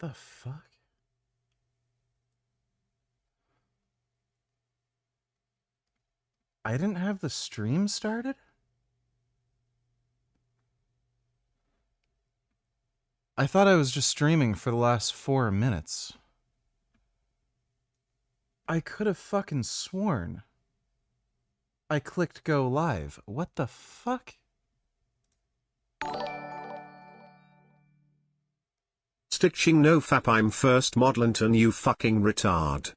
the fuck? I didn't have the stream started? I thought I was just streaming for the last 4 minutes. I could have fucking sworn I clicked go live. What the fuck? Stitching no fap, I'm first Modlinton, you fucking retard.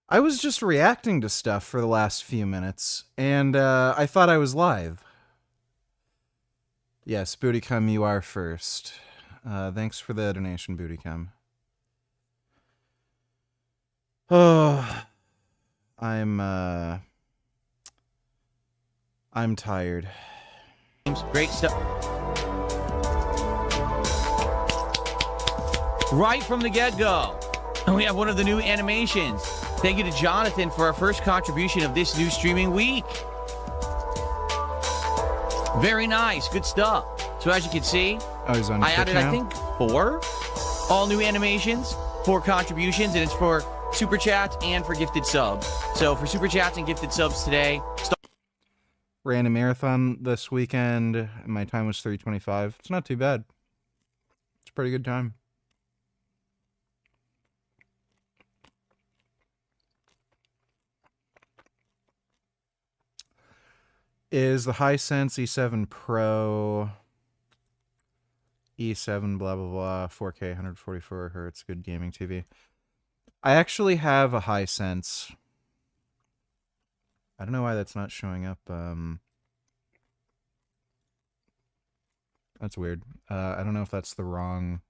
I was just reacting to stuff for the last few minutes, and I thought I was live. Yes, Bootycum, you are first. Thanks for the donation, Bootycum. Oh, I'm tired. Great stuff. Right from the get-go. And we have one of the new animations. Thank you to Jonathan for our first contribution of this new streaming week. Very nice. Good stuff. So as you can see, he's on I added, now? I think, 4 all new animations, 4 contributions, and it's for Super Chats and for gifted subs. So for Super Chats and gifted subs today... Ran a marathon this weekend, and my time was 3:25. It's not too bad. It's a pretty good time. Is the Hisense E7 Pro, E7 blah blah blah, 4K 144 hertz, good gaming TV. I actually have a Hisense. I don't know why that's not showing up. That's weird. I don't know if that's the wrong...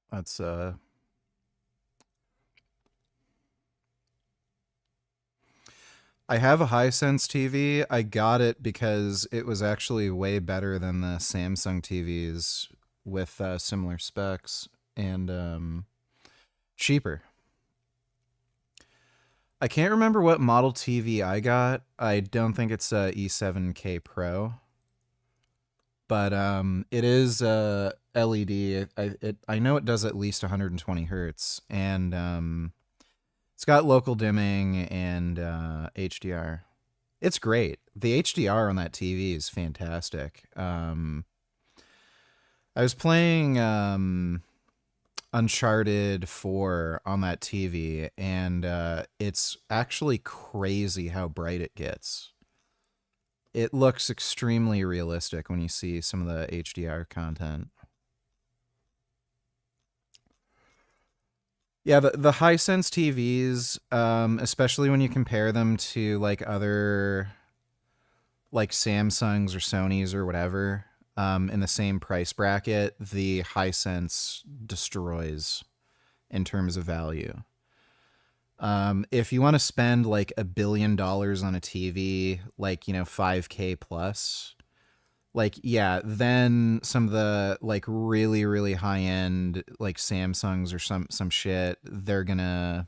That's, I have a Hisense TV. I got it because it was actually way better than the Samsung TVs with similar specs and cheaper. I can't remember what model TV I got. I don't think it's a E7K Pro. But it is LED. I know it does at least 120 hertz, and it's got local dimming and HDR. It's great. The HDR on that TV is fantastic. I was playing Uncharted 4 on that TV, and it's actually crazy how bright it gets. It looks extremely realistic when you see some of the HDR content. Yeah, the Hisense TVs, especially when you compare them to like other like Samsungs or Sonys or whatever, in the same price bracket, the Hisense destroys in terms of value. If you want to spend like $1 billion on a TV, like, you know, 5K plus, like, yeah, then some of the like really, really high end, like Samsungs or some shit, they're gonna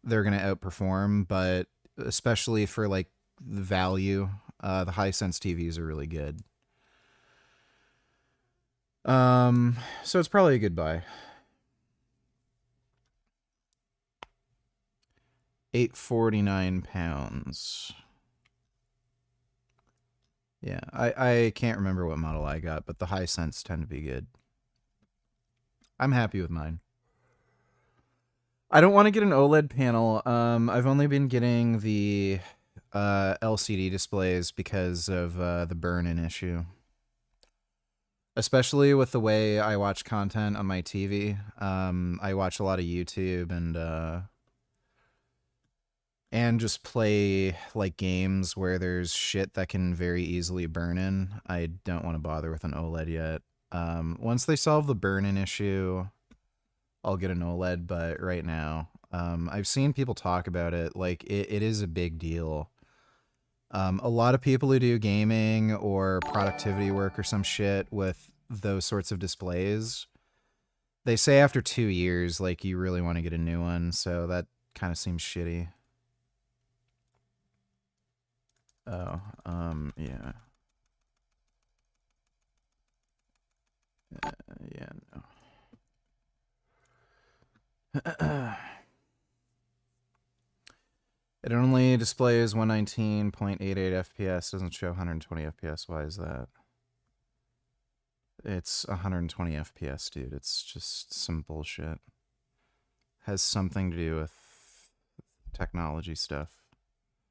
outperform. But especially for like the value, the Hisense TVs are really good. So it's probably a good buy. 849 pounds. Yeah, I can't remember what model I got, but the Hisense tend to be good. I'm happy with mine. I don't want to get an OLED panel. I've only been getting the LCD displays because of the burn-in issue. Especially with the way I watch content on my TV. I watch a lot of YouTube and just play like games where there's shit that can very easily burn in. I don't want to bother with an OLED yet. Once they solve the burn-in issue, I'll get an OLED, but right now, I've seen people talk about it. Like, it is a big deal. A lot of people who do gaming or productivity work or some shit with those sorts of displays, They say after 2 years, like, you really want to get a new one, so that kind of seems shitty. Oh, yeah. Yeah, no. It only displays 119.88 FPS, doesn't show 120 FPS. Why is that? It's 120 FPS, dude. It's just some bullshit. Has something to do with technology stuff.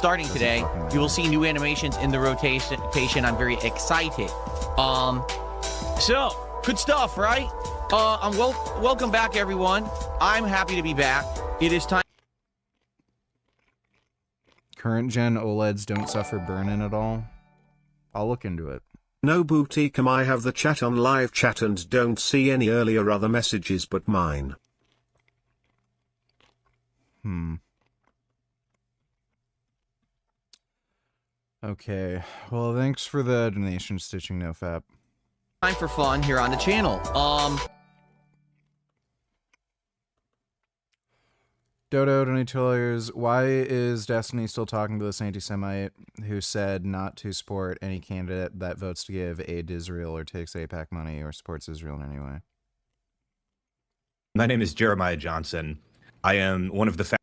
Starting today, you will see new animations in the rotation. I'm very excited. So good stuff, right? Welcome back, everyone. I'm happy to be back. It is time. Current gen OLEDs don't suffer burn-in at all. I'll look into it. No boutique, I have the chat on live chat and don't see any earlier other messages but mine. Okay. Well, thanks for the donation, Stitching No Fap. Time for fun here on the channel. Dodo, $22. Why is Destiny still talking to this anti-Semite who said not to support any candidate that votes to give aid to Israel or takes AIPAC money or supports Israel in any way? My name is Jeremiah Johnson. I am one of the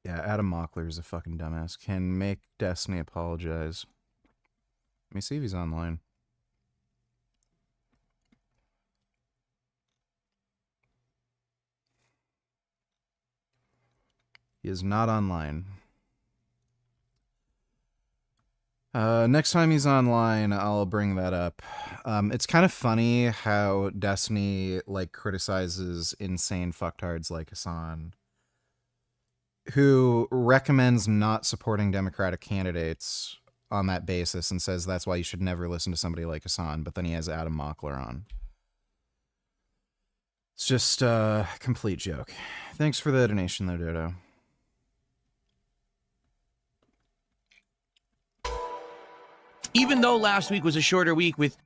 Yeah, Adam Mockler is a fucking dumbass. Can make Destiny apologize. Let me see if he's online. He is not online. Next time he's online, I'll bring that up. It's kind of funny how Destiny, like, criticizes insane fucktards like Hassan, who recommends not supporting Democratic candidates on that basis and says that's why you should never listen to somebody like Hassan, but then he has Adam Mockler on. It's just a complete joke. Thanks for the donation, though, Dodo. Even though last week was a shorter week with...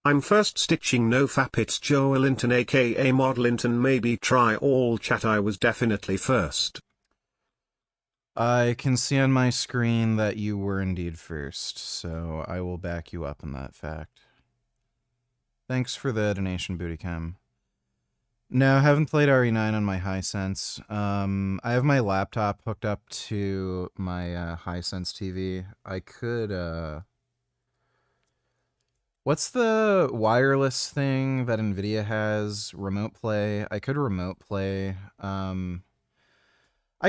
I'm first stitching no fap, it's Joe Linton aka Mod Linton, maybe try all chat, I was definitely first. I can see on my screen that you were indeed first, so I will back you up in that fact. Thanks for the donation, Bootycam. No, I haven't played RE9 on my Hisense. I have my laptop hooked up to my Hisense TV. I could, what's the wireless thing that NVIDIA has? Remote play? I could remote play. I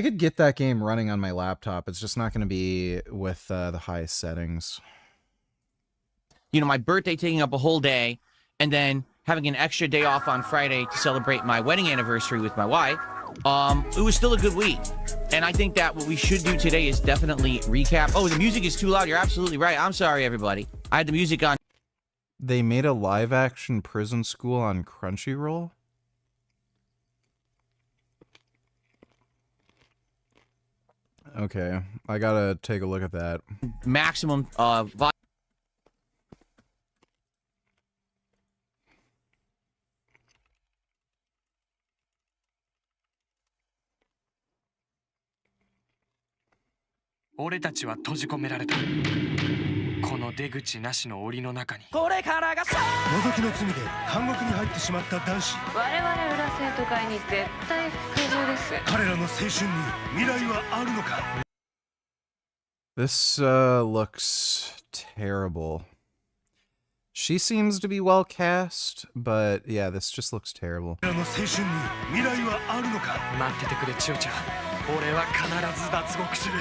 could get that game running on my laptop. It's just not going to be with the highest settings. You know, my birthday taking up a whole day, and then having an extra day off on Friday to celebrate my wedding anniversary with my wife. It was still a good week. And I think that what we should do today is definitely recap. Oh, the music is too loud. You're absolutely right. I'm sorry, everybody. I had the music on. They made a live-action prison school on Crunchyroll? Okay, I gotta take a look at that. Maximum volume.俺たちは閉じ込められた。この出口なしの檻の中に。これからがさ。覗きの罪で監獄に入ってしまった男子。我々裏生徒会に絶対服従です。彼らの青春に未来はあるのか。This looks terrible. She seems to be well cast, but yeah, this just looks terrible. 彼らの青春に未来はあるのか。待っててくれ、千代ちゃん。俺は必ず脱獄する。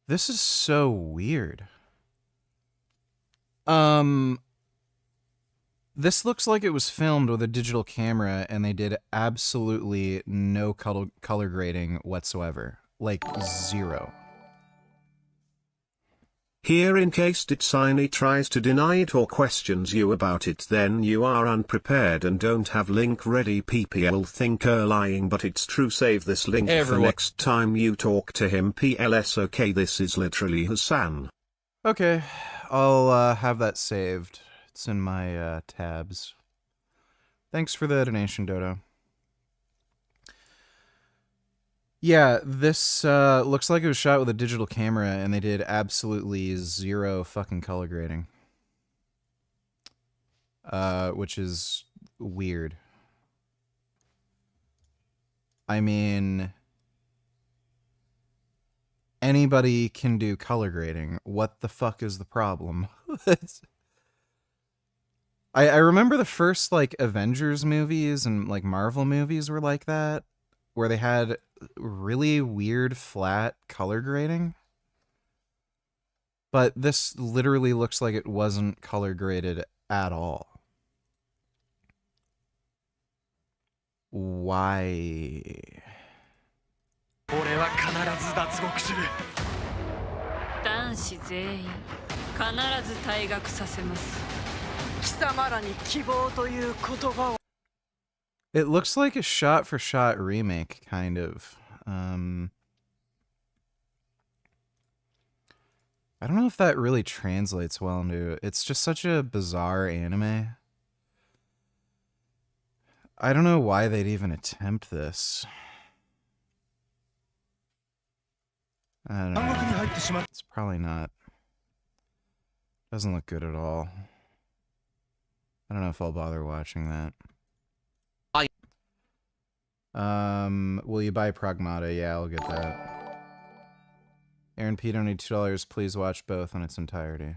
This is so weird. This looks like it was filmed with a digital camera and they did absolutely no color grading whatsoever. Like, zero. Here, in case Ditsiny tries to deny it or questions you about it, then you are unprepared and don't have link ready. PPL will think you're lying, but it's true. Save this link for next time you talk to him. PLS. Okay, this is literally Hassan. Okay, I'll have that saved. It's in my tabs. Thanks for the donation, Dodo. Yeah, this looks like it was shot with a digital camera, and they did absolutely zero fucking color grading. Which is weird. I mean, anybody can do color grading. What the fuck is the problem? I remember the first, like, Avengers movies and, like, Marvel movies were like that, where they had really weird flat color grading. But this literally looks like it wasn't color graded at all. Why? 俺は必ず脱獄する。男子全員必ず退学させます。貴様らに希望という言葉を。 It looks like a shot-for-shot remake, kind of. I don't know if that really translates well into... It's just such a bizarre anime. I don't know why they'd even attempt this. I don't know. It's probably not. Doesn't look good at all. I don't know if I'll bother watching that. Will you buy Pragmata? Yeah, I'll get that. Aaron P. Donate $2. Please watch both in its entirety.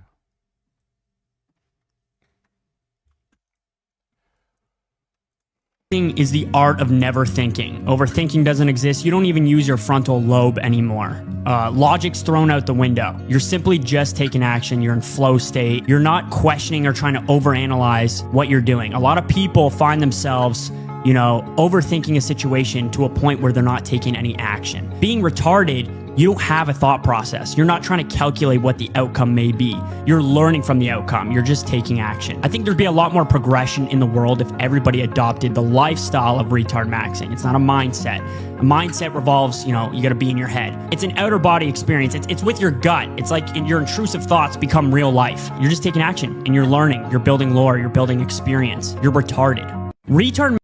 Is the art of never thinking. Overthinking doesn't exist. You don't even use your frontal lobe anymore. Logic's thrown out the window. You're simply just taking action. You're in flow state. You're not questioning or trying to overanalyze what you're doing. A lot of people find themselves, you know, overthinking a situation to a point where they're not taking any action. Being retarded, you don't have a thought process. You're not trying to calculate what the outcome may be. You're learning from the outcome. You're just taking action. I think there'd be a lot more progression in the world if everybody adopted the lifestyle of retard maxing. It's not a mindset. A mindset revolves, you know, you gotta be in your head. It's an outer body experience. It's with your gut. It's like your intrusive thoughts become real life. You're just taking action and you're learning. You're building lore. You're building experience. You're retarded. Retard.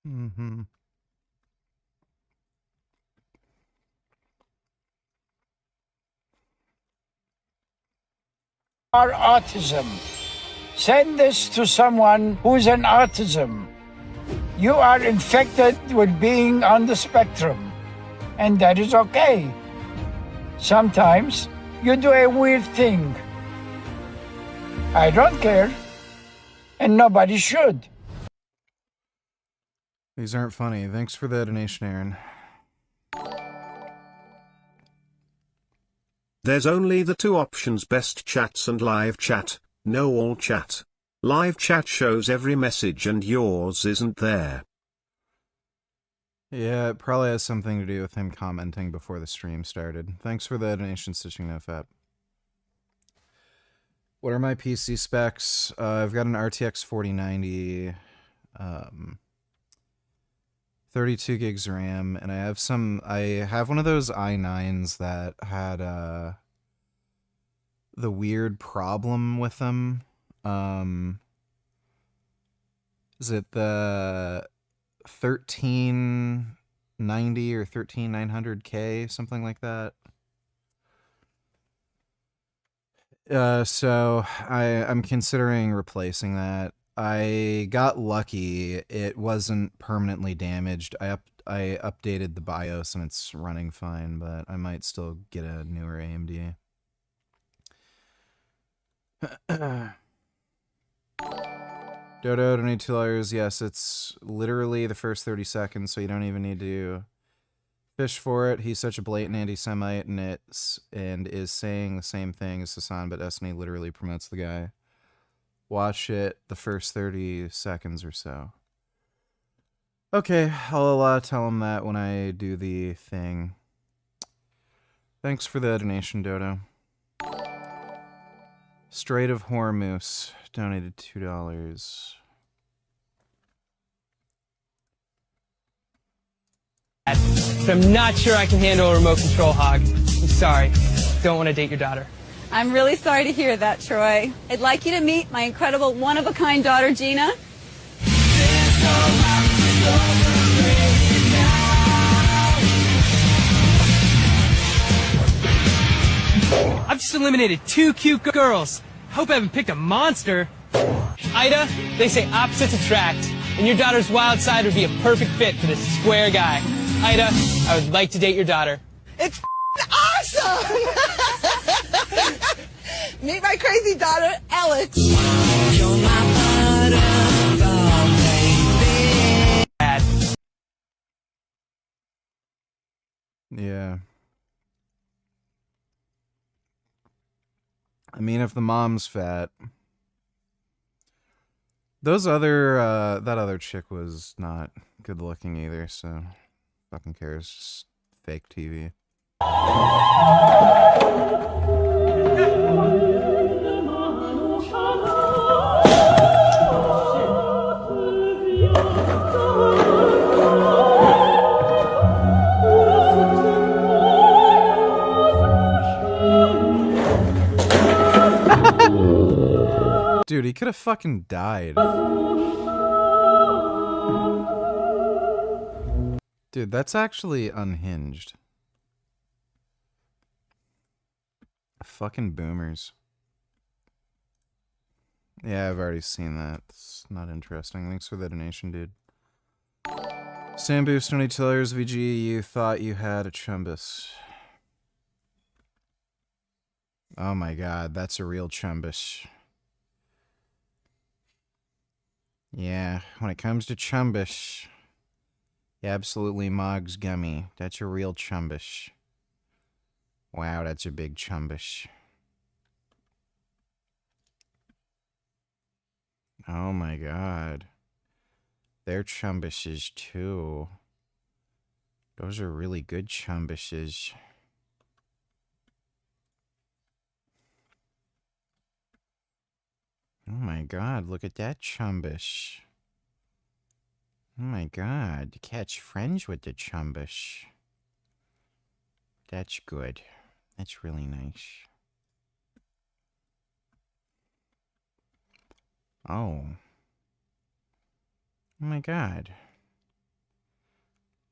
Mm-hmm. Autism. Send this to someone who's an autism. You are infected with being on the spectrum, and that is okay. Sometimes you do a weird thing. I don't care, and nobody should. These aren't funny. Thanks for the donation, Aaron. There's only the two options: best chats and live chat. No all chat. Live chat shows every message and yours isn't there. Yeah, it probably has something to do with him commenting before the stream started. Thanks for the donation, Stitching No Fap. What are my PC specs? I've got an RTX 4090, 32 gigs RAM, and I have one of those i9s that had the weird problem with them. Is it the 1390 or 13900K, something like that? So I'm considering replacing that. I got lucky. It wasn't permanently damaged. I updated the BIOS and it's running fine, but I might still get a newer AMD. Dodo, donate $2. Yes, it's literally the first 30 seconds, so you don't even need to fish for it. He's such a blatant anti-Semite, and is saying the same thing as Hassan, but Esney literally promotes the guy. Watch it the first 30 seconds or so. Okay, I'll tell him that when I do the thing. Thanks for the donation, Dodo. Strait of Hormuz donated $2. But I'm not sure I can handle a remote control hog. I'm sorry. Don't want to date your daughter. I'm really sorry to hear that, Troy. I'd like you to meet my incredible one-of-a-kind daughter, Gina. I've just eliminated 2 cute girls. Hope I haven't picked a monster. Ida, they say opposites attract, and your daughter's wild side would be a perfect fit for this square guy. Ida, I would like to date your daughter. It's awesome! Meet my crazy daughter, Alex. You're my butterball, baby. Yeah. I mean, if the mom's fat. That other chick was not good looking either, so fucking cares. Just fake TV. Dude, he could have fucking died. Dude, that's actually unhinged. Fucking boomers. Yeah, I've already seen that. It's not interesting. Thanks for the donation, dude. Sambu, Stony Tillers, VG, you thought you had a chumbus. Oh my god, that's a real chumbus. Yeah, when it comes to chumbish, absolutely Mog's gummy. That's a real chumbish. Wow, that's a big chumbish. Oh my god. They're chumbishes too. Those are really good chumbishes. Oh my god, look at that chumbish. Oh my god, catch friends with the chumbish. That's good. That's really nice. Oh. Oh my god.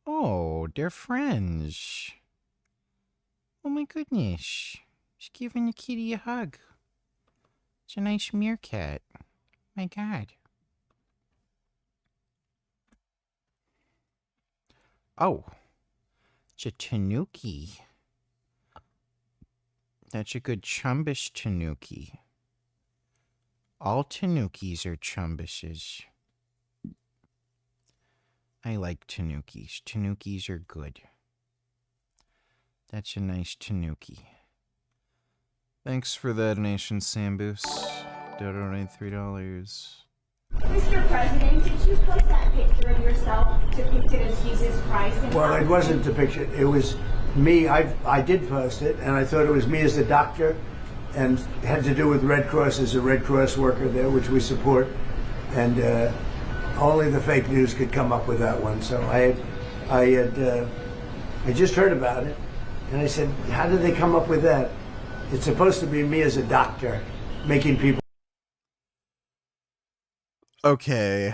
Oh, they're friends. Oh my goodness. Just giving the kitty a hug. It's a nice meerkat. My god. Oh. It's a tanuki. That's a good chumbish tanuki. All tanukis are chumbishes. I like tanukis. Tanukis are good. That's a nice tanuki. Thanks for the donation, Sambus. Donate $3. Mr. President, did you post that picture of yourself depicted as Jesus Christ? Well, it wasn't depicted. It was me. I did post it, and I thought it was me as a doctor, and it had to do with Red Cross as a Red Cross worker there, which we support. And only the fake news could come up with that one. So I just heard about it, and I said, how did they come up with that? It's supposed to be me as a doctor making people. Okay.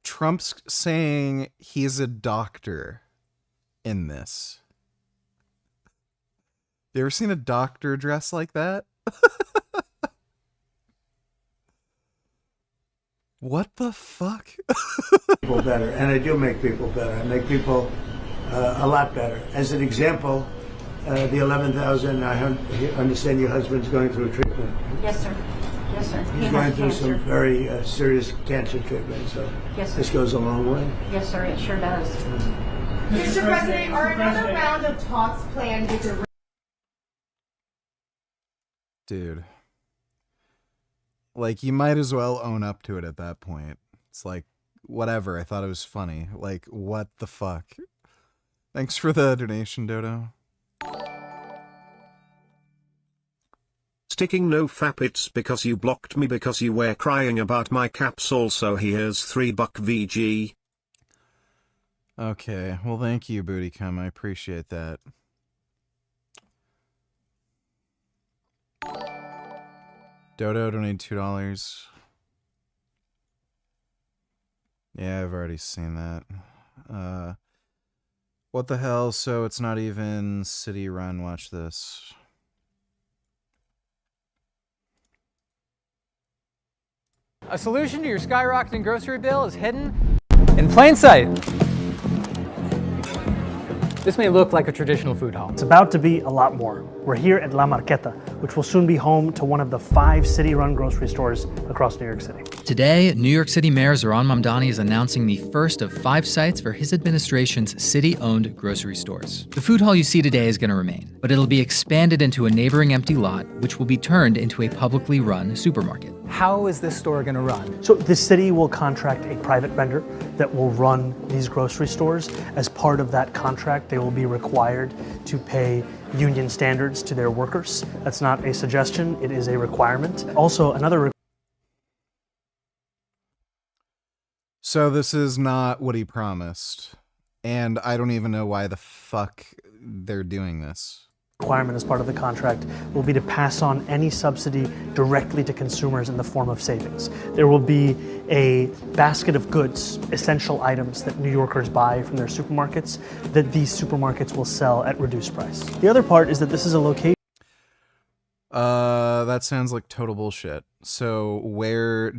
Trump's saying he's a doctor in this. You ever seen a doctor dress like that? What the fuck? People better, and I do make people better. I make people a lot better. As an example, the 11,000. I understand your husband's going through treatment. Yes, sir. Yes, sir. He's going through some very serious cancer treatment. So yes, sir. This goes a long way. Yes, sir. It sure does. Mr. President, are another round of talks planned with your... Dude. Like, you might as well own up to it at that point. It's like, whatever, I thought it was funny. Like, what the fuck? Thanks for the donation, Dodo. sticking no fap, it's because you blocked me because you were crying about my caps. Also here's $3 VG. Okay, well thank you, Bootycum. I appreciate that. Dodo donated $2. Yeah, I've already seen that. What the hell? So it's not even city run. Watch this. A solution to your skyrocketing grocery bill is hidden in plain sight. This may look like a traditional food hall. It's about to be a lot more. We're here at La Marqueta, which will soon be home to one of the 5 city-run grocery stores across New York City. Today, New York City Mayor Zohran Mamdani is announcing the first of 5 sites for his administration's city-owned grocery stores. The food hall you see today is going to remain, but it'll be expanded into a neighboring empty lot, which will be turned into a publicly run supermarket. How is this store going to run? So the city will contract a private vendor that will run these grocery stores. As part of that contract, they will be required to pay union standards to their workers. That's not a suggestion, it is a requirement. Also, another So this is not what he promised. And I don't even know why the fuck they're doing this. requirement as part of the contract will be to pass on any subsidy directly to consumers in the form of savings. There will be a basket of goods, essential items that New Yorkers buy from their supermarkets that these supermarkets will sell at reduced price. The other part is that this is a location. That sounds like total bullshit. So where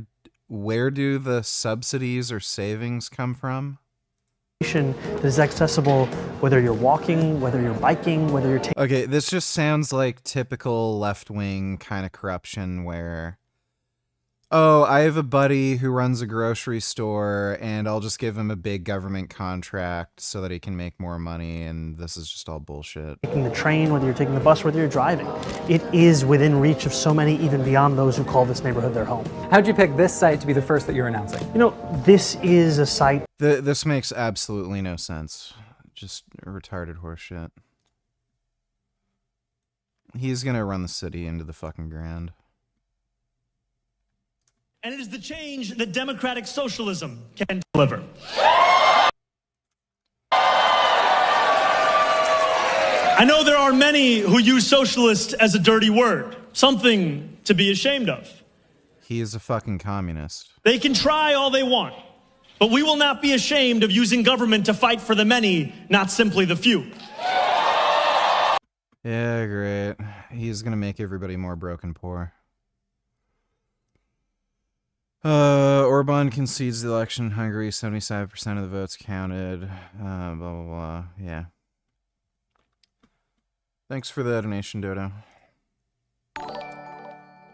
do the subsidies or savings come from? That is accessible whether you're walking, whether you're biking, whether you're taking... Okay, this just sounds like typical left-wing kind of corruption where, oh, I have a buddy who runs a grocery store and I'll just give him a big government contract so that he can make more money, and this is just all bullshit. Taking the train, whether you're taking the bus, whether you're driving. It is within reach of so many, even beyond those who call this neighborhood their home. How'd you pick this site to be the first that you're announcing? You know, this is a site... This makes absolutely no sense. Just retarded horseshit. He's gonna run the city into the fucking ground. And it is the change that democratic socialism can deliver. I know there are many who use socialist as a dirty word, something to be ashamed of. He is a fucking communist. They can try all they want, but we will not be ashamed of using government to fight for the many, not simply the few. Yeah, great. He's gonna make everybody more broken poor. Orban concedes the election in Hungary, 75% of the votes counted. Blah, blah, blah. Yeah. Thanks for the donation, Dodo.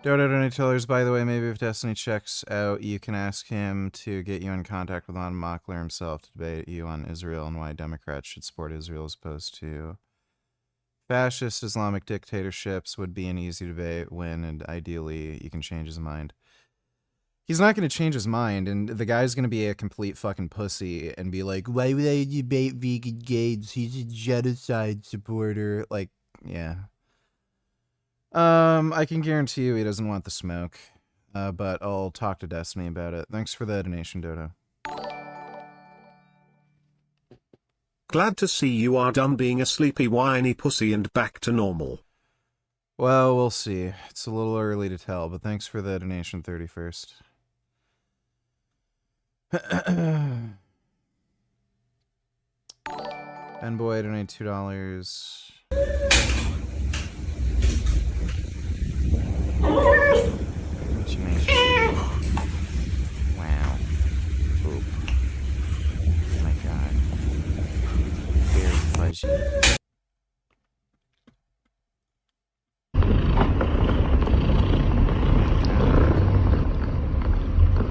Dodo donators, by the way, maybe if Destiny checks out, you can ask him to get you in contact with Lon Mockler himself to debate you on Israel and why Democrats should support Israel as opposed to fascist Islamic dictatorships. Would be an easy debate when, and ideally, you can change his mind. He's not going to change his mind, and the guy's going to be a complete fucking pussy and be like, why would I debate vegan gays? He's a genocide supporter. Like, yeah. I can guarantee you he doesn't want the smoke, but I'll talk to Destiny about it. Thanks for the donation, Dodo. Glad to see you are done being a sleepy whiny pussy and back to normal. Well, we'll see. It's a little early to tell, but thanks for the donation, 31st. Ben Boy donated $2. Wow. Oop. Oh my god. Very fuzzy.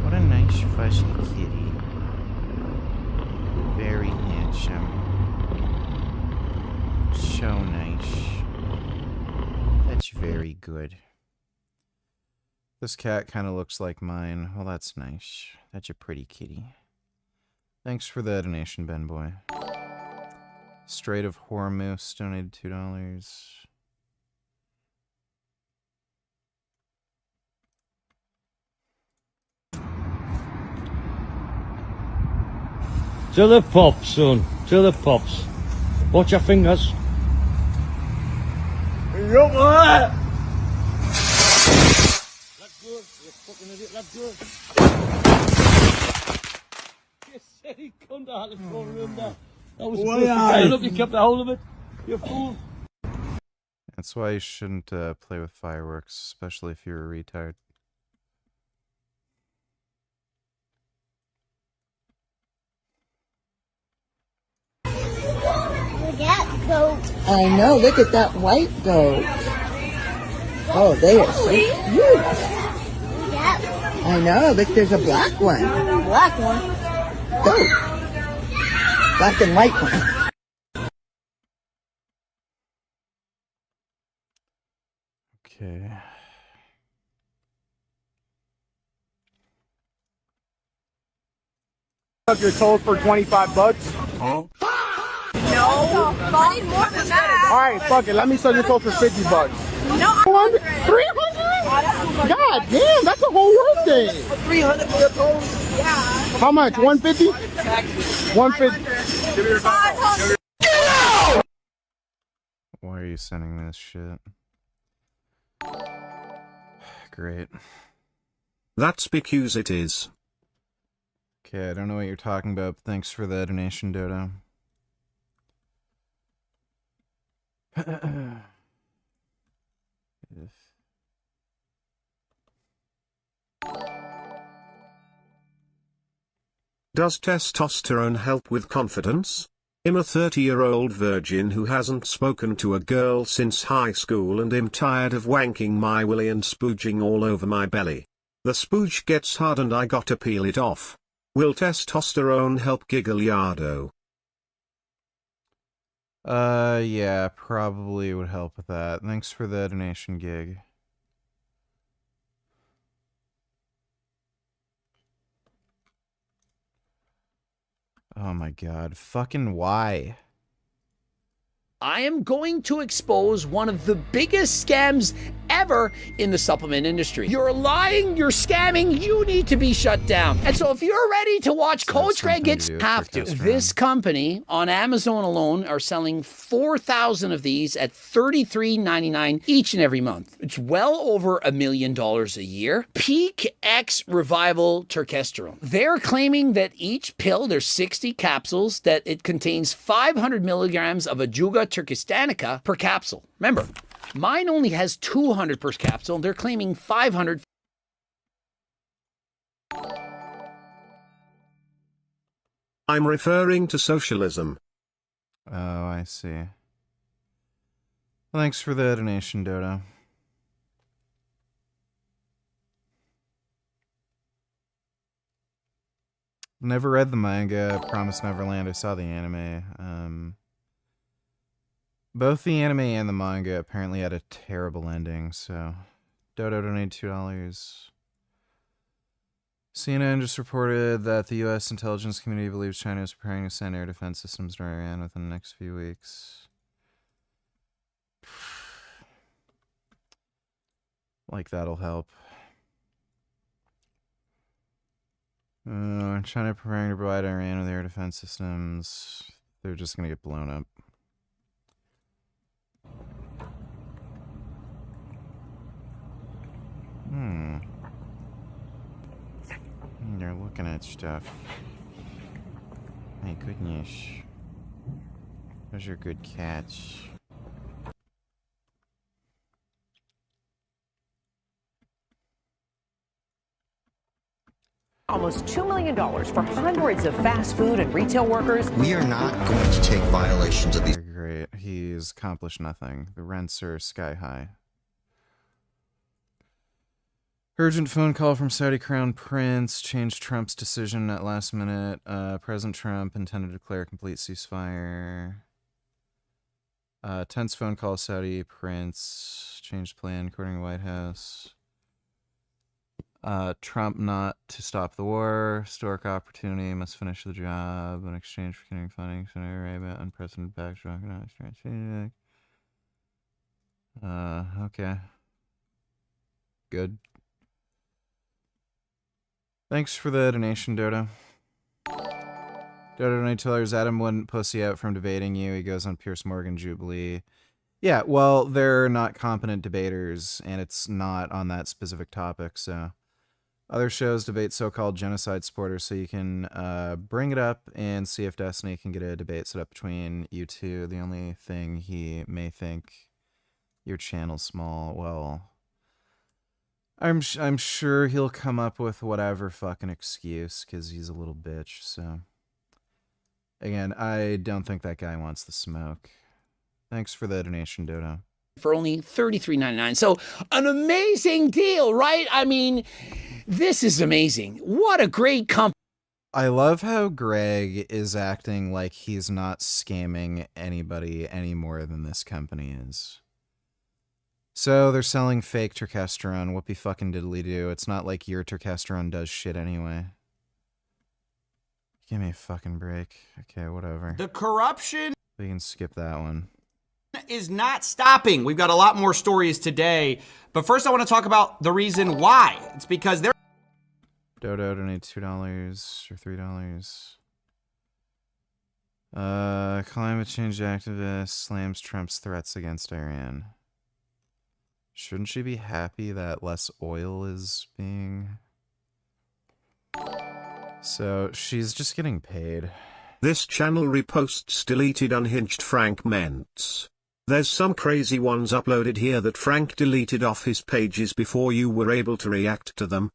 What a nice fuzzy kitty. Very handsome. So nice. That's very good. This cat kind of looks like mine. Well, that's nice. That's a pretty kitty. Thanks for the donation, Ben Boy. Straight of Hormoose donated $2. To the pops, son. To the pops. Watch your fingers. Yup, That's good. You fucking idiot. That's good. You said he couldn't have had the phone room there. That was Why good. I? Look, you kept a hold of it. You fool. That's why you shouldn't play with fireworks, especially if you're a retard. Look at goat. I know. Look at that white goat. Oh, they are so cute. I know. Look, there's a black one. Black one. Goat. Black and white one. Okay. Up your toes for 25 bucks. No. I need more than that. All right, fuck it. Let me sell your toes for 50 bucks. No. 300? God damn, that's a whole workday. 300 for your toes? Yeah. How much? 150? 150. Why are you sending this shit? Great. That's because it is. Okay, I don't know what you're talking about, but thanks for the donation, Dodo. Does testosterone help with confidence? I'm a 30-year-old virgin who hasn't spoken to a girl since high school and I'm tired of wanking my willy and spooging all over my belly. The spooge gets hard and I gotta peel it off. Will testosterone help Gigglyardo? Yeah, probably would help with that. Thanks for the donation, Gig. Oh my god, fucking why? I am going to expose one of the biggest scams ever in the supplement industry. You're lying, you're scamming, you need to be shut down. And so if you're ready to watch Coach Greg gets have to. This company on Amazon alone are selling 4,000 of these at $33.99 each and every month. It's well over $1 million a year. Peak X Revival Turkesterone. They're claiming that each pill, there's 60 capsules, that it contains 500 milligrams of Ajuga turkestanica per capsule. Remember, mine only has 200 per capsule. They're claiming 500. I'm referring to socialism. Oh, I see. Well, thanks for the donation, Dodo. Never read the manga, Promised Neverland. I saw the anime. Both the anime and the manga apparently had a terrible ending, so Dodo donated $2. CNN just reported that the U.S. intelligence community believes China is preparing to send air defense systems to Iran within the next few weeks. Like that'll help. China preparing to provide Iran with air defense systems. They're just going to get blown up. They're looking at stuff. My goodness. Those are good cats. Almost $2 million for hundreds of fast food and retail workers. We are not going to take violations of these. Great. He's accomplished nothing. The rents are sky high. Urgent phone call from Saudi Crown Prince. Changed Trump's decision at last minute. President Trump intended to declare a complete ceasefire. Tense phone call, Saudi Prince. Changed plan according to White House. Trump not to stop the war. Historic opportunity. Must finish the job in exchange for continuing funding. Saudi Arabia. Unprecedented backdrop. Okay. Good. Thanks for the donation, Dodo. Dodo $2. Adam wouldn't pussy out from debating you. He goes on Pierce Morgan Jubilee. Yeah, well, they're not competent debaters, and it's not on that specific topic, so... Other shows debate so-called genocide supporters, so you can bring it up and see if Destiny can get a debate set up between you two. The only thing he may think your channel's small, well... I'm sure he'll come up with whatever fucking excuse, because he's a little bitch, so... Again, I don't think that guy wants the smoke. Thanks for the donation, Dodo. For only $33.99. So an amazing deal, right? I mean, this is amazing. What a great company. I love how Greg is acting like he's not scamming anybody any more than this company is. So they're selling fake turkesterone. Whoopie fucking diddly do. It's not like your turkesterone does shit anyway. Give me a fucking break. Okay, whatever. The corruption We can skip that one. is not stopping. We've got a lot more stories today. But first I want to talk about the reason why. It's because they're... Dodo donate $2 or $3. Climate change activist slams Trump's threats against Iran. Shouldn't she be happy that less oil is being... So, she's just getting paid. This channel reposts deleted unhinged Frank Mentz. There's some crazy ones uploaded here that Frank deleted off his pages before you were able to react to them.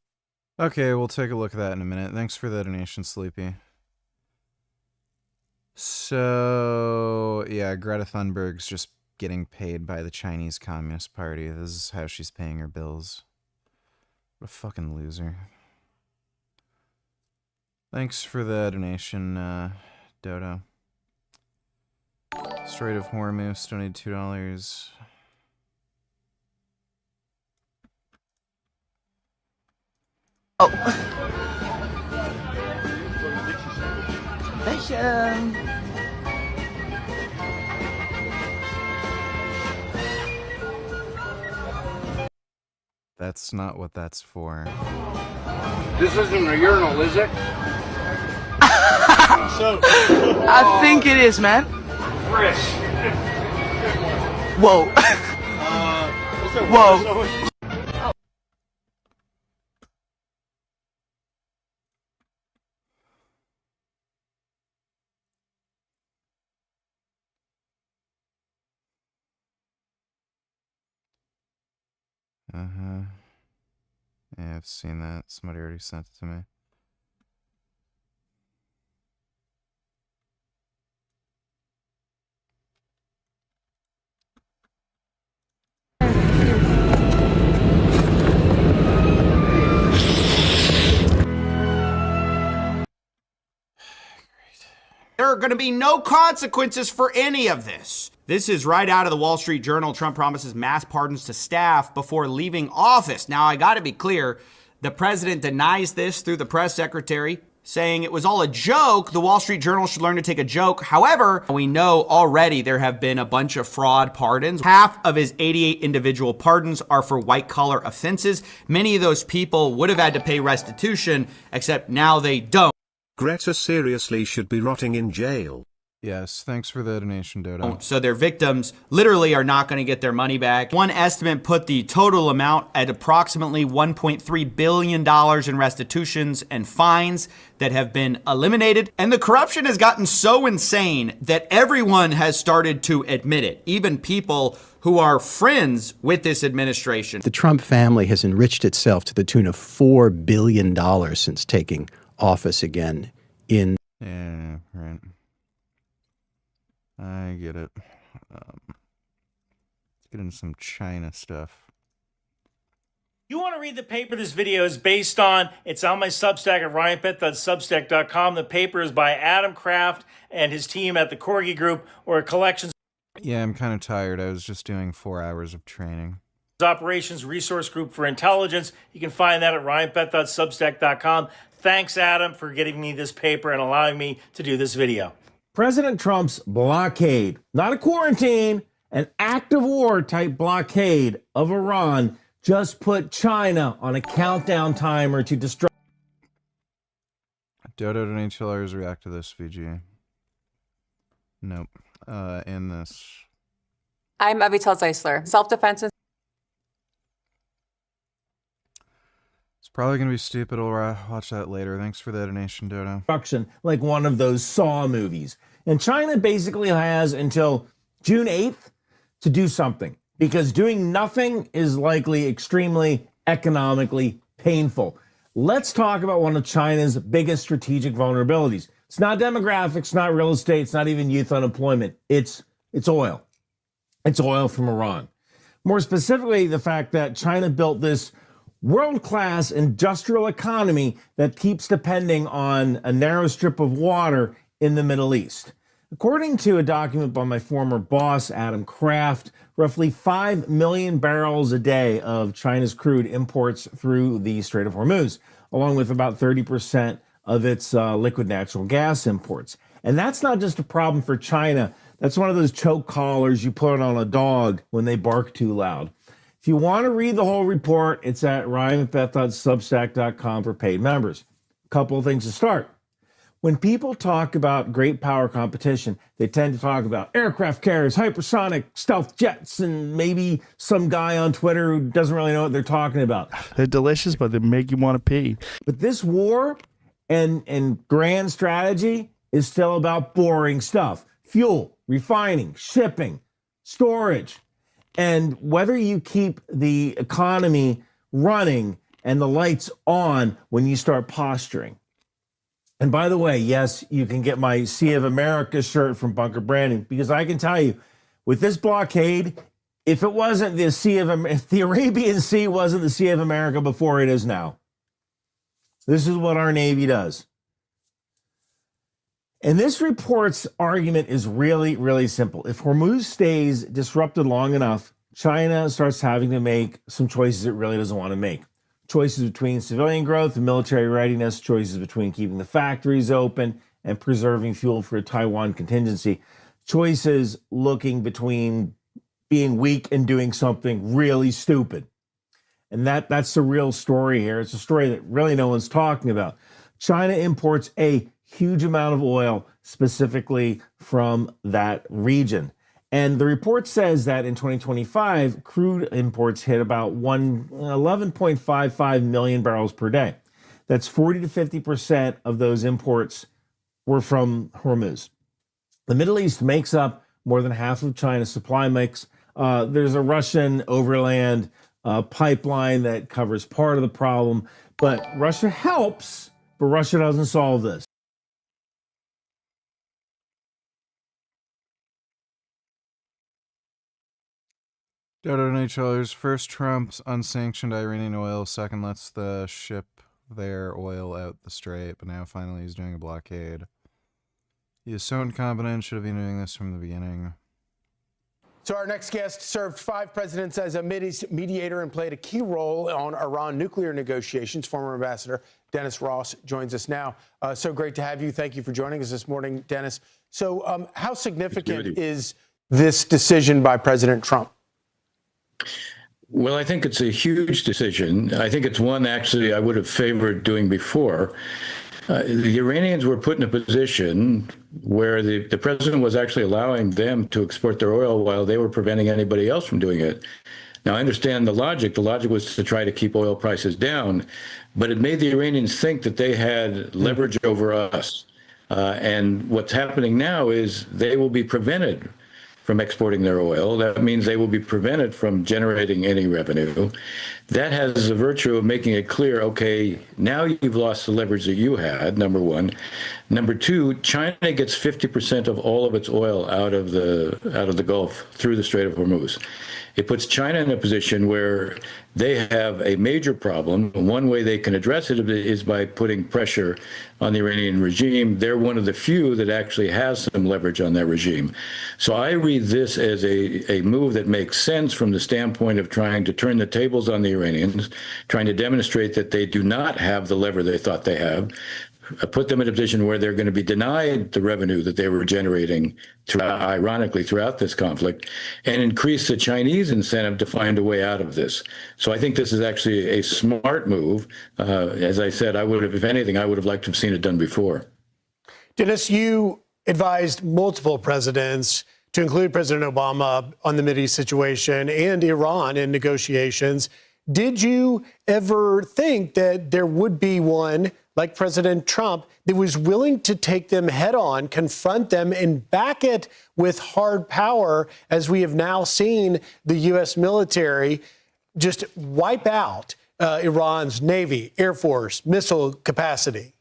Okay, we'll take a look at that in a minute. Thanks for the donation, Sleepy. So, yeah, Greta Thunberg's just getting paid by the Chinese Communist Party. This is how she's paying her bills. What a fucking loser. Thanks for the donation, Dodo. Strait of Hormuz donated $2. Oh. Fashion. That's not what that's for. This isn't a urinal, is it? I think it is, man. Fresh. Whoa. Whoa. Uh-huh. Yeah, I've seen that. Somebody already sent it to me. There are going to be no consequences for any of this. This is right out of the Wall Street Journal. Trump promises mass pardons to staff before leaving office. Now, I got to be clear. The president denies this through the press secretary, saying it was all a joke. The Wall Street Journal should learn to take a joke. However, we know already there have been a bunch of fraud pardons. Half of his 88 individual pardons are for white-collar offenses. Many of those people would have had to pay restitution, except now they don't. Greta seriously should be rotting in jail. Yes, thanks for the donation, Dodo. So their victims literally are not going to get their money back. One estimate put the total amount at approximately $1.3 billion in restitutions and fines that have been eliminated. And the corruption has gotten so insane that everyone has started to admit it, even people who are friends with this administration. The Trump family has enriched itself to the tune of $4 billion since taking office again in... Yeah, right. I get it. Let's get into some China stuff. You want to read the paper this video is based on? It's on my Substack at ryanpet.substack.com. The paper is by Adam Kraft and his team at the Corgi Group, or a collection. Yeah, I'm kind of tired. I was just doing 4 hours of training. Operations Resource Group for Intelligence. You can find that at ryanpet.substack.com. Thanks, Adam, for getting me this paper and allowing me to do this video. President Trump's blockade, not a quarantine, an active war type blockade of Iran, just put China on a countdown timer to destruction. Dodo and HLRs react to this, VG. Nope. And this. I'm Avital Zeisler. Self-defense and It's probably going to be stupid. I'll watch that later. Thanks for the donation, Dodo. Destruction, like one of those Saw movies. And China basically has until June 8th to do something, because doing nothing is likely extremely economically painful. Let's talk about one of China's biggest strategic vulnerabilities. It's not demographics, not real estate, it's not even youth unemployment. It's oil. It's oil from Iran. More specifically, the fact that China built this world-class industrial economy that keeps depending on a narrow strip of water in the Middle East. According to a document by my former boss, Adam Kraft, roughly 5 million barrels a day of China's crude imports through the Strait of Hormuz, along with about 30% of its liquid natural gas imports. And that's not just a problem for China. That's one of those choke collars you put on a dog when they bark too loud. If you want to read the whole report, it's at ryanandbeth.substack.com for paid members. A couple of things to start. When people talk about great power competition, they tend to talk about aircraft carriers, hypersonic stealth jets, and maybe some guy on Twitter who doesn't really know what they're talking about. They're delicious, but they make you want to pee. But this war and grand strategy is still about boring stuff. Fuel, refining, shipping, storage. And whether you keep the economy running and the lights on when you start posturing. And by the way, yes, you can get my Sea of America shirt from Bunker Branding, because I can tell you, with this blockade, if it wasn't the if the Arabian Sea wasn't the Sea of America before, it is now. This is what our Navy does. And this report's argument is really, really simple. If Hormuz stays disrupted long enough, China starts having to make some choices it really doesn't want to make. Choices between civilian growth and military readiness, choices between keeping the factories open and preserving fuel for a Taiwan contingency, choices looking between being weak and doing something really stupid. And that's the real story here. It's a story that really no one's talking about. China imports a huge amount of oil, specifically from that region. And the report says that in 2025, crude imports hit about 11.55 million barrels per day. That's 40 to 50% of those imports were from Hormuz. The Middle East makes up more than half of China's supply mix. There's a Russian overland pipeline that covers part of the problem, but Russia helps, but Russia doesn't solve this. Dodo and HLers. First, Trump's unsanctioned Iranian oil. Second, lets the ship their oil out the strait. But now, finally, he's doing a blockade. He is so incompetent. Should have been doing this from the beginning. So our next guest served 5 presidents as a mediator and played a key role on Iran nuclear negotiations. Former Ambassador Dennis Ross joins us now. So great to have you. Thank you for joining us this morning, Dennis. So how significant is this decision by President Trump? Well, I think it's a huge decision. I think it's one actually I would have favored doing before. The Iranians were put in a position where the president was actually allowing them to export their oil while they were preventing anybody else from doing it. Now, I understand the logic. The logic was to try to keep oil prices down, but it made the Iranians think that they had leverage over us. And what's happening now is they will be prevented from exporting their oil. That means they will be prevented from generating any revenue. That has the virtue of making it clear, okay, now you've lost the leverage that you had, number one. Number two, China gets 50% of all of its oil out of the Gulf through the Strait of Hormuz. It puts China in a position where they have a major problem. One way they can address it is by putting pressure on the Iranian regime. They're one of the few that actually has some leverage on that regime. So I read this as a move that makes sense from the standpoint of trying to turn the tables on the Iranians, trying to demonstrate that they do not have the lever they thought they have. put them in a position where they're going to be denied the revenue that they were generating, ironically, throughout this conflict, and increase the Chinese incentive to find a way out of this. So I think this is actually a smart move. As I said, I would have, if anything, I would have liked to have seen it done before. Dennis, you advised multiple presidents, to include President Obama, on the Mideast situation and Iran in negotiations. Did you ever think that there would be one like President Trump that was willing to take them head on, confront them, and back it with hard power, as we have now seen the U.S. military just wipe out Iran's Navy, Air Force, missile capacity?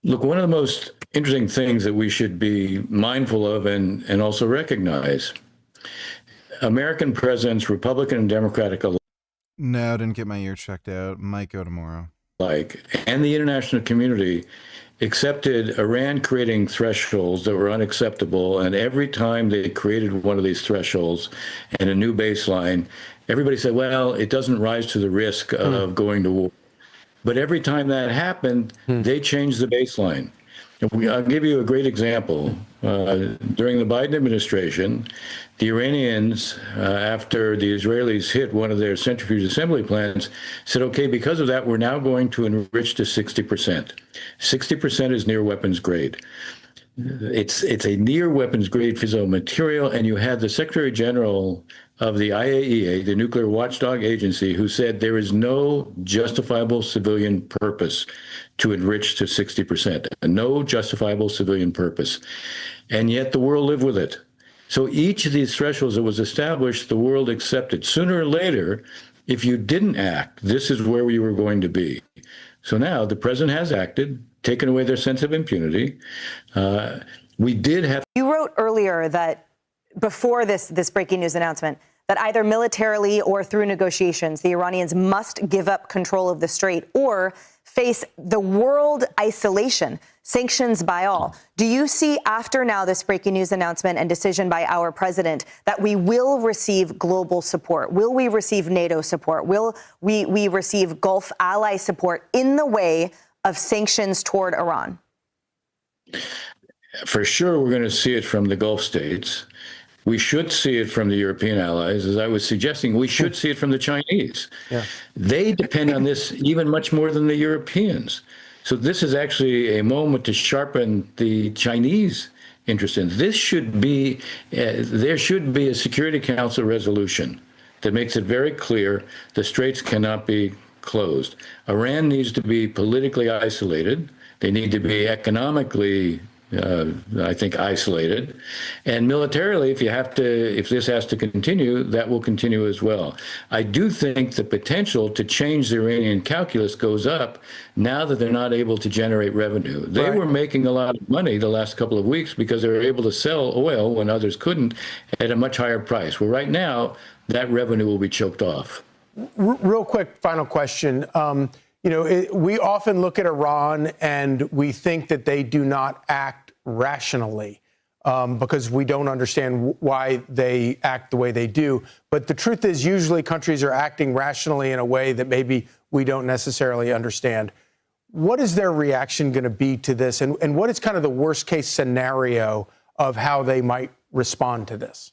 Look, one of the most interesting things that we should be mindful of and also recognize, American presidents, Republican and Democratic alike, No, didn't get my ear checked out. Might go tomorrow. And the international community accepted Iran creating thresholds that were unacceptable. And every time they created one of these thresholds and a new baseline, everybody said, well, it doesn't rise to the risk of going to war. But every time that happened, they changed the baseline. I'll give you a great example. During the Biden administration, the Iranians, after the Israelis hit one of their centrifuge assembly plants, said, okay, because of that, we're now going to enrich to 60%. 60% is near weapons grade. It's a near weapons grade fissile material, and you had the Secretary General of the IAEA, the nuclear watchdog agency, who said there is no justifiable civilian purpose to enrich to 60%, no justifiable civilian purpose. And yet the world lived with it. So each of these thresholds that was established, the world accepted. Sooner or later, if you didn't act, this is where we were going to be. So now the president has acted, taken away their sense of impunity. We did have. You wrote earlier that before this breaking news announcement, that either militarily or through negotiations, the Iranians must give up control of the strait or face the world isolation, sanctions by all. Do you see, after now this breaking news announcement and decision by our president, that we will receive global support? Will we receive NATO support? Will we receive Gulf ally support in the way of sanctions toward Iran? For sure, we're going to see it from the Gulf states. We should see it from the European allies. As I was suggesting, we should see it from the Chinese. Yeah. They depend on this even much more than the Europeans. So this is actually a moment to sharpen the Chinese interest in. This should be, there should be a Security Council resolution that makes it very clear the straits cannot be closed. Iran needs to be politically isolated. They need to be economically I think isolated, and militarily, if this has to continue, that will continue as well. I do think the potential to change the Iranian calculus goes up now that they're not able to generate revenue. They were making a lot of money the last couple of weeks because they were able to sell oil when others couldn't at a much higher price. Well, right now, that revenue will be choked off. Real quick, final question. We often look at Iran and we think that they do not act rationally because we don't understand why they act the way they do. But the truth is, usually countries are acting rationally in a way that maybe we don't necessarily understand. What is their reaction going to be to this? And what is kind of the worst case scenario of how they might respond to this?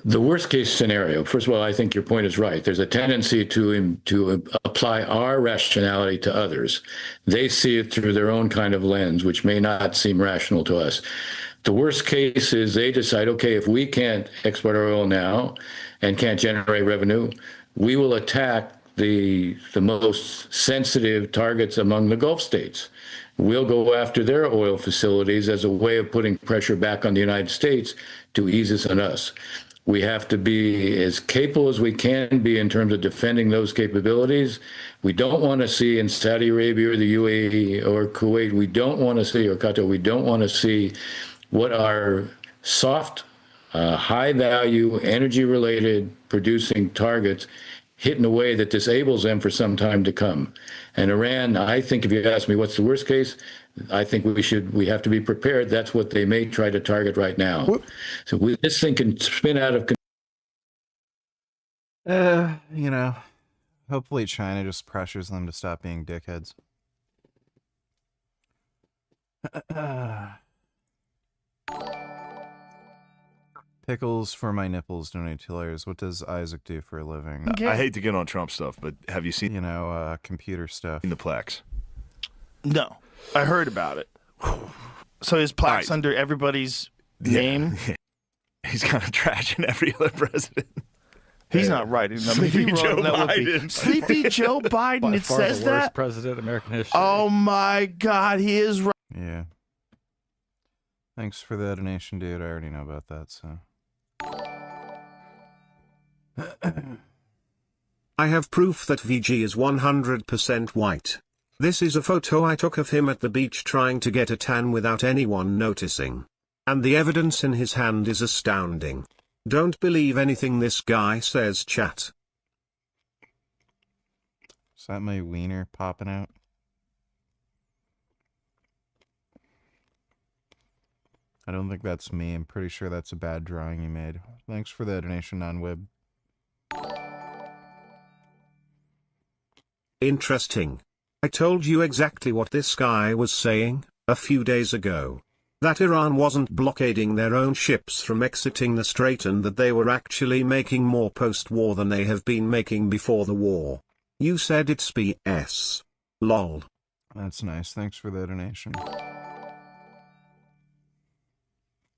The worst case scenario, first of all, I think your point is right. There's a tendency to apply our rationality to others. They see it through their own kind of lens, which may not seem rational to us. The worst case is they decide, okay, if we can't export our oil now and can't generate revenue, we will attack the most sensitive targets among the Gulf states. We'll go after their oil facilities as a way of putting pressure back on the United States to ease this on us. We have to be as capable as we can be in terms of defending those capabilities. We don't want to see in Saudi Arabia or the UAE or Kuwait, we don't want to see, or Qatar, we don't want to see what are soft, high-value, energy-related producing targets hit in a way that disables them for some time to come. And Iran, I think if you ask me what's the worst case, I think we have to be prepared. That's what they may try to target right now. So this thing can spin out of control. Hopefully China just pressures them to stop being dickheads. Pickles for my nipples, donate $2. What does Isaac do for a living? I hate to get on Trump stuff, but have you seen computer stuff? In the Plex? No, I heard about it. So his plaque's under everybody's name. He's kind of trashing every other president. He's not right. I mean, Sleepy Joe that would be- Biden. Sleepy Joe Biden. By It far says the that. worst president in American history. Oh my God, he is right. Yeah. Thanks for the donation, dude. I already know about that, so. I have proof that VG is 100% white. This is a photo I took of him at the beach trying to get a tan without anyone noticing. And the evidence in his hand is astounding. Don't believe anything this guy says, chat. Is that my wiener popping out? I don't think that's me. I'm pretty sure that's a bad drawing you made. Thanks for the donation on Wib. Interesting. I told you exactly what this guy was saying a few days ago. That Iran wasn't blockading their own ships from exiting the strait and that they were actually making more post-war than they have been making before the war. You said it's BS. Lol. That's nice. Thanks for the donation.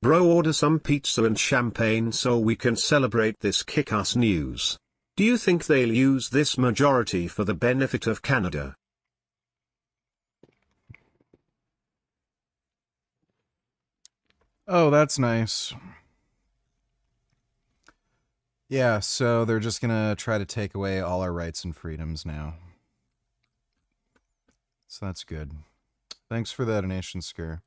Bro, order some pizza and champagne so we can celebrate this kick-ass news. Do you think they'll use this majority for the benefit of Canada? Oh, that's nice. Yeah, so they're just gonna try to take away all our rights and freedoms now. So that's good. Thanks for the donation, Scare.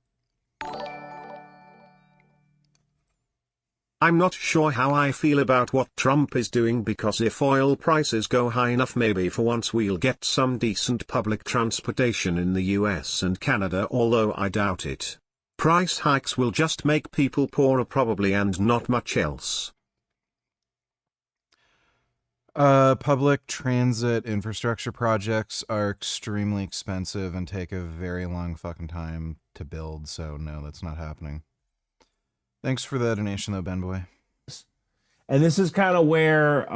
I'm not sure how I feel about what Trump is doing because if oil prices go high enough, maybe for once we'll get some decent public transportation in the US and Canada, although I doubt it. Price hikes will just make people poorer probably and not much else. Public transit infrastructure projects are extremely expensive and take a very long fucking time to build, so no, that's not happening. Thanks for the donation, though, Ben Boy. And this is kind of where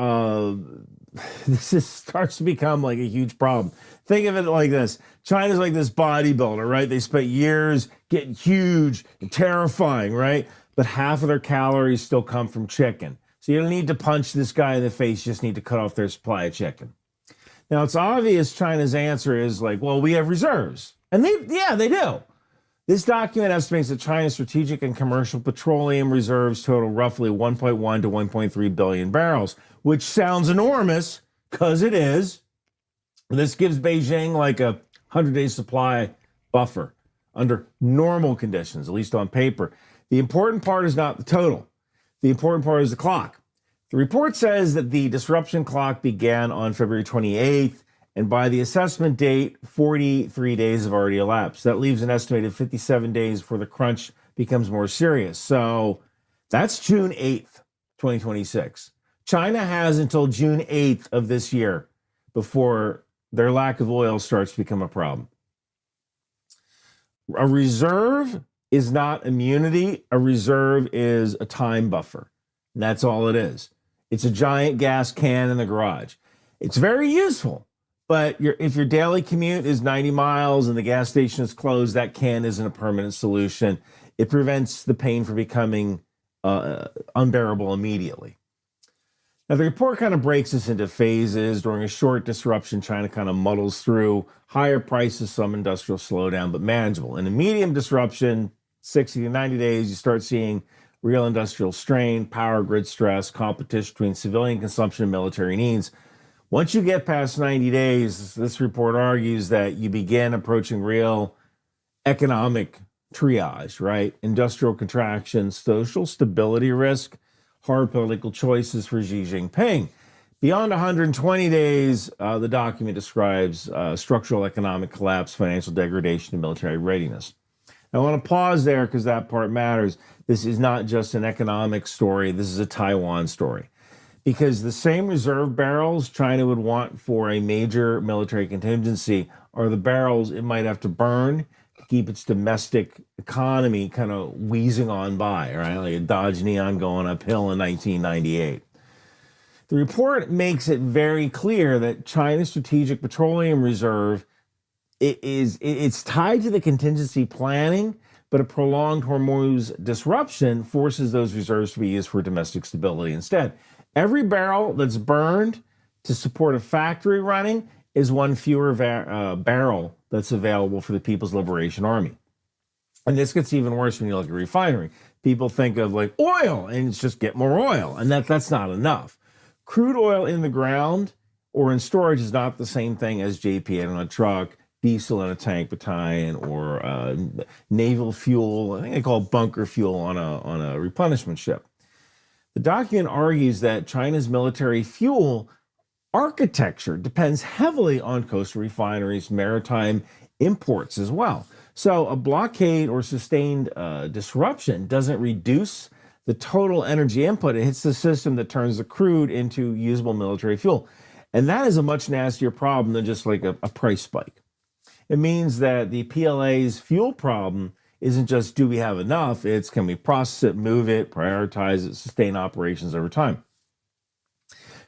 starts to become like a huge problem. Think of it like this. China's like this bodybuilder, right? They spent years getting huge and terrifying, right? But half of their calories still come from chicken. So you don't need to punch this guy in the face. You just need to cut off their supply of chicken. Now, it's obvious China's answer is like, well, we have reserves. And they do. This document estimates that China's strategic and commercial petroleum reserves total roughly 1.1 to 1.3 billion barrels, which sounds enormous, because it is. This gives Beijing like a 100-day supply buffer under normal conditions, at least on paper. The important part is not the total. The important part is the clock. The report says that the disruption clock began on February 28th, and by the assessment date, 43 days have already elapsed. That leaves an estimated 57 days before the crunch becomes more serious. So that's June 8th, 2026. China has until June 8th of this year before their lack of oil starts to become a problem. A reserve is not immunity. A reserve is a time buffer. And that's all it is. It's a giant gas can in the garage. It's very useful. But if your daily commute is 90 miles and the gas station is closed, that can isn't a permanent solution. It prevents the pain from becoming unbearable immediately. Now, the report kind of breaks this into phases. During a short disruption, China kind of muddles through higher prices, some industrial slowdown, but manageable. In a medium disruption, 60 to 90 days, you start seeing real industrial strain, power grid stress, competition between civilian consumption and military needs. Once you get past 90 days, this report argues that you begin approaching real economic triage, right? Industrial contraction, social stability risk, hard political choices for Xi Jinping. Beyond 120 days, the document describes structural economic collapse, financial degradation, and military readiness. I want to pause there because that part matters. This is not just an economic story. This is a Taiwan story. because the same reserve barrels China would want for a major military contingency are the barrels it might have to burn to keep its domestic economy kind of wheezing on by, right? Like a Dodge Neon going uphill in 1998. The report makes it very clear that China's strategic petroleum reserve it's tied to the contingency planning, but a prolonged Hormuz disruption forces those reserves to be used for domestic stability instead. Every barrel that's burned to support a factory running is one fewer barrel that's available for the People's Liberation Army. And this gets even worse when you look at refinery. People think of like oil and it's just get more oil, and that's not enough. Crude oil in the ground or in storage is not the same thing as JP on a truck, diesel in a tank battalion, or naval fuel. I think they call it bunker fuel on a replenishment ship. The document argues that China's military fuel architecture depends heavily on coastal refineries, maritime imports as well. So a blockade or sustained disruption doesn't reduce the total energy input. It hits the system that turns the crude into usable military fuel. And that is a much nastier problem than just like a price spike. It means that the PLA's fuel problem isn't just do we have enough, it's can we process it, move it, prioritize it, sustain operations over time.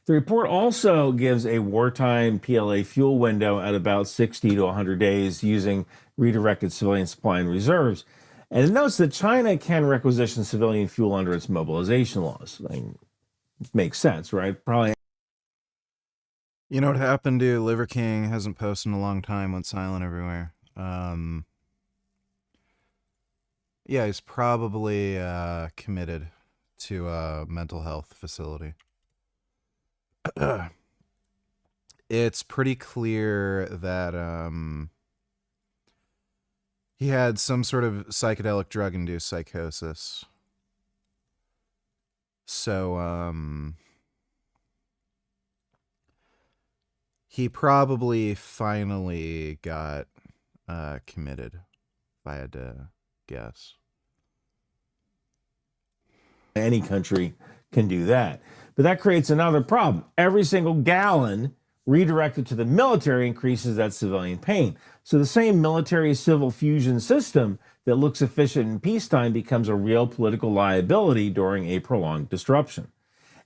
The report also gives a wartime PLA fuel window at about 60 to 100 days using redirected civilian supply and reserves. And it notes that China can requisition civilian fuel under its mobilization laws. I mean, it makes sense, right? Probably. You know what happened to Liver King? Hasn't posted in a long time, went silent everywhere. Yeah, he's probably committed to a mental health facility. It's pretty clear that he had some sort of psychedelic drug-induced psychosis. So, he probably finally got committed, if I had to guess. Any country can do that. But that creates another problem. Every single gallon redirected to the military increases that civilian pain. So the same military-civil fusion system that looks efficient in peacetime becomes a real political liability during a prolonged disruption.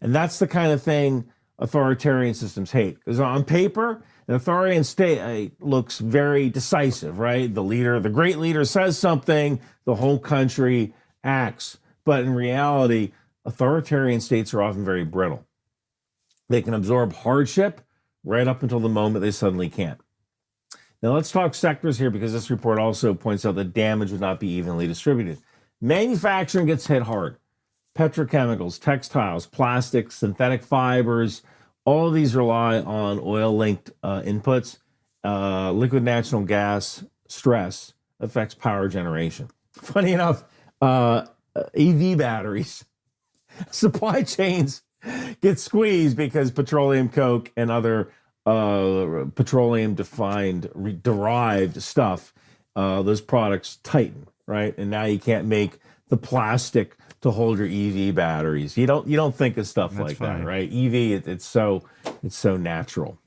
And that's the kind of thing authoritarian systems hate. Because on paper, an authoritarian state looks very decisive, right? The leader, the great leader says something, the whole country acts. But in reality, authoritarian states are often very brittle. They can absorb hardship right up until the moment they suddenly can't. Now let's talk sectors here, because this report also points out that damage would not be evenly distributed. Manufacturing gets hit hard. Petrochemicals, textiles, plastics, synthetic fibers, all of these rely on oil-linked inputs. Liquid natural gas stress affects power generation. Funny enough, EV batteries, supply chains get squeezed because petroleum coke and other petroleum derived stuff, those products tighten, right? And now you can't make the plastic to hold your EV batteries. You don't think of stuff like that, right? EV, it's so natural.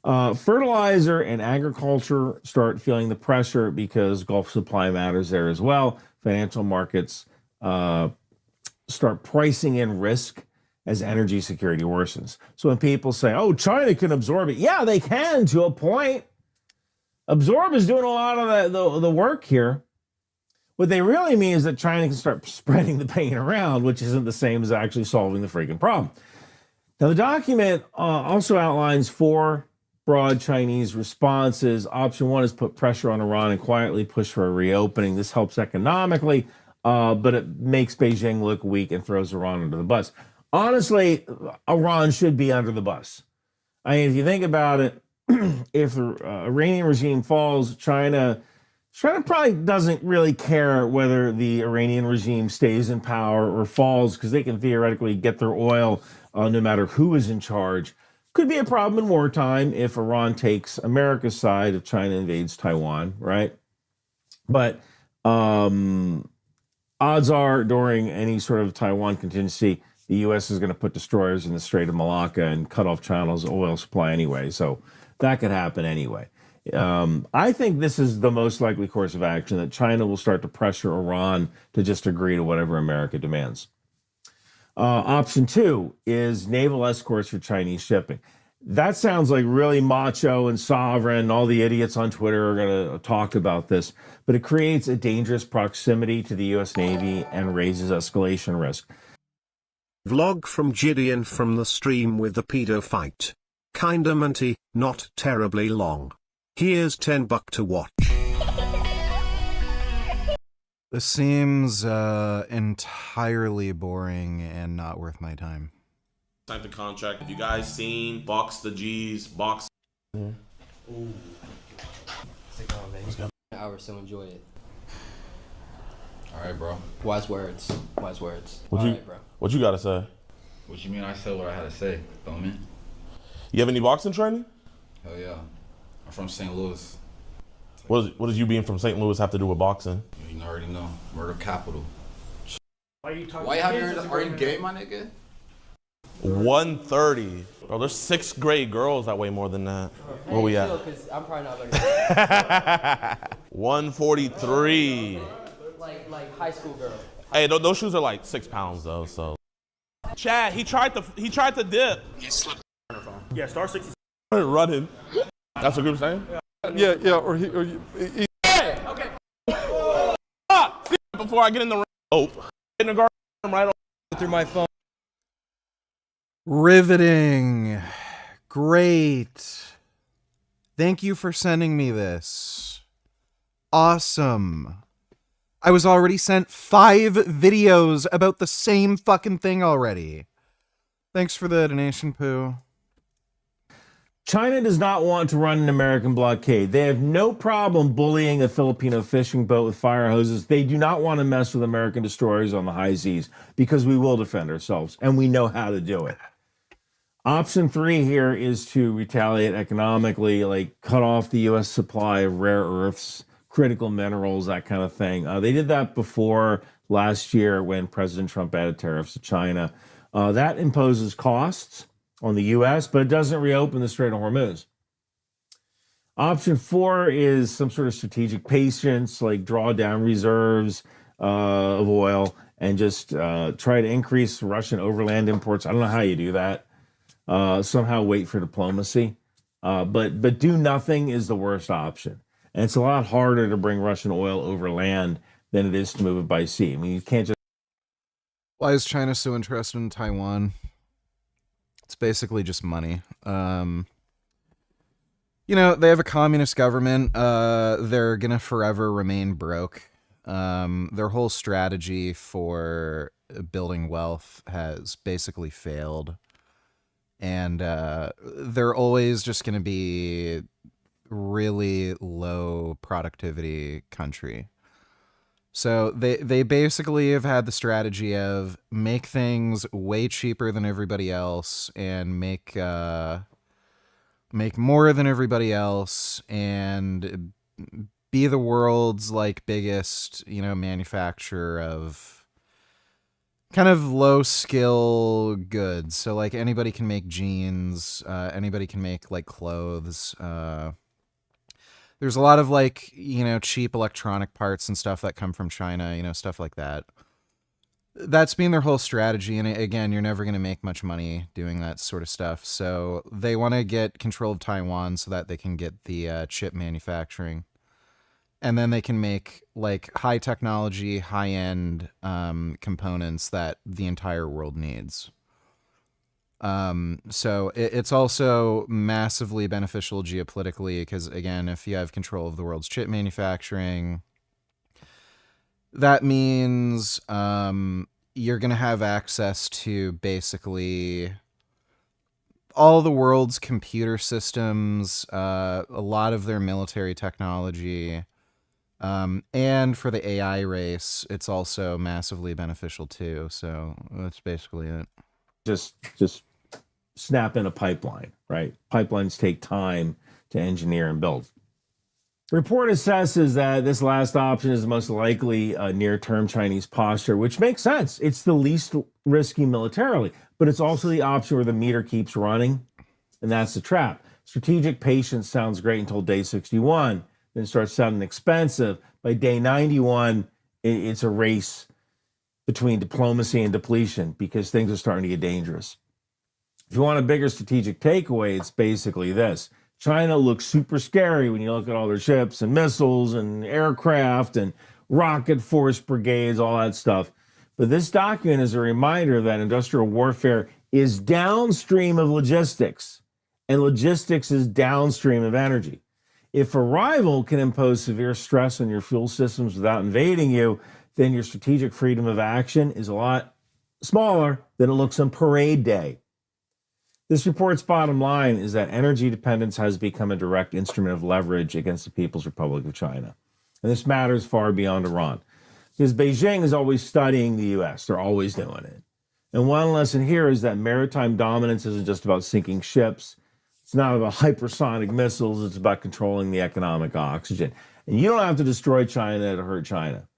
Fertilizer and agriculture start feeling the pressure because Gulf supply matters there as well. Financial markets start pricing in risk as energy security worsens. So when people say, oh, China can absorb it, yeah, they can to a point. Absorb is doing a lot of the work here. What they really mean is that China can start spreading the pain around, which isn't the same as actually solving the freaking problem. Now, the document also outlines 4 broad Chinese responses. Option 1 is put pressure on Iran and quietly push for a reopening. This helps economically, but it makes Beijing look weak and throws Iran under the bus. Honestly, Iran should be under the bus. I mean, if you think about it, if the Iranian regime falls, China probably doesn't really care whether the Iranian regime stays in power or falls, because they can theoretically get their oil no matter who is in charge. Could be a problem in wartime if Iran takes America's side if China invades Taiwan, right? But odds are during any sort of Taiwan contingency, the U.S. is going to put destroyers in the Strait of Malacca and cut off China's oil supply anyway. So that could happen anyway. I think this is the most likely course of action, that China will start to pressure Iran to just agree to whatever America demands. Option 2 is naval escorts for Chinese shipping. That sounds like really macho and sovereign. All the idiots on Twitter are going to talk about this, but it creates a dangerous proximity to the U.S. Navy and raises escalation risk. Vlog from Gideon from the stream with the pedo fight. Kinda minty, not terribly long. Here's $10 to watch. This seems entirely boring and not worth my time. Signed the contract. Have you guys seen Box the G's? Box. Ooh. Hours, so enjoy it. All right, bro. Wise words. Wise words. What All you, right, bro. what you gotta say? What you mean? I said what I had to say. Feel me? You have any boxing training? Hell yeah. I'm from St. Louis. What does you being from St. Louis have to do with boxing? You already know. Murder capital. Why are you talking? Why are you gay, my nigga? 130. Bro, there's 6th grade girls that weigh more than that. Where we at? Because I'm probably not better. 143. Like high school girl. Hey, those shoes are like 6 pounds though. So, Chad, he tried to dip. He slipped. Yeah, star 60. Running. That's what group saying? Yeah. Or he Hey, okay. Before I get in the ring. Oh, in the garden right through my phone. Riveting. Great. Thank you for sending me this. Awesome. I was already sent 5 videos about the same fucking thing already. Thanks for the donation, Pooh. China does not want to run an American blockade. They have no problem bullying a Filipino fishing boat with fire hoses. They do not want to mess with American destroyers on the high seas because we will defend ourselves and we know how to do it. Option 3 here is to retaliate economically, like cut off the U.S. supply of rare earths, critical minerals, that kind of thing. They did that before last year when President Trump added tariffs to China. That imposes costs on the U.S., but it doesn't reopen the Strait of Hormuz. Option 4 is some sort of strategic patience, like draw down reserves of oil and just try to increase Russian overland imports. I don't know how you do that. Somehow wait for diplomacy. But do nothing is the worst option. And it's a lot harder to bring Russian oil over land than it is to move it by sea. I mean, you can't just... Why is China so interested in Taiwan? It's basically just money. You know, they have a communist government. They're gonna forever remain broke. Their whole strategy for building wealth has basically failed. And they're always just gonna be really low productivity country. So they basically have had the strategy of make things way cheaper than everybody else and make more than everybody else and be the world's like biggest, you know, manufacturer of kind of low skill goods. So like anybody can make jeans, anybody can make like clothes, there's a lot of like, you know, cheap electronic parts and stuff that come from China, you know, stuff like that. That's been their whole strategy. And again, you're never going to make much money doing that sort of stuff. So they want to get control of Taiwan so that they can get the chip manufacturing. And then they can make like high technology, high end components that the entire world needs. So it's also massively beneficial geopolitically because, again, if you have control of the world's chip manufacturing, that means you're going to have access to basically all the world's computer systems, a lot of their military technology, and for the AI race, it's also massively beneficial too. So that's basically it. Just snap in a pipeline, right? Pipelines take time to engineer and build. The report assesses that this last option is the most likely near-term Chinese posture, which makes sense. It's the least risky militarily, but it's also the option where the meter keeps running, and that's the trap. Strategic patience sounds great until day 61, then it starts sounding expensive. By day 91, it's a race between diplomacy and depletion because things are starting to get dangerous. If you want a bigger strategic takeaway, it's basically this. China looks super scary when you look at all their ships and missiles and aircraft and rocket force brigades, all that stuff. But this document is a reminder that industrial warfare is downstream of logistics, and logistics is downstream of energy. If a rival can impose severe stress on your fuel systems without invading you, then your strategic freedom of action is a lot smaller than it looks on parade day. This report's bottom line is that energy dependence has become a direct instrument of leverage against the People's Republic of China. And this matters far beyond Iran, because Beijing is always studying the U.S. They're always doing it. And one lesson here is that maritime dominance isn't just about sinking ships. It's not about hypersonic missiles. It's about controlling the economic oxygen. And you don't have to destroy China to hurt China.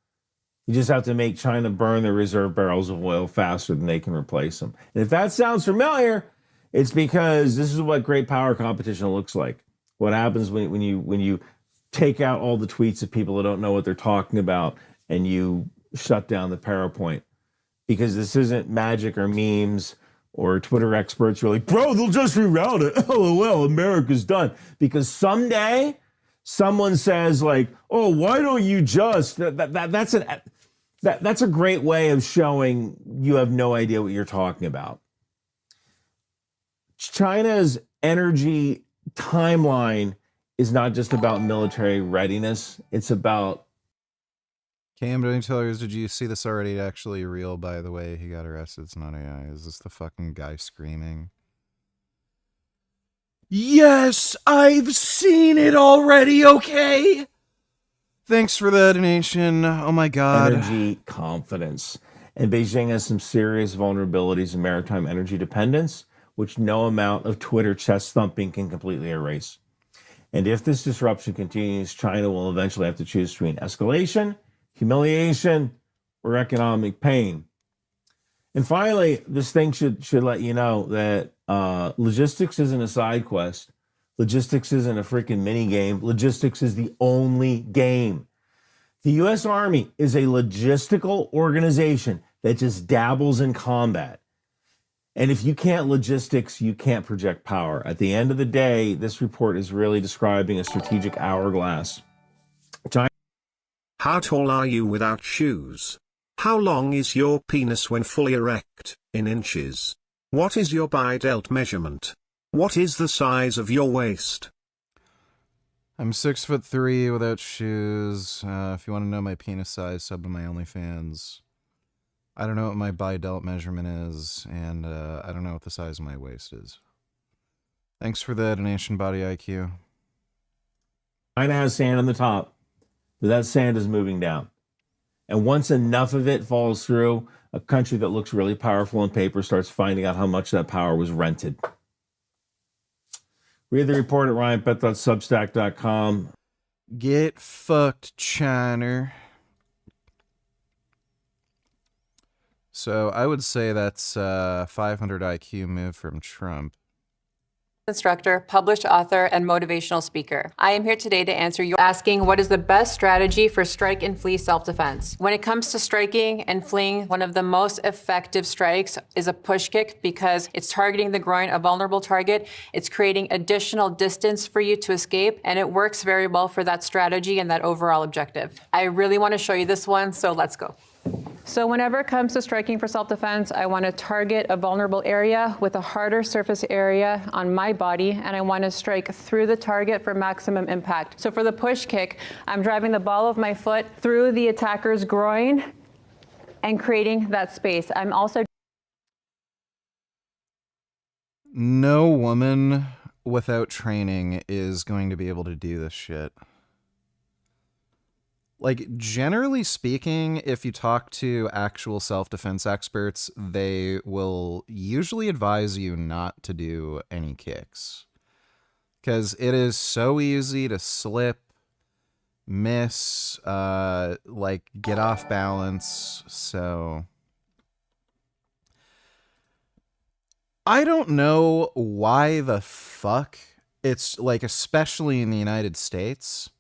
You just have to make China burn their reserve barrels of oil faster than they can replace them. And if that sounds familiar, it's because this is what great power competition looks like. What happens when you take out all the tweets of people that don't know what they're talking about and you shut down the PowerPoint. Because this isn't magic or memes or Twitter experts who are like, bro, they'll just reroute it. LOL, America's done. Because someday someone says like, oh, why don't you just? That's a great way of showing you have no idea what you're talking about. China's energy timeline is not just about military readiness. It's about... Cam, don't you tell her, did you see this already actually real, by the way? He got arrested. It's not AI. Is this the fucking guy screaming? Yes, I've seen it already, okay? Thanks for the donation. Oh my God. Energy confidence. And Beijing has some serious vulnerabilities in maritime energy dependence, which no amount of Twitter chest thumping can completely erase. And if this disruption continues, China will eventually have to choose between escalation, humiliation, or economic pain. And finally, this thing should let you know that logistics isn't a side quest. Logistics isn't a freaking mini game. Logistics is the only game. The U.S. Army is a logistical organization that just dabbles in combat. And if you can't logistics, you can't project power. At the end of the day, this report is really describing a strategic hourglass. How tall are you without shoes? How long is your penis when fully erect, in inches? What is your bi-delt measurement? What is the size of your waist? I'm 6'3" without shoes. If you want to know my penis size, sub to my OnlyFans. I don't know what my bi-delt measurement is, and I don't know what the size of my waist is. Thanks for the donation, Body IQ. China has sand on the top, but that sand is moving down. And once enough of it falls through, a country that looks really powerful on paper starts finding out how much that power was rented. Read the report at ryanpet.substack.com. Get fucked, China. So I would say that's 500 IQ move from Trump. Instructor, published author, and motivational speaker. I am here today to answer your asking what is the best strategy for strike and flee self-defense. When it comes to striking and fleeing, one of the most effective strikes is a push kick because it's targeting the groin, a vulnerable target. It's creating additional distance for you to escape, and it works very well for that strategy and that overall objective. I really want to show you this one, so let's go. So whenever it comes to striking for self-defense, I want to target a vulnerable area with a harder surface area on my body, and I want to strike through the target for maximum impact. So for the push kick, I'm driving the ball of my foot through the attacker's groin and creating that space. I'm also... No woman without training is going to be able to do this shit. Like, generally speaking, if you talk to actual self-defense experts, they will usually advise you not to do any kicks. Because it is so easy to slip miss, like get off balance. So I don't know why the fuck it's like, especially in the United States,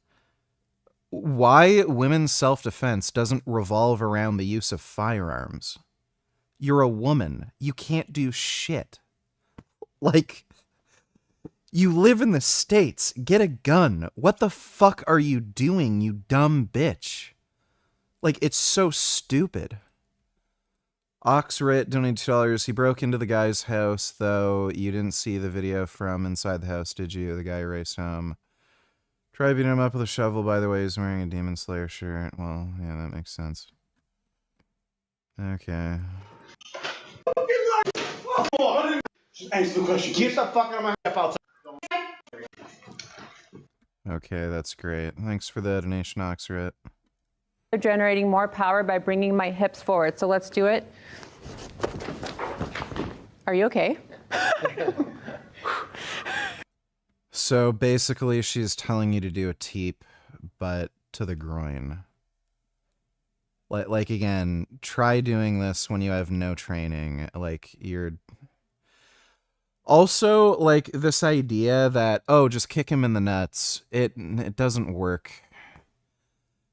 why women's self-defense doesn't revolve around the use of firearms. You're a woman. You can't do shit. Like, you live in the States. Get a gun. What the fuck are you doing, you dumb bitch? Like, it's so stupid. Oxrit donated $2. He broke into the guy's house, though. You didn't see the video from inside the house, did you? The guy raced home. Try beating him up with a shovel, by the way. He's wearing a Demon Slayer shirt. Well, yeah, that makes sense. Okay. Get the fuck out of my outside. Okay, that's great. Thanks for the donation, Oxrit. Generating more power by bringing my hips forward. So let's do it. Are you okay? So basically, she's telling you to do a teep, but to the groin. Like again, try doing this when you have no training. Like, you're... Also, like, this idea that, oh, just kick him in the nuts, it doesn't work.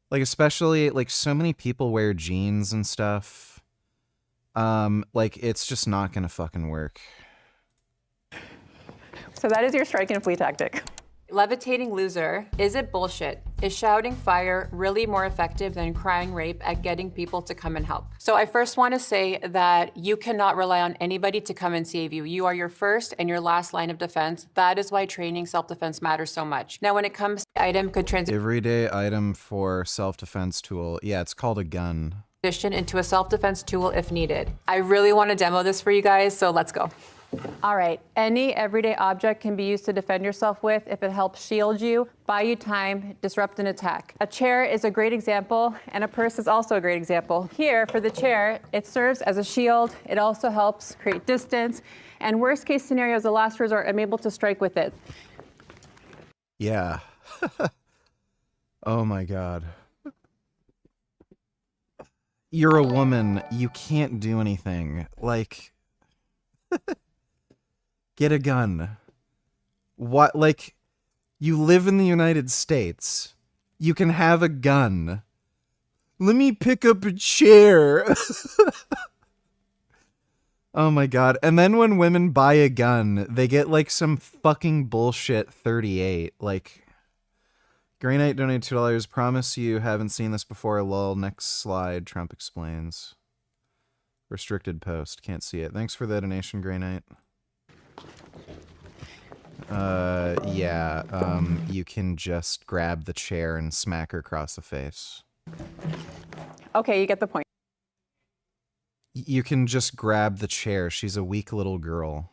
Like, especially, like, so many people wear jeans and stuff. Like, it's just not gonna fucking work. So that is your strike and flee tactic. Levitating loser. Is it bullshit? Is shouting fire really more effective than crying rape at getting people to come and help? So I first want to say that you cannot rely on anybody to come and save you. You are your first and your last line of defense. That is why training self-defense matters so much. Now, when it comes to item could Everyday item for self-defense tool. Yeah, it's called a gun. transition into a self-defense tool if needed. I really want to demo this for you guys, so let's go. All right, any everyday object can be used to defend yourself with if it helps shield you, buy you time, disrupt an attack. A chair is a great example, and a purse is also a great example. Here, for the chair, it serves as a shield. It also helps create distance, and worst case scenario, as a last resort, I'm able to strike with it. Yeah. Oh my god. You're a woman. You can't do anything. Like... Get a gun. What, like, you live in the United States. You can have a gun. Let me pick up a chair. Oh my god. And then when women buy a gun, they get like some fucking bullshit 38. Like, Grey Knight donated $2. Promise you haven't seen this before. Lol. Next slide. Trump explains. Restricted post. Can't see it. Thanks for the donation, Grey Knight. You can just grab the chair and smack her across the face. Okay, you get the point. You can just grab the chair. She's a weak little girl.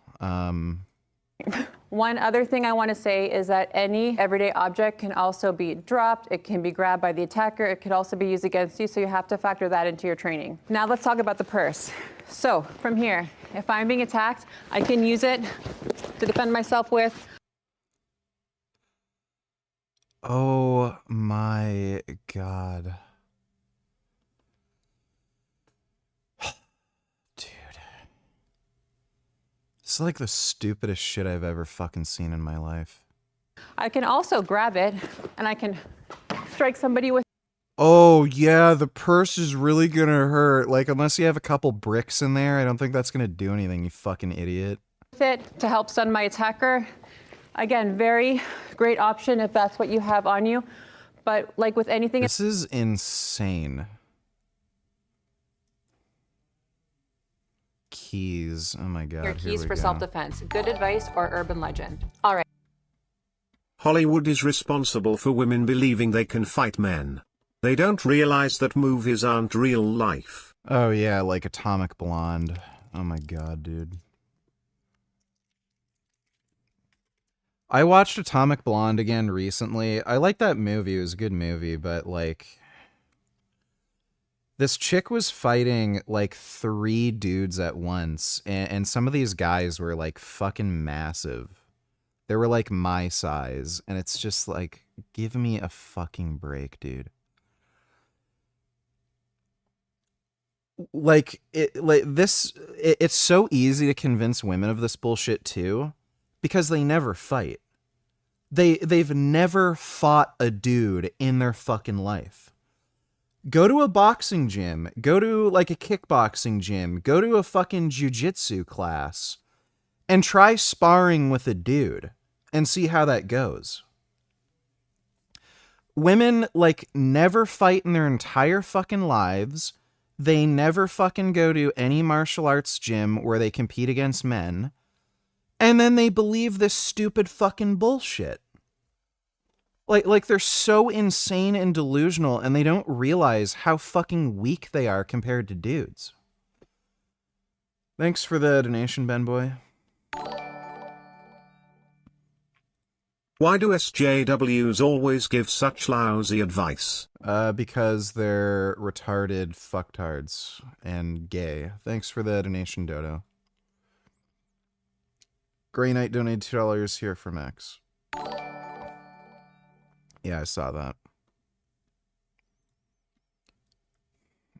One other thing I want to say is that any everyday object can also be dropped. It can be grabbed by the attacker. It could also be used against you, so you have to factor that into your training. Now let's talk about the purse. So from here, if I'm being attacked, I can use it to defend myself with. Oh my god. Dude. It's like the stupidest shit I've ever fucking seen in my life. I can also grab it, and I can strike somebody with Oh yeah, the purse is really gonna hurt. Like, unless you have a couple bricks in there, I don't think that's gonna do anything, you fucking idiot. it to help stun my attacker. Again, very great option if that's what you have on you. But like with anything... This is insane. Keys. Oh my god. Your keys for self-defense. Good advice or urban legend? All right. Hollywood is responsible for women believing they can fight men. They don't realize that movies aren't real life. Oh yeah, like Atomic Blonde. Oh my god, dude. I watched Atomic Blonde again recently. I like that movie. It was a good movie, but like... This chick was fighting like 3 dudes at once, and some of these guys were like fucking massive. They were like my size, and it's just like, give me a fucking break, dude. It's so easy to convince women of this bullshit too, because they never fight. They've never fought a dude in their fucking life. Go to a boxing gym, go to like a kickboxing gym, go to a fucking jujitsu class, and try sparring with a dude and see how that goes. Women like never fight in their entire fucking lives. They never fucking go to any martial arts gym where they compete against men. And then they believe this stupid fucking bullshit. Like they're so insane and delusional, and they don't realize how fucking weak they are compared to dudes. Thanks for the donation, Ben Boy. Why do SJWs always give such lousy advice? Because they're retarded fucktards and gay. Thanks for the donation, Dodo. Grey Knight donated $2 here from X. Yeah, I saw that.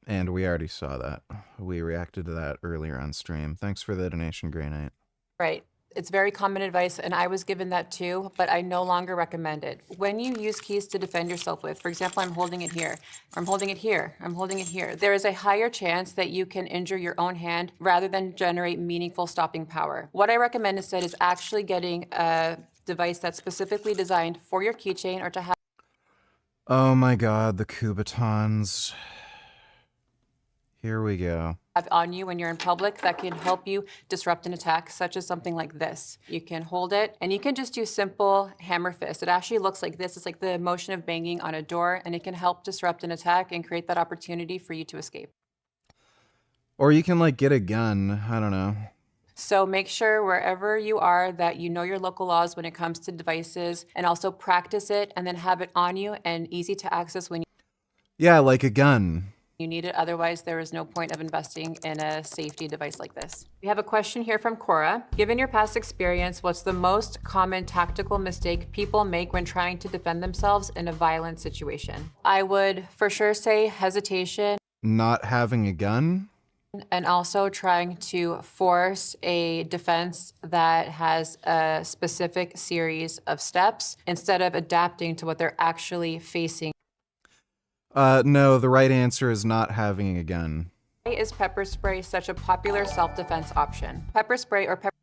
And we already saw that. We reacted to that earlier on stream. Thanks for the donation, Grey Knight. Right. It's very common advice, and I was given that too, but I no longer recommend it. When you use keys to defend yourself with, for example, I'm holding it here, I'm holding it here, I'm holding it here, there is a higher chance that you can injure your own hand rather than generate meaningful stopping power. What I recommend instead is actually getting a device that's specifically designed for your keychain or to have. Oh my god, the Kubatons. Here we go. On you when you're in public that can help you disrupt an attack, such as something like this. You can hold it and you can just do simple hammer fist. It actually looks like this. It's like the motion of banging on a door, and it can help disrupt an attack and create that opportunity for you to escape. Or you can like get a gun. I don't know. So make sure wherever you are that you know your local laws when it comes to devices, and also practice it and then have it on you and easy to access when Yeah, like a gun. you need it. Otherwise, there is no point of investing in a safety device like this. We have a question here from Cora. Given your past experience, what's the most common tactical mistake people make when trying to defend themselves in a violent situation? I would for sure say hesitation. Not having a gun? And also trying to force a defense that has a specific series of steps instead of adapting to what they're actually facing. No, the right answer is not having a gun. Why is pepper spray such a popular self-defense option? Pepper spray or pepper...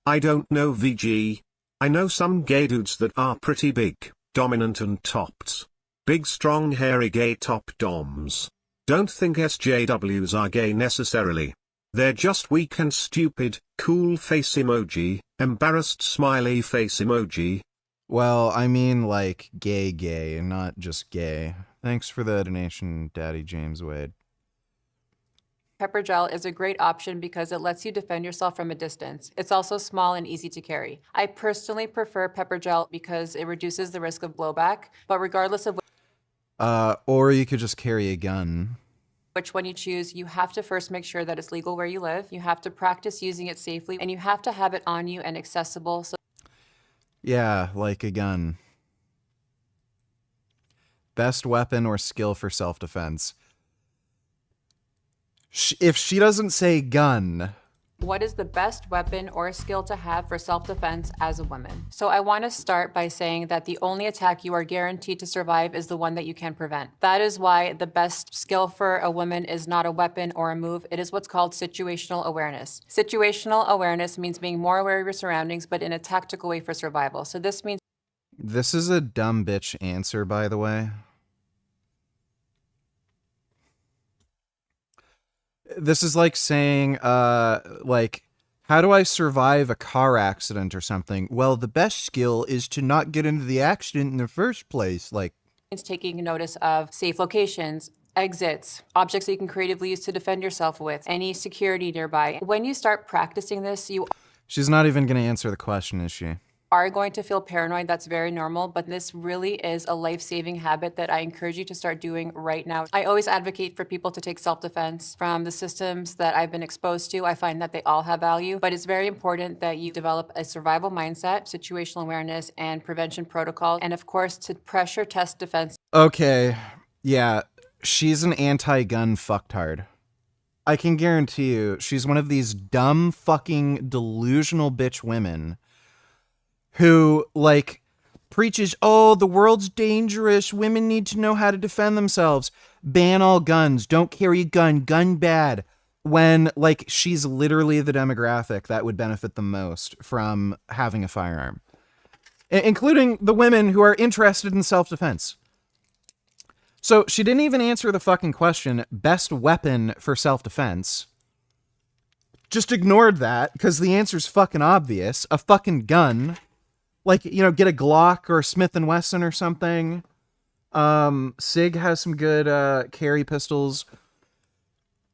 I don't know, VG. I know some gay dudes that are pretty big, dominant and topped. Big strong hairy gay top doms. Don't think SJWs are gay necessarily. They're just weak and stupid. Cool face emoji, embarrassed smiley face emoji. Well, I mean like gay, not just gay. Thanks for the donation, Daddy James Wade. Pepper gel is a great option because it lets you defend yourself from a distance. It's also small and easy to carry. I personally prefer pepper gel because it reduces the risk of blowback, but regardless of or you could just carry a gun. which one you choose, you have to first make sure that it's legal where you live. You have to practice using it safely, and you have to have it on you and accessible. So Yeah, like a gun. Best weapon or skill for self-defense. If she doesn't say gun... what is the best weapon or skill to have for self-defense as a woman? So I want to start by saying that the only attack you are guaranteed to survive is the one that you can prevent. That is why the best skill for a woman is not a weapon or a move. It is what's called situational awareness. Situational awareness means being more aware of your surroundings, but in a tactical way for survival. So this means... This is a dumb bitch answer, by the way. This is like saying, like, how do I survive a car accident or something? Well, the best skill is to not get into the accident in the first place. Like, it's taking notice of safe locations, exits, objects that you can creatively use to defend yourself with, any security nearby. When you start practicing this, you she's not even going to answer the question, is she? are going to feel paranoid. That's very normal, but this really is a life-saving habit that I encourage you to start doing right now. I always advocate for people to take self-defense from the systems that I've been exposed to. I find that they all have value, but it's very important that you develop a survival mindset, situational awareness, and prevention protocols, and of course, to pressure test defense. Okay, yeah, she's an anti-gun fucktard. I can guarantee you, she's one of these dumb fucking delusional bitch women who, like, preaches, oh, the world's dangerous, women need to know how to defend themselves, ban all guns, don't carry a gun, gun bad, when, like, she's literally the demographic that would benefit the most from having a firearm, including the women who are interested in self-defense. So she didn't even answer the fucking question, best weapon for self-defense. Just ignored that, because the answer's fucking obvious. A fucking gun. Like, you know, get a Glock or a Smith & Wesson or something. SIG has some good carry pistols.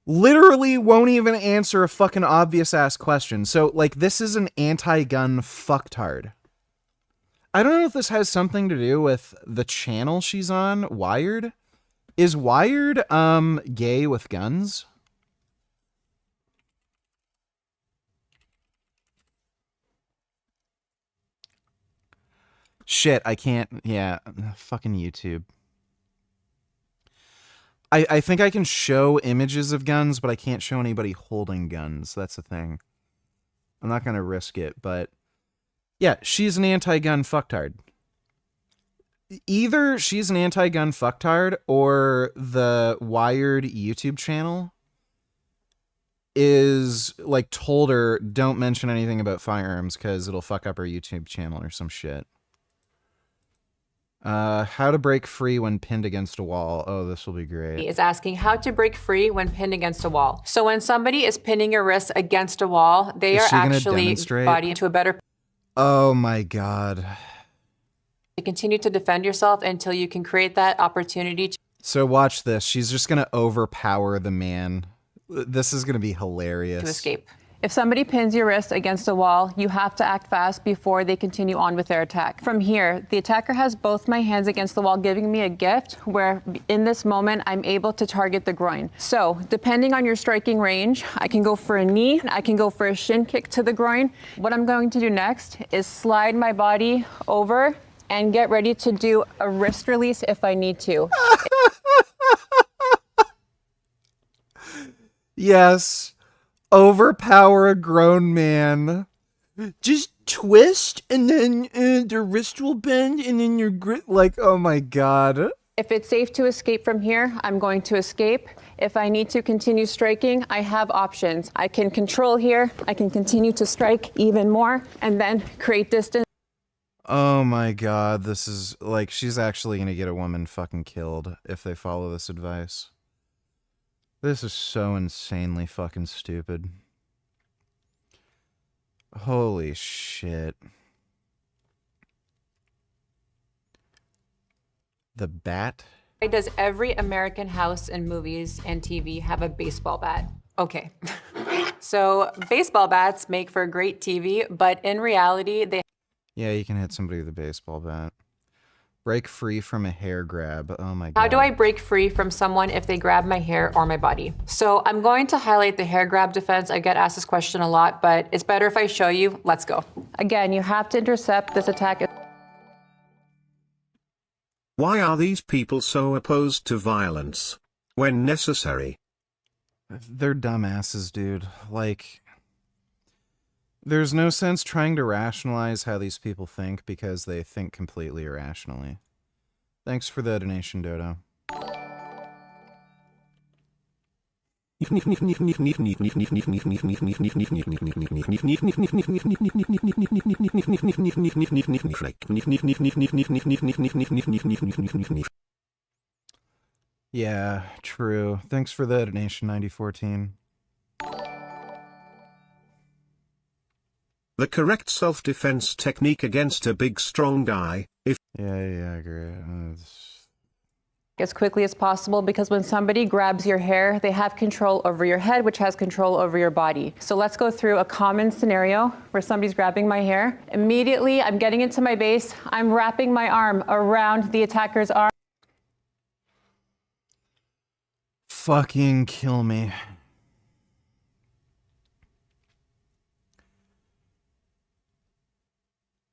Literally won't even answer a fucking obvious-ass question. So, like, this is an anti-gun fucktard. I don't know if this has something to do with the channel she's on, Wired. Is Wired, gay with guns? Shit, I can't, yeah, fucking YouTube. I think I can show images of guns, but I can't show anybody holding guns. That's the thing. I'm not gonna risk it, but yeah, she's an anti-gun fucktard. Either she's an anti-gun fucktard or the Wired YouTube channel is, like, told her, don't mention anything about firearms because it'll fuck up her YouTube channel or some shit. How to break free when pinned against a wall. Oh, this will be great. Is asking how to break free when pinned against a wall. So when somebody is pinning your wrist against a wall, they are actually body into a better. Oh my God. To continue to defend yourself until you can create that opportunity. So watch this. She's just going to overpower the man. This is going to be hilarious. To escape. If somebody pins your wrist against a wall, you have to act fast before they continue on with their attack. From here, the attacker has both my hands against the wall, giving me a gift where in this moment, I'm able to target the groin. So depending on your striking range, I can go for a knee, I can go for a shin kick to the groin. What I'm going to do next is slide my body over and get ready to do a wrist release if I need to. Yes. Overpower a grown man. Just twist and then the wrist will bend and then your grit, like, oh my God. If it's safe to escape from here, I'm going to escape. If I need to continue striking, I have options. I can control here, I can continue to strike even more and then create distance. Oh my God, this is, like, she's actually gonna get a woman fucking killed if they follow this advice. This is so insanely fucking stupid. Holy shit. The bat? Why does every American house and movies and TV have a baseball bat? Okay. So baseball bats make for great TV, but in reality, they... Yeah, you can hit somebody with a baseball bat. Break free from a hair grab. Oh my God. How do I break free from someone if they grab my hair or my body? So I'm going to highlight the hair grab defense. I get asked this question a lot, but it's better if I show you. Let's go. Again, you have to intercept this attack. Why are these people so opposed to violence when necessary? They're dumbasses, dude. Like, there's no sense trying to rationalize how these people think because they think completely irrationally. Thanks for the donation, Dodo. Yeah, true. Thanks for the donation, 9014. The correct self-defense technique against a big strong guy, if... Yeah, I agree. as quickly as possible, because when somebody grabs your hair, they have control over your head, which has control over your body. So let's go through a common scenario where somebody's grabbing my hair. Immediately, I'm getting into my base. I'm wrapping my arm around the attacker's arm. Fucking kill me.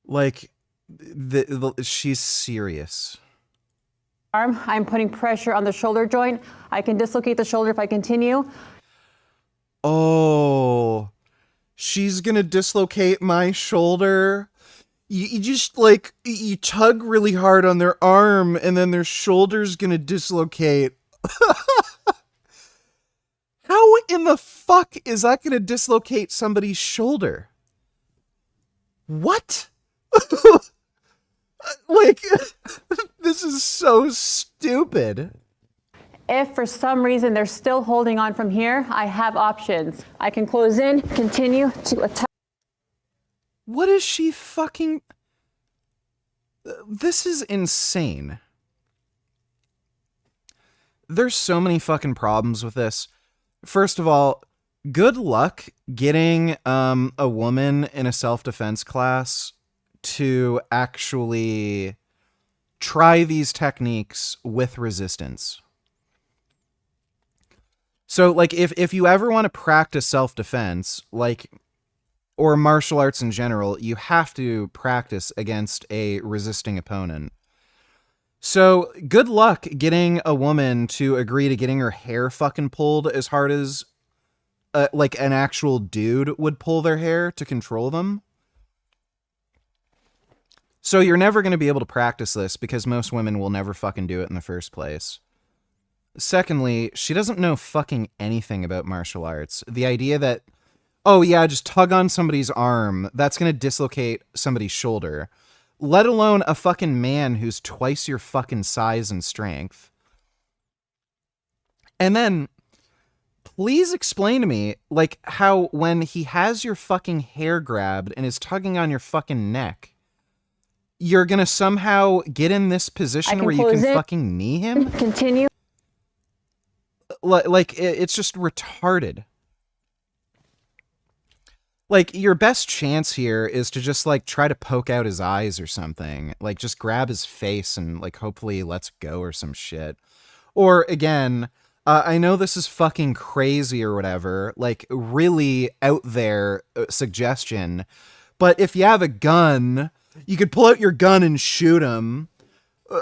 Like, she's serious. I'm putting pressure on the shoulder joint. I can dislocate the shoulder if I continue. Oh, she's gonna dislocate my shoulder. You just, like, you tug really hard on their arm and then their shoulder's gonna dislocate. How in the fuck is that gonna dislocate somebody's shoulder? What? Like, this is so stupid. If for some reason they're still holding on from here, I have options. I can close in, continue to attack. What is she fucking... This is insane. There's so many fucking problems with this. First of all, good luck getting a woman in a self-defense class to actually try these techniques with resistance. So, like, if you ever want to practice self-defense, like, or martial arts in general, you have to practice against a resisting opponent. So, good luck getting a woman to agree to getting her hair fucking pulled as hard as, like, an actual dude would pull their hair to control them. So you're never going to be able to practice this because most women will never fucking do it in the first place. Secondly, she doesn't know fucking anything about martial arts. The idea that, oh yeah, just tug on somebody's arm, that's going to dislocate somebody's shoulder. Let alone a fucking man who's twice your fucking size and strength. And then, please explain to me, like, how when he has your fucking hair grabbed and is tugging on your fucking neck, you're gonna somehow get in this position where you can fucking knee him? Continue. Like, it's just retarded. Like, your best chance here is to just, like, try to poke out his eyes or something. Like, just grab his face and, like, hopefully he lets go or some shit. Or, again, I know this is fucking crazy or whatever, like, really out there suggestion, but if you have a gun, you could pull out your gun and shoot him.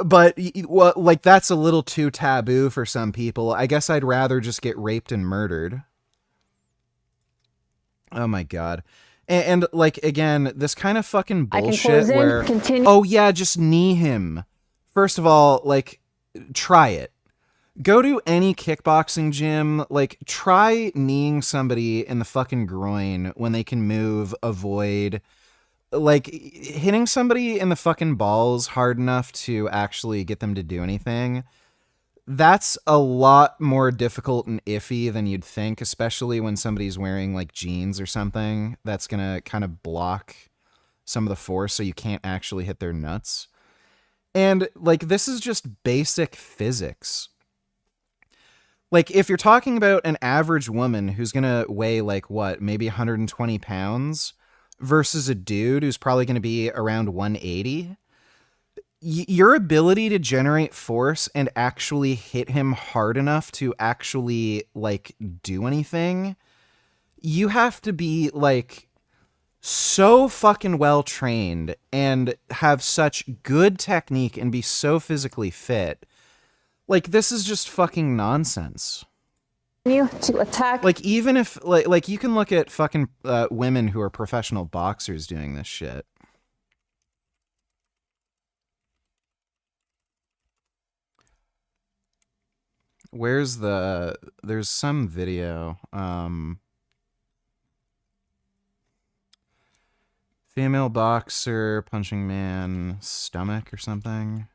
But, well, like, that's a little too taboo for some people. I guess I'd rather just get raped and murdered. Oh my god. And like, again, this kind of fucking bullshit where, oh yeah, just knee him. First of all, like, try it. Go to any kickboxing gym, like, try kneeing somebody in the fucking groin when they can move, avoid. Like, hitting somebody in the fucking balls hard enough to actually get them to do anything, that's a lot more difficult and iffy than you'd think, especially when somebody's wearing, like, jeans or something. That's gonna kind of block some of the force so you can't actually hit their nuts. And, like, this is just basic physics. Like, if you're talking about an average woman who's gonna weigh, like, what, maybe 120 pounds versus a dude who's probably gonna be around 180, your ability to generate force and actually hit him hard enough to actually, like, do anything, you have to be, like, so fucking well trained and have such good technique and be so physically fit. Like, this is just fucking nonsense. To attack. Like, even if, like you can look at fucking women who are professional boxers doing this shit. Where's there's some video, female boxer punching man stomach or something.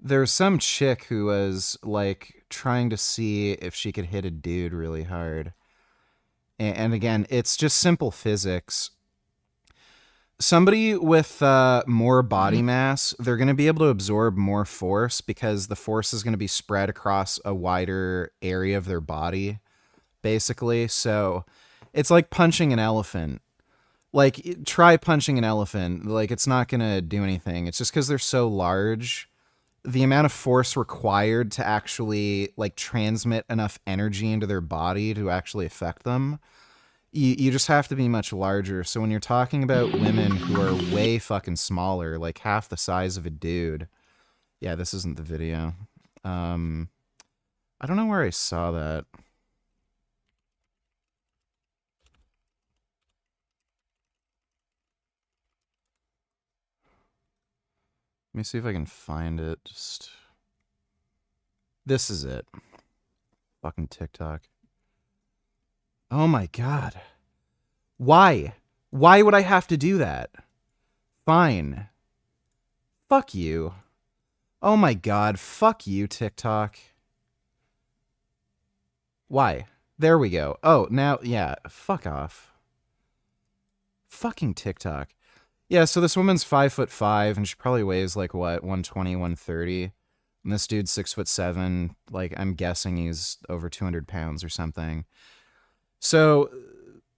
There's some chick who was, like, trying to see if she could hit a dude really hard. And again, it's just simple physics. somebody with more body mass, they're going to be able to absorb more force because the force is going to be spread across a wider area of their body, basically. So it's like punching an elephant. Like, try punching an elephant. Like, it's not going to do anything. It's just because they're so large. The amount of force required to actually, like, transmit enough energy into their body to actually affect them, you just have to be much larger. So when you're talking about women who are way fucking smaller, like half the size of a dude. Yeah, this isn't the video. I don't know where I saw that. Let me see if I can find it. Just... This is it. Fucking TikTok. Oh my god. Why? Why would I have to do that? Fine. Fuck you. Oh my god. Fuck you, TikTok. Why? There we go. Oh, now, yeah. Fuck off. Fucking TikTok. Yeah, so this woman's 5'5", and she probably weighs like what, 120, 130. And this dude's 6'7". Like, I'm guessing he's over 200 pounds or something. So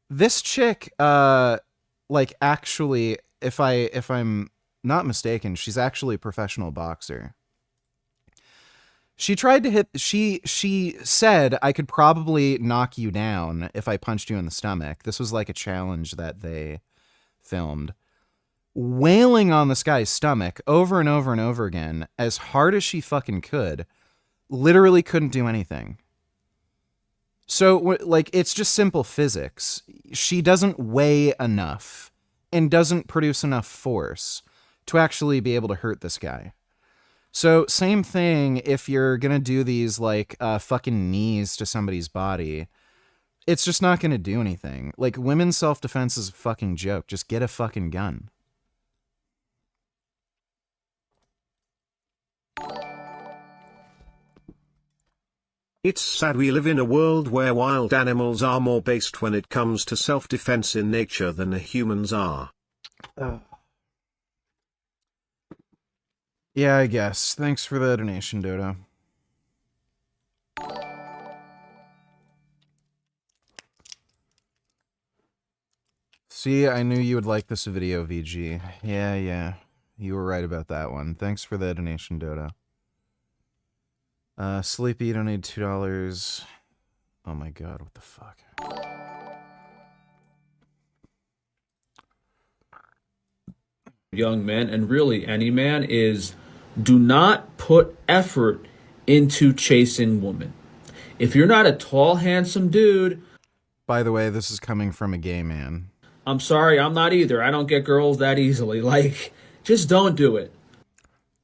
this chick, like, actually, if I'm not mistaken, she's actually a professional boxer. She tried to hit. She said I could probably knock you down if I punched you in the stomach. This was like a challenge that they filmed. Wailing on this guy's stomach over and over and over again, as hard as she fucking could, literally couldn't do anything. So, like, it's just simple physics. She doesn't weigh enough and doesn't produce enough force to actually be able to hurt this guy. So, same thing if you're gonna do these, like, fucking knees to somebody's body. It's just not gonna do anything. Like, women's self-defense is a fucking joke. Just get a fucking gun. It's sad we live in a world where wild animals are more based when it comes to self-defense in nature than humans are. Yeah, I guess. Thanks for the donation, Dodo. See, I knew you would like this video, VG. Yeah. You were right about that one. Thanks for the donation, Dodo. Sleepy, you don't need $2. Oh my god, what the fuck? Young men, and really any man, is do not put effort into chasing women. If you're not a tall, handsome dude... By the way, this is coming from a gay man. I'm sorry, I'm not either. I don't get girls that easily. Like, just don't do it.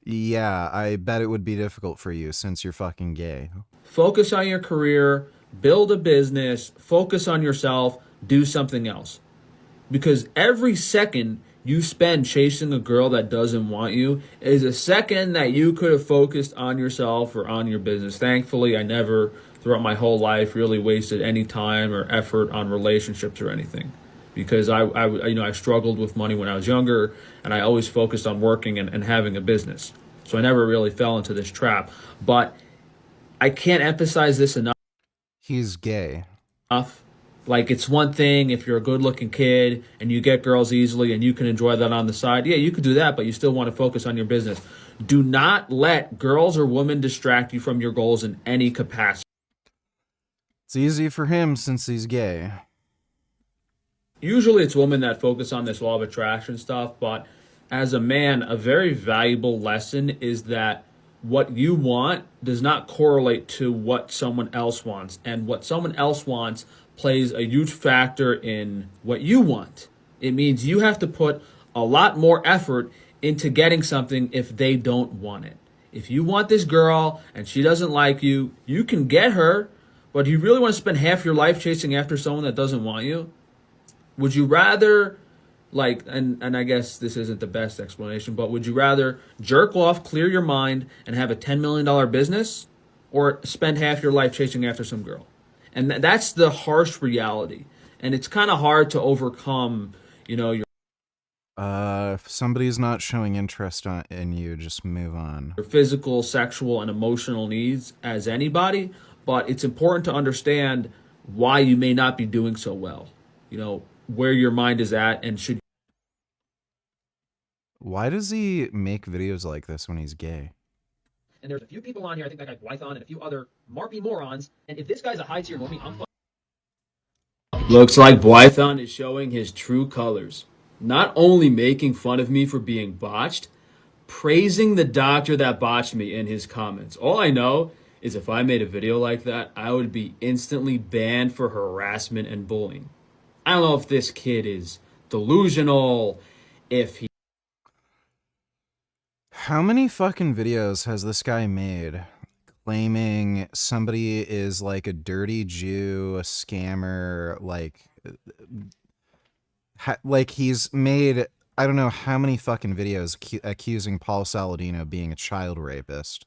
Yeah, I bet it would be difficult for you since you're fucking gay. Focus on your career, build a business, focus on yourself, do something else. Because every second you spend chasing a girl that doesn't want you is a second that you could have focused on yourself or on your business. Thankfully, I never, throughout my whole life, really wasted any time or effort on relationships or anything. Because I struggled with money when I was younger, and I always focused on working and having a business. So I never really fell into this trap. But I can't emphasize this enough. He's gay. Like, it's one thing if you're a good-looking kid and you get girls easily and you can enjoy that on the side. Yeah, you could do that, but you still want to focus on your business. Do not let girls or women distract you from your goals in any capacity. It's easy for him since he's gay. Usually it's women that focus on this law of attraction stuff, but as a man, a very valuable lesson is that what you want does not correlate to what someone else wants. And what someone else wants plays a huge factor in what you want. It means you have to put a lot more effort into getting something if they don't want it. If you want this girl and she doesn't like you, you can get her, but do you really want to spend half your life chasing after someone that doesn't want you? Would you rather, like, and I guess this isn't the best explanation, but would you rather jerk off, clear your mind, and have a $10 million business, or spend half your life chasing after some girl? And that's the harsh reality. And it's kind of hard to overcome, your... If somebody's not showing interest in you, just move on. Your physical, sexual, and emotional needs as anybody, but it's important to understand why you may not be doing so well. You know, where your mind is at and should. Why does he make videos like this when he's gay? And there's a few people on here, I think that guy Blython and a few other marpy morons, and if this guy's a high tier normie, I'm Looks like Blython is showing his true colors. Not only making fun of me for being botched, praising the doctor that botched me in his comments. All I know is if I made a video like that, I would be instantly banned for harassment and bullying. I don't know if this kid is delusional, if he... How many fucking videos has this guy made claiming somebody is like a dirty Jew, a scammer, like he's made, I don't know how many fucking videos accusing Paul Saladino of being a child rapist.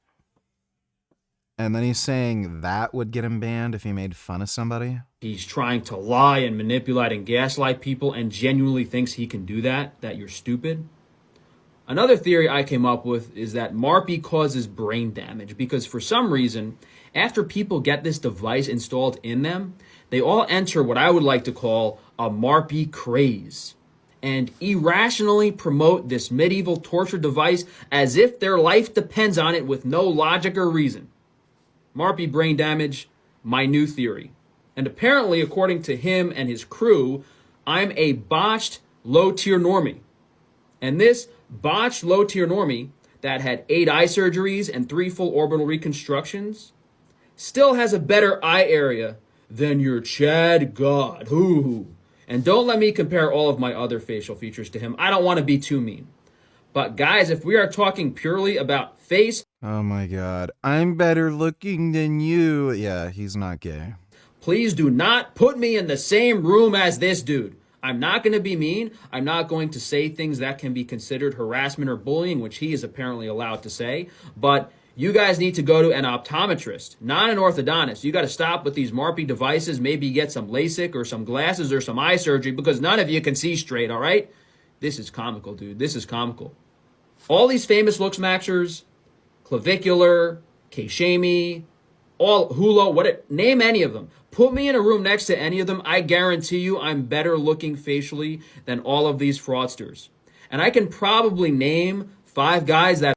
And then he's saying that would get him banned if he made fun of somebody? He's trying to lie and manipulate and gaslight people and genuinely thinks he can do that you're stupid. Another theory I came up with is that MARPI causes brain damage because for some reason, after people get this device installed in them, they all enter what I would like to call a MARPI craze and irrationally promote this medieval torture device as if their life depends on it with no logic or reason. MARPI brain damage, my new theory. And apparently, according to him and his crew, I'm a botched low-tier normie. And this botched low-tier normie that had 8 eye surgeries and 3 full orbital reconstructions still has a better eye area than your Chad God. Ooh. And don't let me compare all of my other facial features to him. I don't want to be too mean. But guys, if we are talking purely about face... Oh my god. I'm better looking than you. Yeah, he's not gay. Please do not put me in the same room as this dude. I'm not going to be mean. I'm not going to say things that can be considered harassment or bullying, which he is apparently allowed to say. But you guys need to go to an optometrist, not an orthodontist. You got to stop with these MARPI devices, maybe get some LASIK or some glasses or some eye surgery because none of you can see straight, all right? This is comical, dude. This is comical. All these famous looks maxers, Clavicular, K-Shamy, all Hulo, name any of them. Put me in a room next to any of them. I guarantee you I'm better looking facially than all of these fraudsters. And I can probably name 5 guys that...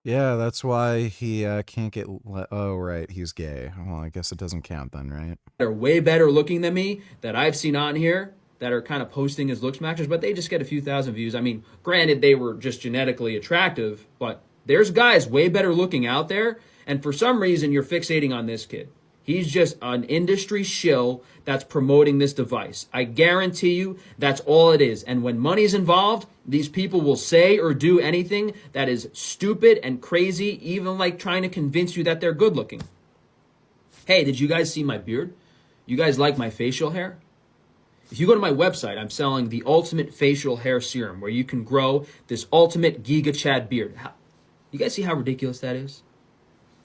Yeah, that's why he can't get... Oh, right, he's gay. Well, I guess it doesn't count then, right? ...are way better looking than me that I've seen on here that are kind of posting as looks matchers, but they just get a few thousand views. I mean, granted, they were just genetically attractive, but there's guys way better looking out there, and for some reason, you're fixating on this kid. He's just an industry shill that's promoting this device. I guarantee you that's all it is. And when money's involved, these people will say or do anything that is stupid and crazy, even like trying to convince you that they're good looking. Hey, did you guys see my beard? You guys like my facial hair? If you go to my website, I'm selling the ultimate facial hair serum where you can grow this ultimate Giga Chad beard. You guys see how ridiculous that is?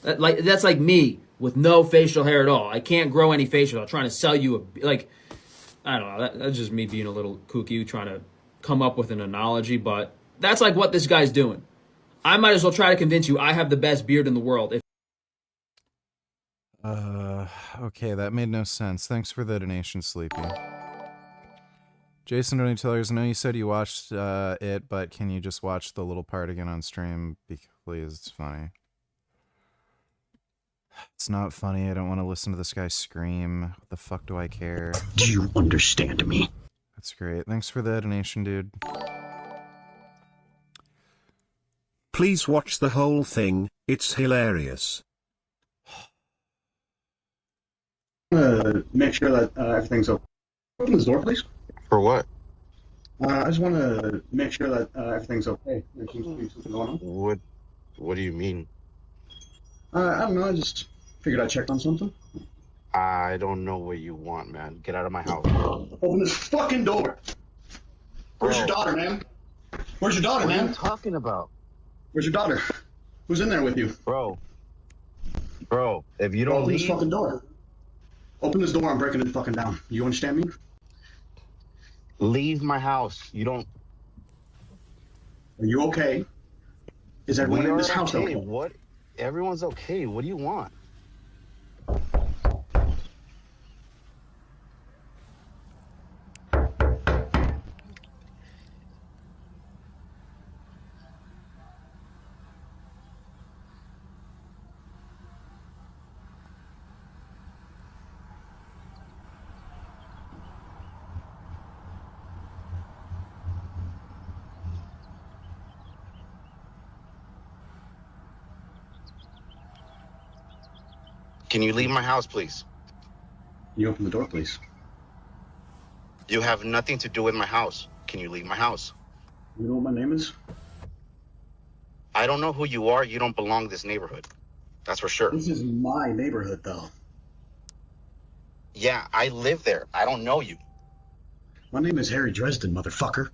That's like me with no facial hair at all. I can't grow any facial. I'm trying to sell you I don't know. That's just me being a little kooky, trying to come up with an analogy, but that's like what this guy's doing. I might as well try to convince you I have the best beard in the world. Okay, that made no sense. Thanks for the donation, Sleepy. Jason Donny Tellers, I know you said you watched it, but can you just watch the little part again on stream? Please, it's funny. It's not funny. I don't want to listen to this guy scream. What the fuck do I care? Do you understand me? That's great. Thanks for the donation, dude. Please watch the whole thing. It's hilarious. Make sure that everything's okay. Open this door, please. For what? I just want to make sure that everything's okay. There seems to be something going on. What do you mean? I don't know. I just figured I'd check on something. I don't know what you want, man. Get out of my house. Open this fucking door. Where's your daughter, man? Where's your daughter, man? What are you talking about? Where's your daughter? Who's in there with you? Bro, if you don't open leave... this fucking door. Open this door. I'm breaking it fucking down. You understand me? Leave my house. You don't... Are you okay? Is everyone We in are this house okay. okay? What? Everyone's okay. What do you want? Can you leave my house, please? Can you open the door, please? You have nothing to do with my house. Can you leave my house? You know what my name is? I don't know who you are. You don't belong in this neighborhood. That's for sure. This is my neighborhood, though. Yeah, I live there. I don't know you. My name is Harry Dresden, motherfucker.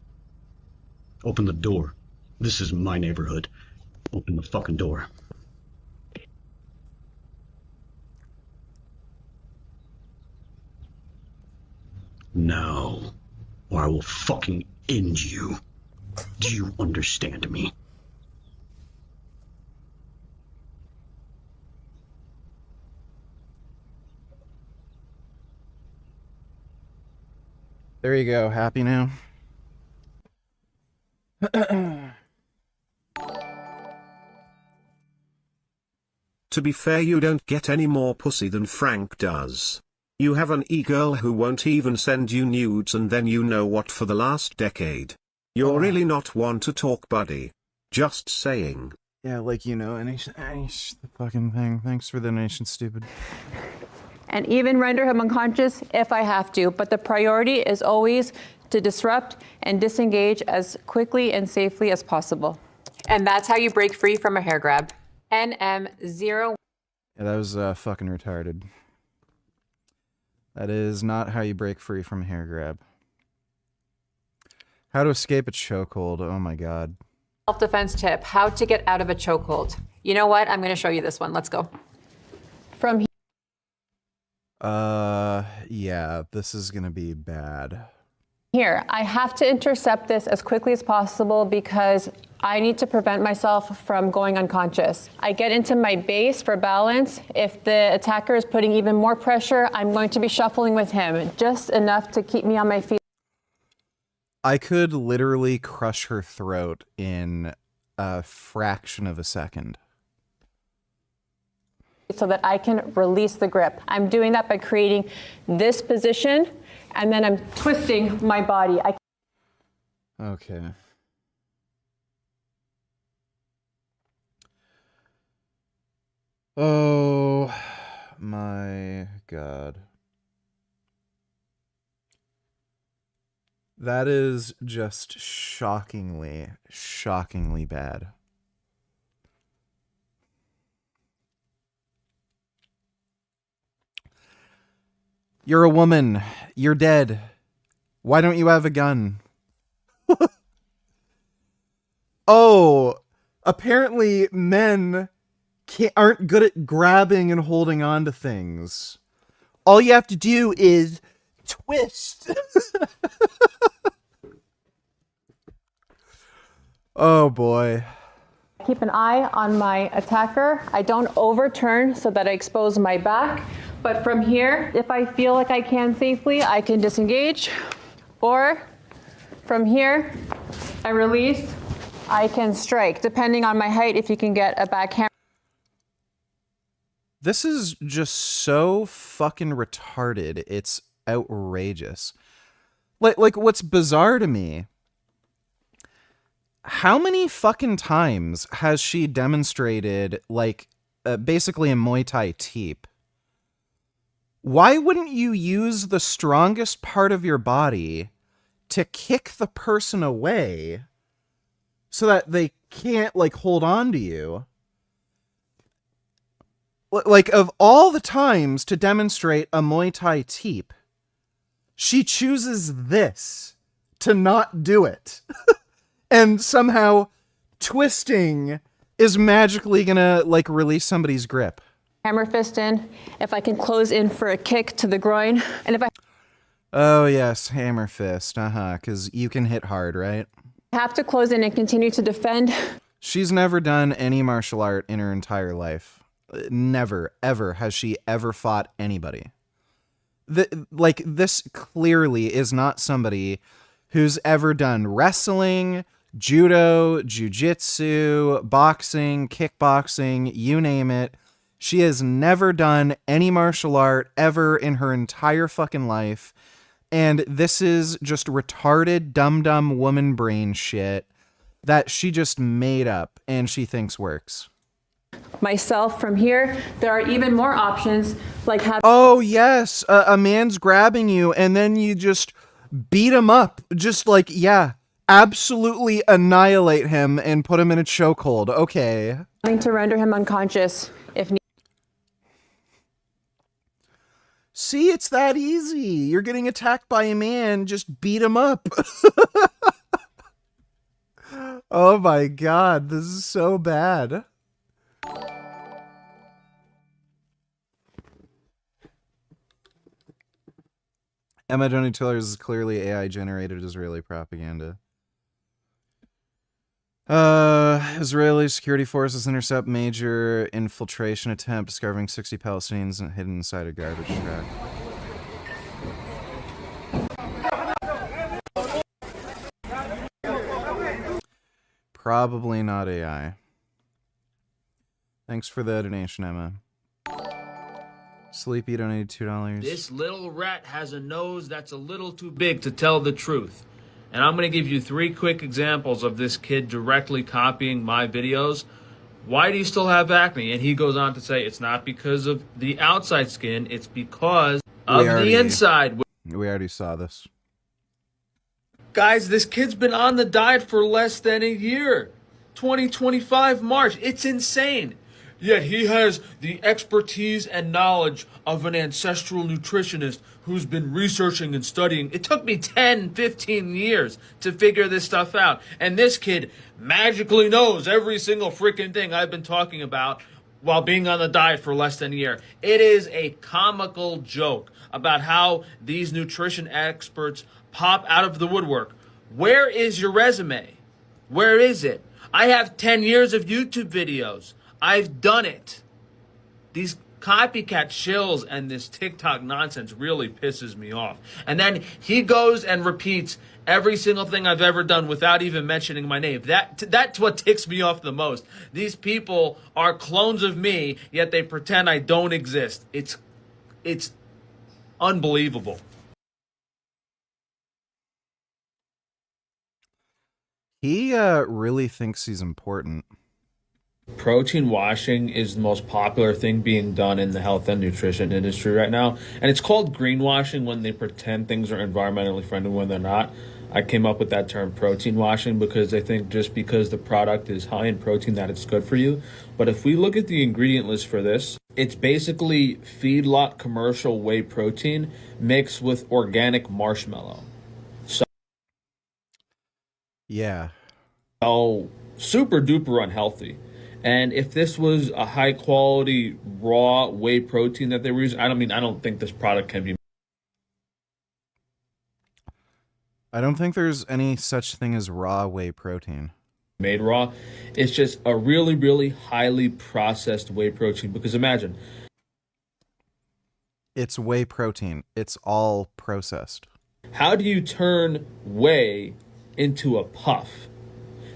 Open the door. This is my neighborhood. Open the fucking door. Now, or I will fucking end you. Do you understand me? There you go. Happy now? To be fair, you don't get any more pussy than Frank does. You have an e-girl who won't even send you nudes, and then you know what, for the last decade. You're really not one to talk, buddy. Just saying. Yeah, like, you know, the fucking thing. Thanks for the donation, stupid. And even render him unconscious if I have to. But the priority is always to disrupt and disengage as quickly and safely as possible. And that's how you break free from a hair grab. NM0. Yeah, that was fucking retarded. That is not how you break free from a hair grab. How to escape a chokehold. Oh my god. Self-defense tip, how to get out of a chokehold. You know what? I'm going to show you this one. Let's go. From here. Yeah, this is gonna be bad. Here, I have to intercept this as quickly as possible because I need to prevent myself from going unconscious. I get into my base for balance. If the attacker is putting even more pressure, I'm going to be shuffling with him, just enough to keep me on my feet. I could literally crush her throat in a fraction of a second. So that I can release the grip. I'm doing that by creating this position, and then I'm twisting my body. Okay. Oh my god. That is just shockingly, shockingly bad. You're a woman. You're dead. Why don't you have a gun? Oh, apparently men aren't good at grabbing and holding on to things. All you have to do is twist. Oh boy. Keep an eye on my attacker. I don't overturn so that I expose my back. But from here, if I feel like I can safely, I can disengage. Or from here, I release. I can strike, depending on my height, if you can get a backhand. This is just so fucking retarded. It's outrageous. Like what's bizarre to me, how many fucking times has she demonstrated, like, basically a Muay Thai teep? Why wouldn't you use the strongest part of your body to kick the person away so that they can't, like, hold on to you? Like, of all the times to demonstrate a Muay Thai teep, she chooses this to not do it. And somehow twisting is magically gonna, like, release somebody's grip. Hammer fist in, if I can close in for a kick to the groin, and if I Oh yes, hammer fist, because you can hit hard, right? have to close in and continue to defend. She's never done any martial art in her entire life. Never, ever has she ever fought anybody. This clearly is not somebody who's ever done wrestling, judo, jiu-jitsu, boxing, kickboxing, you name it. She has never done any martial art ever in her entire fucking life. And this is just retarded, dumb woman brain shit that she just made up and she thinks works. Myself from here, there are even more options like having. Oh, yes. A man's grabbing you and then you just beat him up. Just like, yeah, absolutely annihilate him and put him in a chokehold. Okay. Having to render him unconscious if needed. See, it's that easy. You're getting attacked by a man, just beat him up. Oh my God, this is so bad. Emma Johnny Tillers is clearly AI generated Israeli propaganda. Israeli security forces intercept major infiltration attempt, discovering 60 Palestinians hidden inside a garbage truck. Probably not AI. Thanks for the donation, Emma. Sleepy donated $2. This little rat has a nose that's a little too big to tell the truth. And I'm going to give you 3 quick examples of this kid directly copying my videos. Why do you still have acne? And he goes on to say it's not because of the outside skin, it's because of the inside. We already saw this. Guys, this kid's been on the diet for less than a year. 2025 March. It's insane. Yet he has the expertise and knowledge of an ancestral nutritionist who's been researching and studying. It took me 10, 15 years to figure this stuff out. And this kid magically knows every single freaking thing I've been talking about while being on the diet for less than a year. It is a comical joke about how these nutrition experts pop out of the woodwork. Where is your resume? Where is it? I have 10 years of YouTube videos. I've done it. These copycat shills and this TikTok nonsense really pisses me off. And then he goes and repeats every single thing I've ever done without even mentioning my name. That's what ticks me off the most. These people are clones of me, yet they pretend I don't exist. It's unbelievable. He really thinks he's important. Protein washing is the most popular thing being done in the health and nutrition industry right now. And it's called greenwashing when they pretend things are environmentally friendly when they're not. I came up with that term protein washing because I think just because the product is high in protein that it's good for you. But if we look at the ingredient list for this, it's basically feedlot commercial whey protein mixed with organic marshmallow. Yeah. So super duper unhealthy. And if this was a high quality raw whey protein that they were using, I don't think this product can be. I don't think there's any such thing as raw whey protein. Made raw. It's just a really, really highly processed whey protein. Because imagine. It's whey protein. It's all processed. How do you turn whey into a puff?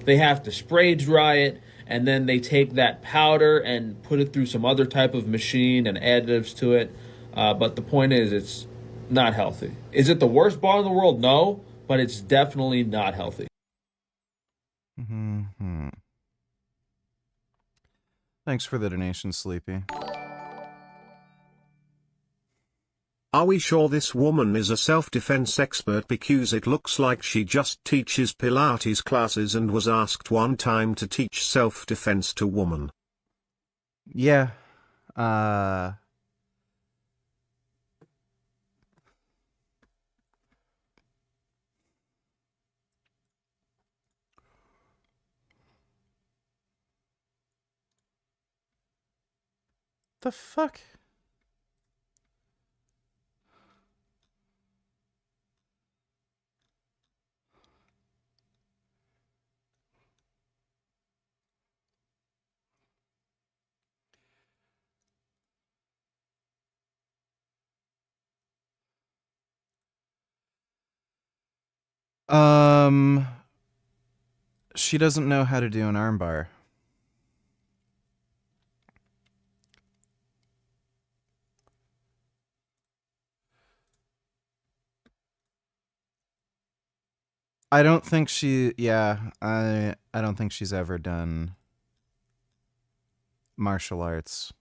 They have to spray dry it, and then they take that powder and put it through some other type of machine and additives to it. But the point is, it's not healthy. Is it the worst bar in the world? No, but it's definitely not healthy. Mm-hmm. Thanks for the donation, Sleepy. Are we sure this woman is a self-defense expert because it looks like she just teaches Pilates classes and was asked one time to teach self-defense to woman? Yeah. The fuck? She doesn't know how to do an armbar. I don't think she, yeah, I don't think she's ever done martial arts.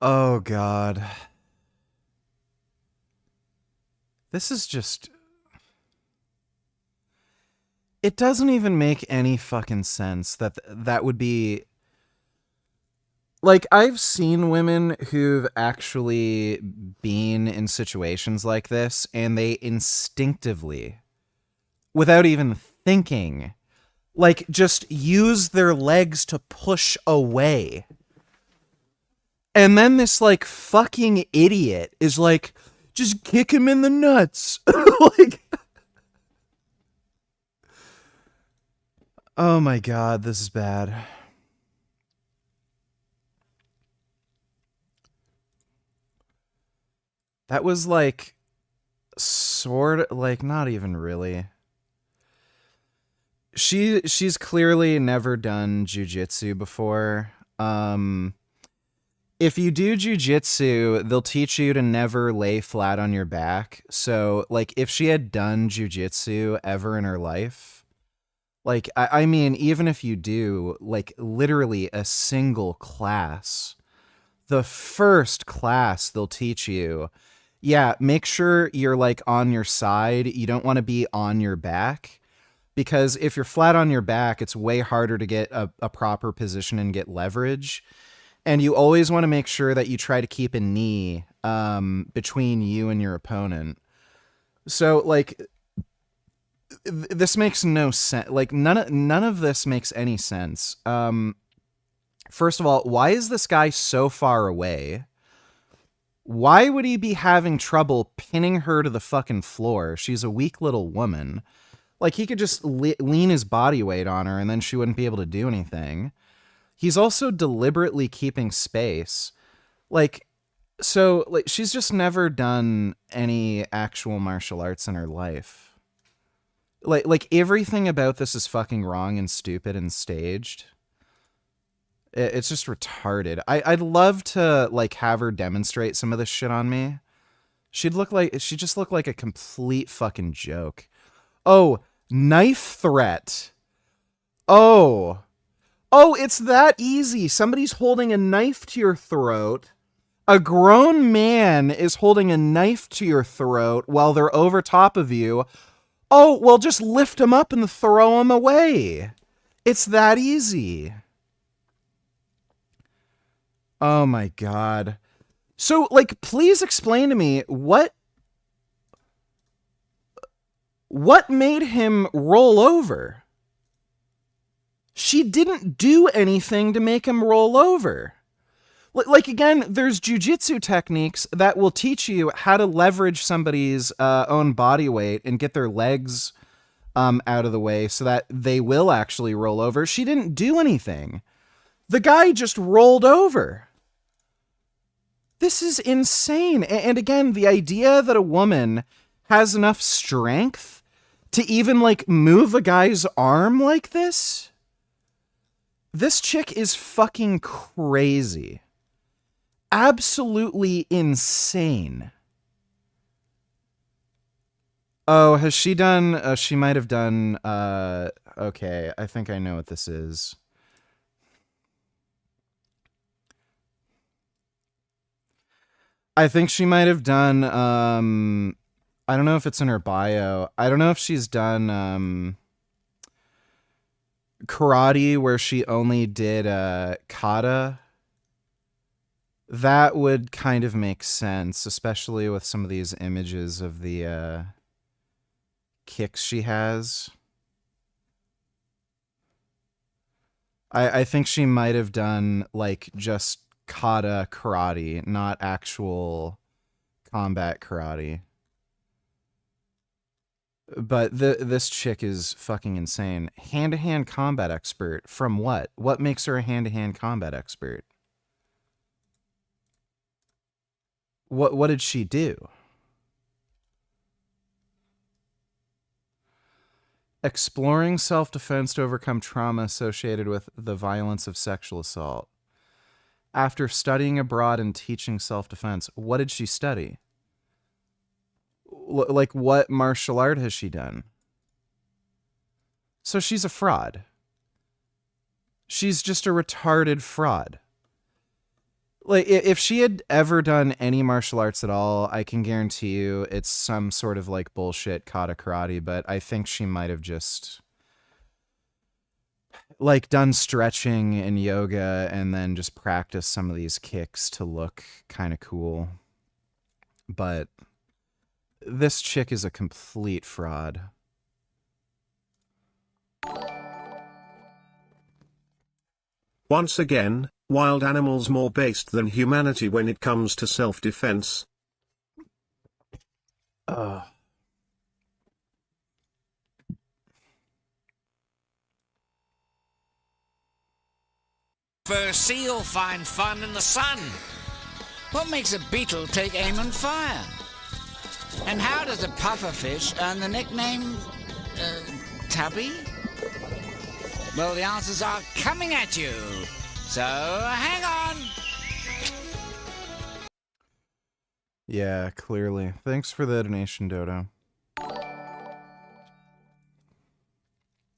Oh, God. This is just... It doesn't even make any fucking sense that that would be... Like, I've seen women who've actually been in situations like this, and they instinctively, without even thinking, like, just use their legs to push away. And then this, like, fucking idiot is like, just kick him in the nuts. Like, oh my God, this is bad. That was like, sort of, like, not even really. She's clearly never done jujitsu before. If you do jujitsu, they'll teach you to never lay flat on your back. So, like, if she had done jujitsu ever in her life, like, I mean, even if you do, like, literally a single class, the first class they'll teach you, yeah, make sure you're, like, on your side. You don't want to be on your back. Because if you're flat on your back, it's way harder to get a proper position and get leverage. And you always want to make sure that you try to keep a knee between you and your opponent. So, like, this makes no sense. Like, none of this makes any sense. First of all, why is this guy so far away? Why would he be having trouble pinning her to the fucking floor? She's a weak little woman. Like, he could just lean his body weight on her and then she wouldn't be able to do anything. He's also deliberately keeping space. Like, so, like, she's just never done any actual martial arts in her life. Like everything about this is fucking wrong and stupid and staged. It's just retarded. I'd love to, like, have her demonstrate some of this shit on me. She'd just look like a complete fucking joke. Oh, knife threat. Oh, it's that easy. Somebody's holding a knife to your throat. A grown man is holding a knife to your throat while they're over top of you. Oh, well, just lift him up and throw him away. It's that easy. Oh my God. So, like, please explain to me what made him roll over? She didn't do anything to make him roll over. Like, again, there's jujitsu techniques that will teach you how to leverage somebody's own body weight and get their legs out of the way so that they will actually roll over. She didn't do anything. The guy just rolled over. This is insane. And again, the idea that a woman has enough strength to even, like, move a guy's arm like this? This chick is fucking crazy. Absolutely insane. Oh, has she done... she might have done... okay, I think I know what this is. I think she might have done... I don't know if it's in her bio. I don't know if she's done... karate where she only did kata. That would kind of make sense, especially with some of these images of the kicks she has. I think she might have done like just kata karate, not actual combat karate. But this chick is fucking insane. Hand-to-hand combat expert from what? What makes her a hand-to-hand combat expert? What did she do? Exploring self-defense to overcome trauma associated with the violence of sexual assault. After studying abroad and teaching self-defense, what did she study? Like, what martial art has she done? So she's a fraud. She's just a retarded fraud. Like, if she had ever done any martial arts at all, I can guarantee you it's some sort of like bullshit kata karate, but I think she might have just like done stretching and yoga and then just practiced some of these kicks to look kind of cool. But this chick is a complete fraud. Once again, wild animals more based than humanity when it comes to self-defense. For a seal find fun in the sun? What makes a beetle take aim and fire? And how does a pufferfish earn the nickname, Tubby? Well, the answers are coming at you, so hang on. Yeah, clearly. Thanks for the donation, Dodo.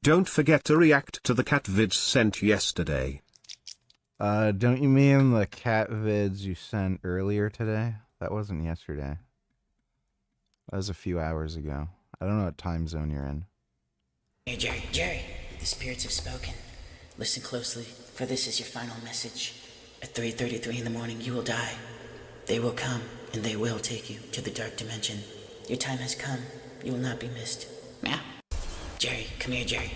Don't forget to react to the cat vids sent yesterday. Don't you mean the cat vids you sent earlier today? That wasn't yesterday. That was a few hours ago. I don't know what time zone you're in. Hey, Jerry, the spirits have spoken. Listen closely, for this is your final message. At 3:33 in the morning, you will die. They will come, and they will take you to the dark dimension. Your time has come. You will not be missed. Meow. Jerry, come here, Jerry.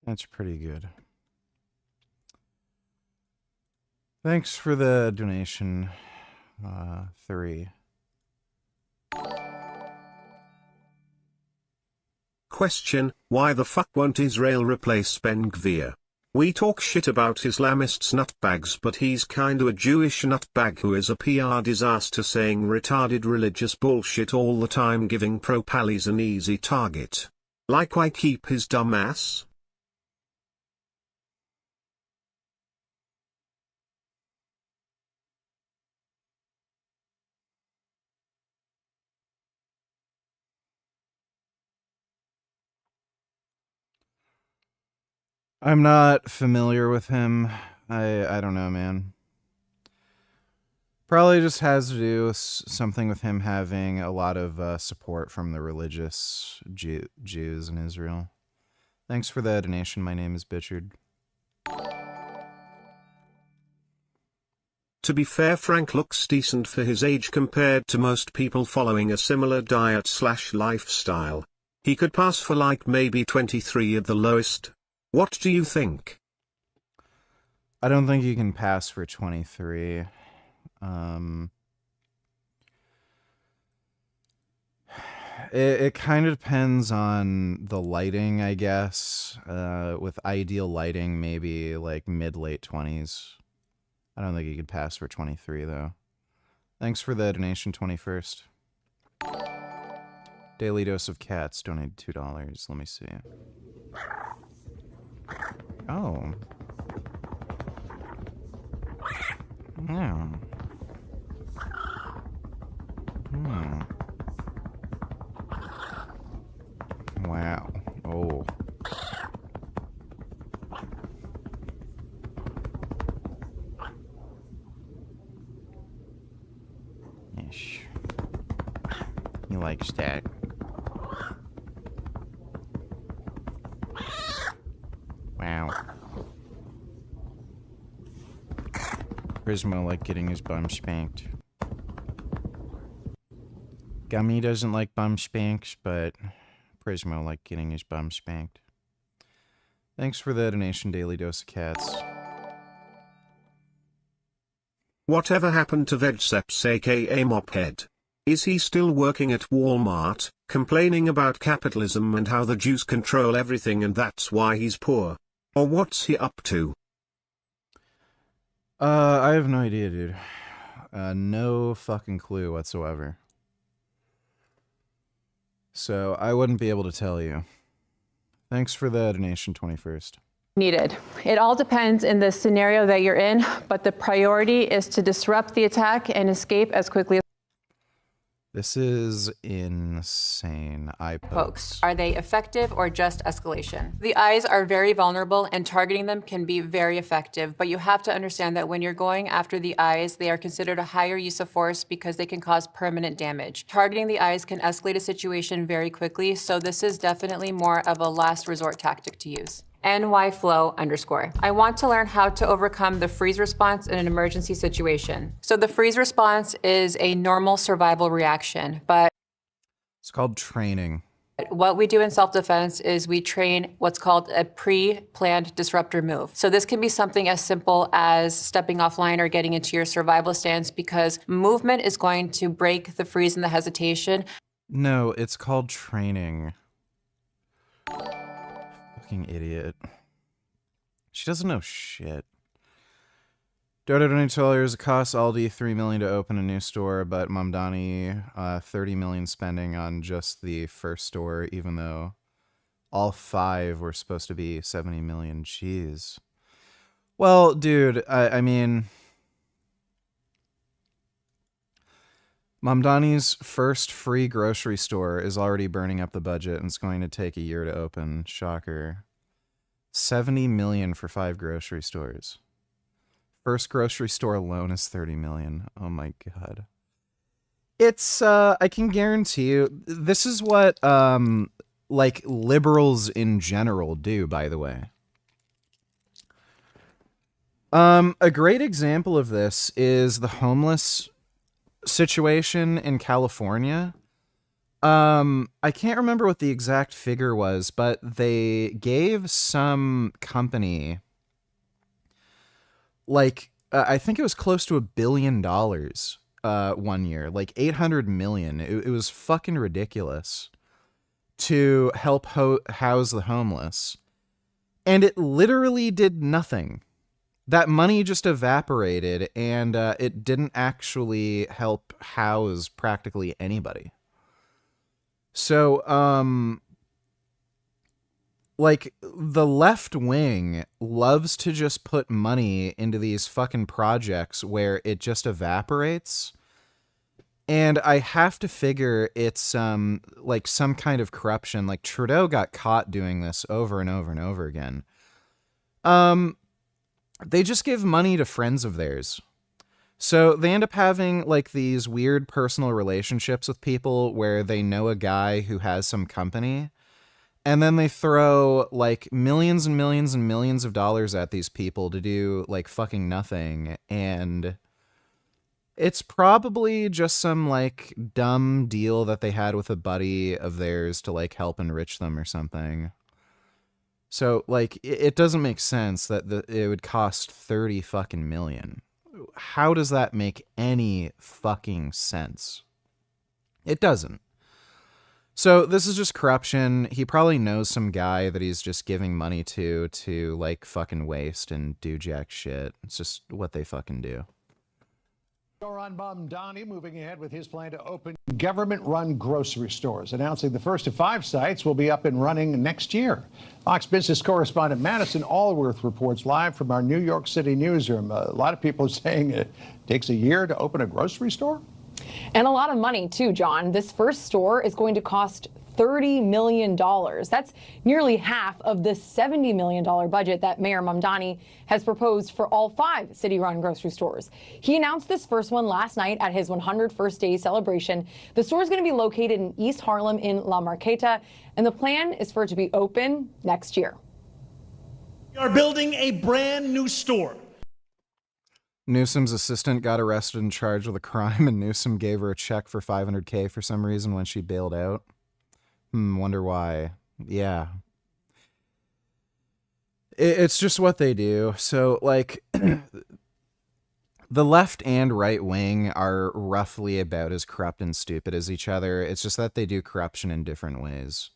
That's pretty good. Thanks for the donation, 3. Question, why the fuck won't Israel replace Ben Gvir? We talk shit about Islamists nutbags, but he's kinda a Jewish nutbag who is a PR disaster saying retarded religious bullshit all the time, giving pro-pallies an easy target. Like, why keep his dumb ass? I'm not familiar with him. I don't know, man. Probably just has to do with something with him having a lot of support from the religious Jews in Israel. Thanks for the donation. My name is Bitchard. To be fair, Frank looks decent for his age compared to most people following a similar diet/lifestyle. He could pass for like maybe 23 at the lowest. What do you think? I don't think you can pass for 23. It kind of depends on the lighting, I guess. With ideal lighting, maybe like mid-late 20s. I don't think you could pass for 23, though. Thanks for the donation, 21st. Daily Dose of Cats donated $2. Let me see. Oh. Yeah. Hmm. Wow. Oh. Ish. He likes that. Wow. Prismo like getting his bum spanked. Gummy doesn't like bum spanks, but Prismo like getting his bum spanked. Thanks for the donation, Daily Dose of Cats. Whatever happened to Vegseps aka Mophead? Is he still working at Walmart, complaining about capitalism and how the Jews control everything and that's why he's poor? Or what's he up to? I have no idea, dude. No fucking clue whatsoever. So I wouldn't be able to tell you. Thanks for the donation, 21st. Needed. It all depends in the scenario that you're in, but the priority is to disrupt the attack and escape as quickly as This is insane. folks. Are they effective or just escalation? The eyes are very vulnerable and targeting them can be very effective, but you have to understand that when you're going after the eyes, they are considered a higher use of force because they can cause permanent damage. Targeting the eyes can escalate a situation very quickly, so this is definitely more of a last resort tactic to use. NYFlow_. I want to learn how to overcome the freeze response in an emergency situation. So the freeze response is a normal survival reaction, but It's called training. what we do in self-defense is we train what's called a pre-planned disruptor move. So this can be something as simple as stepping offline or getting into your survival stance because movement is going to break the freeze and the hesitation. No, it's called training. Fucking idiot. She doesn't know shit. Dota $20 costs Aldi $3 million to open a new store, but Mamdani $30 million spending on just the first store, even though all 5 were supposed to be $70 million. Jeez. Well, dude, I mean, Mamdani's first free grocery store is already burning up the budget and it's going to take a year to open. Shocker. $70 million for 5 grocery stores. First grocery store alone is $30 million. Oh my god. It's I can guarantee you this is what like liberals in general do, by the way. A great example of this is the homeless situation in California. I can't remember what the exact figure was, but they gave some company like I think it was close to $1 billion 1 year, like 800 million. It was fucking ridiculous to help house the homeless, and it literally did nothing. That money just evaporated, and it didn't actually help house practically anybody. So, like, the left wing loves to just put money into these fucking projects where it just evaporates. And I have to figure it's, like, some kind of corruption. Like, Trudeau got caught doing this over and over and over again. They just give money to friends of theirs. So they end up having like these weird personal relationships with people where they know a guy who has some company, and then they throw like millions and millions and millions of dollars at these people to do like fucking nothing. And it's probably just some like dumb deal that they had with a buddy of theirs to like help enrich them or something. So, like, it doesn't make sense that it would cost 30 fucking million. How does that make any fucking sense? It doesn't. So this is just corruption. He probably knows some guy that he's just giving money to like fucking waste and do jack shit. It's just what they fucking do. On Mamdani moving ahead with his plan to open government-run grocery stores, announcing the first of 5 sites will be up and running next year. Fox Business correspondent Madison Allworth reports live from our New York City newsroom. A lot of people are saying it takes a year to open a grocery store. And a lot of money, too, John. This first store is going to cost $30 million. That's nearly half of the $70 million budget that Mayor Mamdani has proposed for all 5 city-run grocery stores. He announced this first one last night at his 101st day celebration. The store is going to be located in East Harlem in La Marqueta, and the plan is for it to be open next year. We are building a brand new store. Newsom's assistant got arrested and charged with a crime, and Newsom gave her a check for $500K for some reason when she bailed out. Wonder why. Yeah. It's just what they do. So, like, the left and right wing are roughly about as corrupt and stupid as each other. It's just that they do corruption in different ways.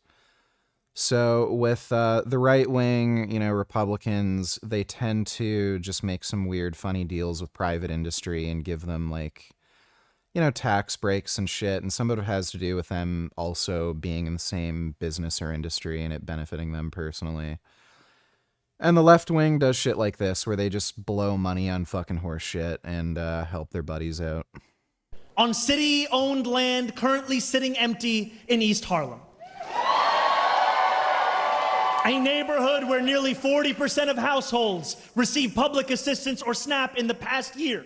So with the right wing, you know, Republicans, they tend to just make some weird, funny deals with private industry and give them, like, you know, tax breaks and shit. And some of it has to do with them also being in the same business or industry and it benefiting them personally. And the left wing does shit like this, where they just blow money on fucking horse shit and help their buddies out. On city-owned land currently sitting empty in East Harlem. A neighborhood where nearly 40% of households receive public assistance or SNAP in the past year.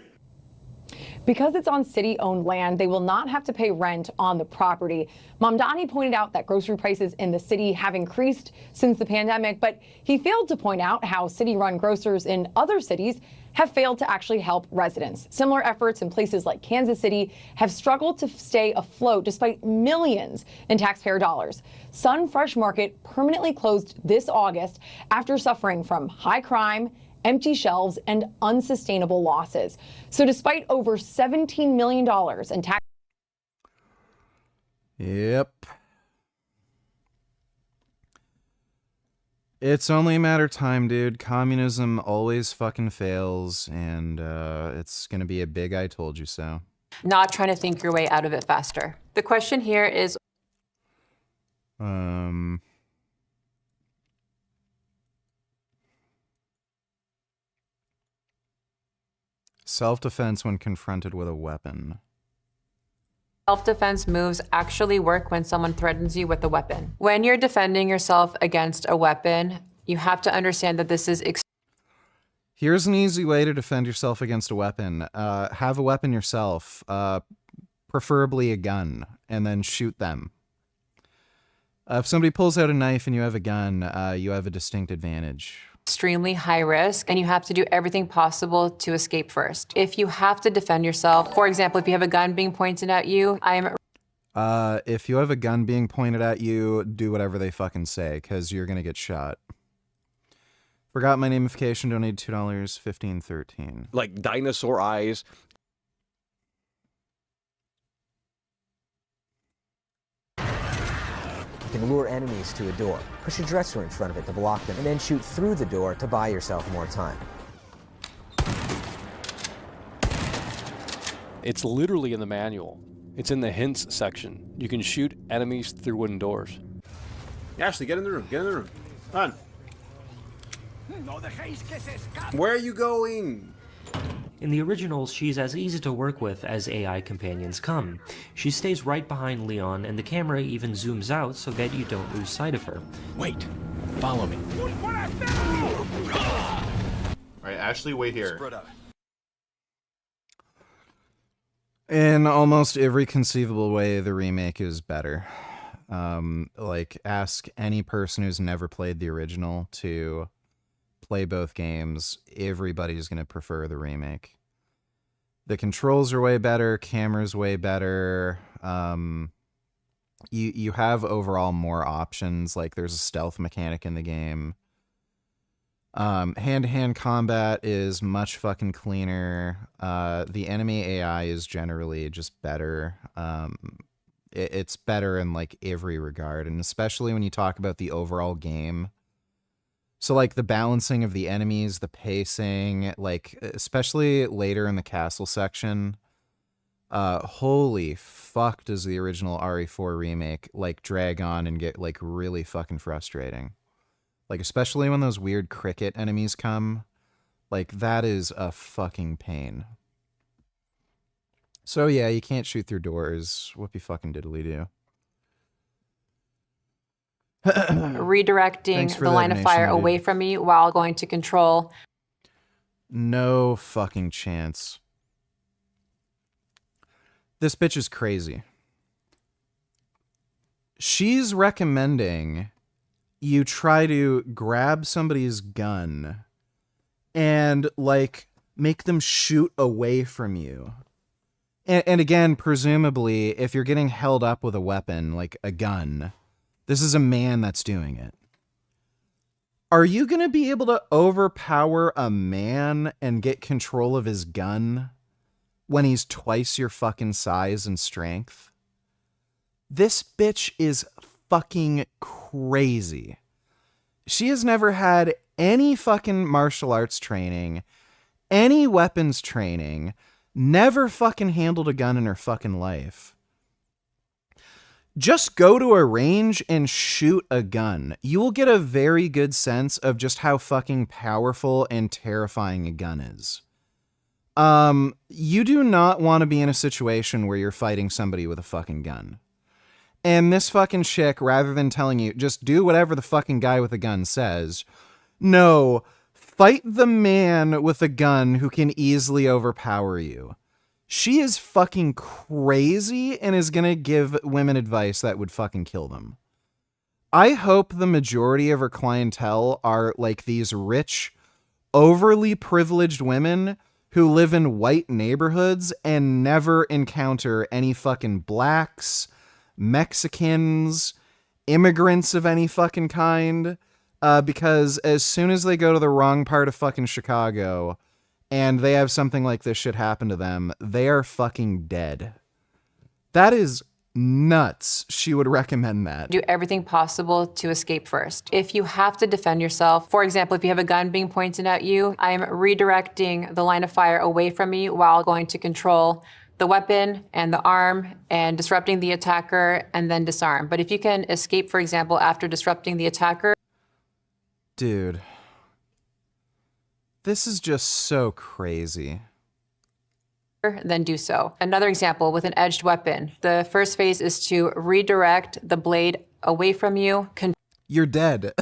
Because it's on city-owned land, they will not have to pay rent on the property. Mamdani pointed out that grocery prices in the city have increased since the pandemic, but he failed to point out how city-run grocers in other cities have failed to actually help residents. Similar efforts in places like Kansas City have struggled to stay afloat despite millions in taxpayer dollars. Sun Fresh Market permanently closed this August after suffering from high crime, empty shelves, and unsustainable losses. So despite over $17 million in tax... Yep. It's only a matter of time, dude. Communism always fucking fails, and it's gonna be a big I told you so. Not trying to think your way out of it faster. The question here is... Self-defense when confronted with a weapon. Self-defense moves actually work when someone threatens you with a weapon. When you're defending yourself against a weapon, you have to understand that this is... Here's an easy way to defend yourself against a weapon. Have a weapon yourself, preferably a gun, and then shoot them. If somebody pulls out a knife and you have a gun, you have a distinct advantage. Extremely high risk, and you have to do everything possible to escape first. If you have to defend yourself, for example, if you have a gun being pointed at you, if you have a gun being pointed at you, do whatever they fucking say, because you're gonna get shot. Forgot my namification, donated $2, 1513. Like dinosaur eyes. You can lure enemies to a door, push a dresser in front of it to block them, and then shoot through the door to buy yourself more time. It's literally in the manual. It's in the hints section. You can shoot enemies through wooden doors. Ashley, get in the room. Get in the room. Come on. Where are you going? In the originals, she's as easy to work with as AI companions come. She stays right behind Leon, and the camera even zooms out so that you don't lose sight of her. Wait, follow me. Alright, Ashley, wait here. In almost every conceivable way, the remake is better. Like, ask any person who's never played the original to play both games. Everybody's going to prefer the remake. The controls are way better, camera's way better. You have overall more options. Like, there's a stealth mechanic in the game. Hand-to-hand combat is much fucking cleaner. The enemy AI is generally just better. it's better in like every regard, and especially when you talk about the overall game. So like the balancing of the enemies, the pacing, like especially later in the castle section. Holy fuck does the original RE4 remake like drag on and get like really fucking frustrating. Like especially when those weird cricket enemies come. Like that is a fucking pain. So yeah, you can't shoot through doors. Whoopie fucking diddly do. Redirecting the line of fire away from me while going to control. No fucking chance. This bitch is crazy. She's recommending you try to grab somebody's gun and like make them shoot away from you. And again, presumably, if you're getting held up with a weapon, like a gun, this is a man that's doing it. Are you going to be able to overpower a man and get control of his gun when he's twice your fucking size and strength? This bitch is fucking crazy. She has never had any fucking martial arts training, any weapons training, never fucking handled a gun in her fucking life. Just go to a range and shoot a gun. You will get a very good sense of just how fucking powerful and terrifying a gun is. You do not want to be in a situation where you're fighting somebody with a fucking gun. And this fucking chick, rather than telling you, just do whatever the fucking guy with a gun says, no, fight the man with a gun who can easily overpower you. She is fucking crazy and is gonna give women advice that would fucking kill them. I hope the majority of her clientele are like these rich, overly privileged women who live in white neighborhoods and never encounter any fucking blacks, Mexicans, immigrants of any fucking kind, because as soon as they go to the wrong part of fucking Chicago and they have something like this shit happen to them, they are fucking dead. That is nuts. She would recommend that. Do everything possible to escape first. If you have to defend yourself, for example, if you have a gun being pointed at you, I am redirecting the line of fire away from me while going to control the weapon and the arm and disrupting the attacker and then disarm. But if you can escape, for example, after disrupting the attacker. Dude. This is just so crazy. Then do so. Another example with an edged weapon. The first phase is to redirect the blade away from you. You're dead.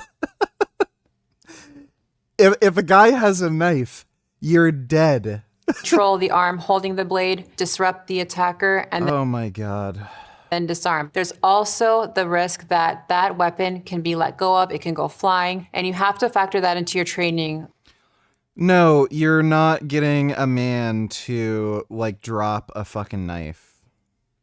If a guy has a knife, you're dead. Control the arm holding the blade, disrupt the attacker, and oh my god. Then disarm. There's also the risk that that weapon can be let go of, it can go flying, and you have to factor that into your training. No, you're not getting a man to like drop a fucking knife.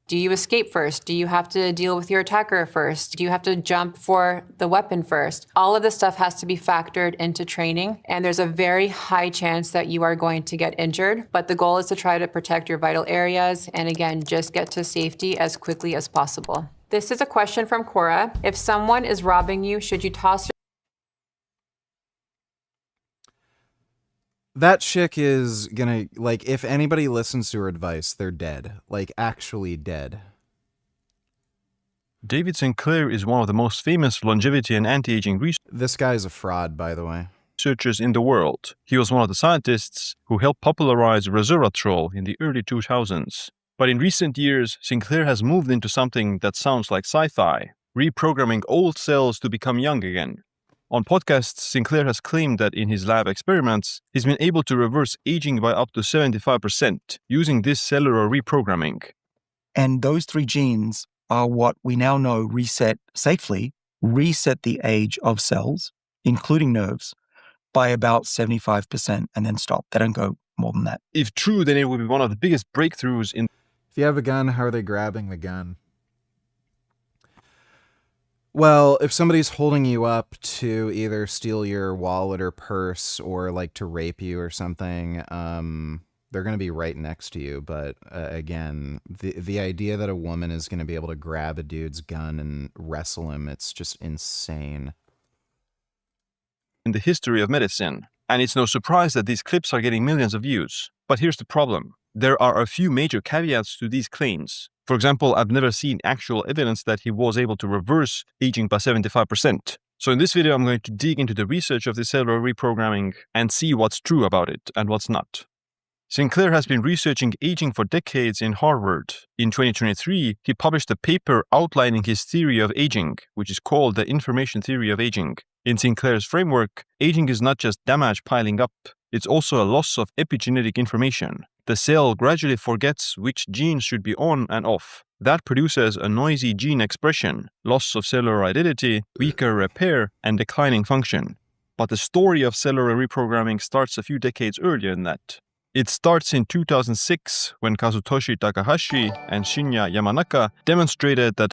Do you escape first? Do you have to deal with your attacker first? Do you have to jump for the weapon first? All of this stuff has to be factored into training, and there's a very high chance that you are going to get injured, but the goal is to try to protect your vital areas, and again, just get to safety as quickly as possible. This is a question from Cora. If someone is robbing you, should you toss your That chick is gonna, like, if anybody listens to her advice, they're dead. Like, actually dead. David Sinclair is one of the most famous longevity and anti-aging This guy's a fraud, by the way. researchers in the world. He was one of the scientists who helped popularize resveratrol in the early 2000s. But in recent years, Sinclair has moved into something that sounds like sci-fi, reprogramming old cells to become young again. On podcasts, Sinclair has claimed that in his lab experiments, he's been able to reverse aging by up to 75% using this cellular reprogramming. And those 3 genes are what we now know safely reset the age of cells, including nerves, by about 75% and then stop. They don't go more than that. If true, then it would be one of the biggest breakthroughs in... If you have a gun, how are they grabbing the gun? Well, if somebody's holding you up to either steal your wallet or purse or like to rape you or something, they're going to be right next to you. But again, the idea that a woman is going to be able to grab a dude's gun and wrestle him, it's just insane. In the history of medicine. And it's no surprise that these clips are getting millions of views. But here's the problem. There are a few major caveats to these claims. For example, I've never seen actual evidence that he was able to reverse aging by 75%. So in this video, I'm going to dig into the research of the cellular reprogramming and see what's true about it and what's not. Sinclair has been researching aging for decades in Harvard. In 2023, he published a paper outlining his theory of aging, which is called the information theory of aging. In Sinclair's framework, aging is not just damage piling up, it's also a loss of epigenetic information. The cell gradually forgets which genes should be on and off. That produces a noisy gene expression, loss of cellular identity, weaker repair, and declining function. But the story of cellular reprogramming starts a few decades earlier than that. It starts in 2006 when Kazutoshi Takahashi and Shinya Yamanaka demonstrated that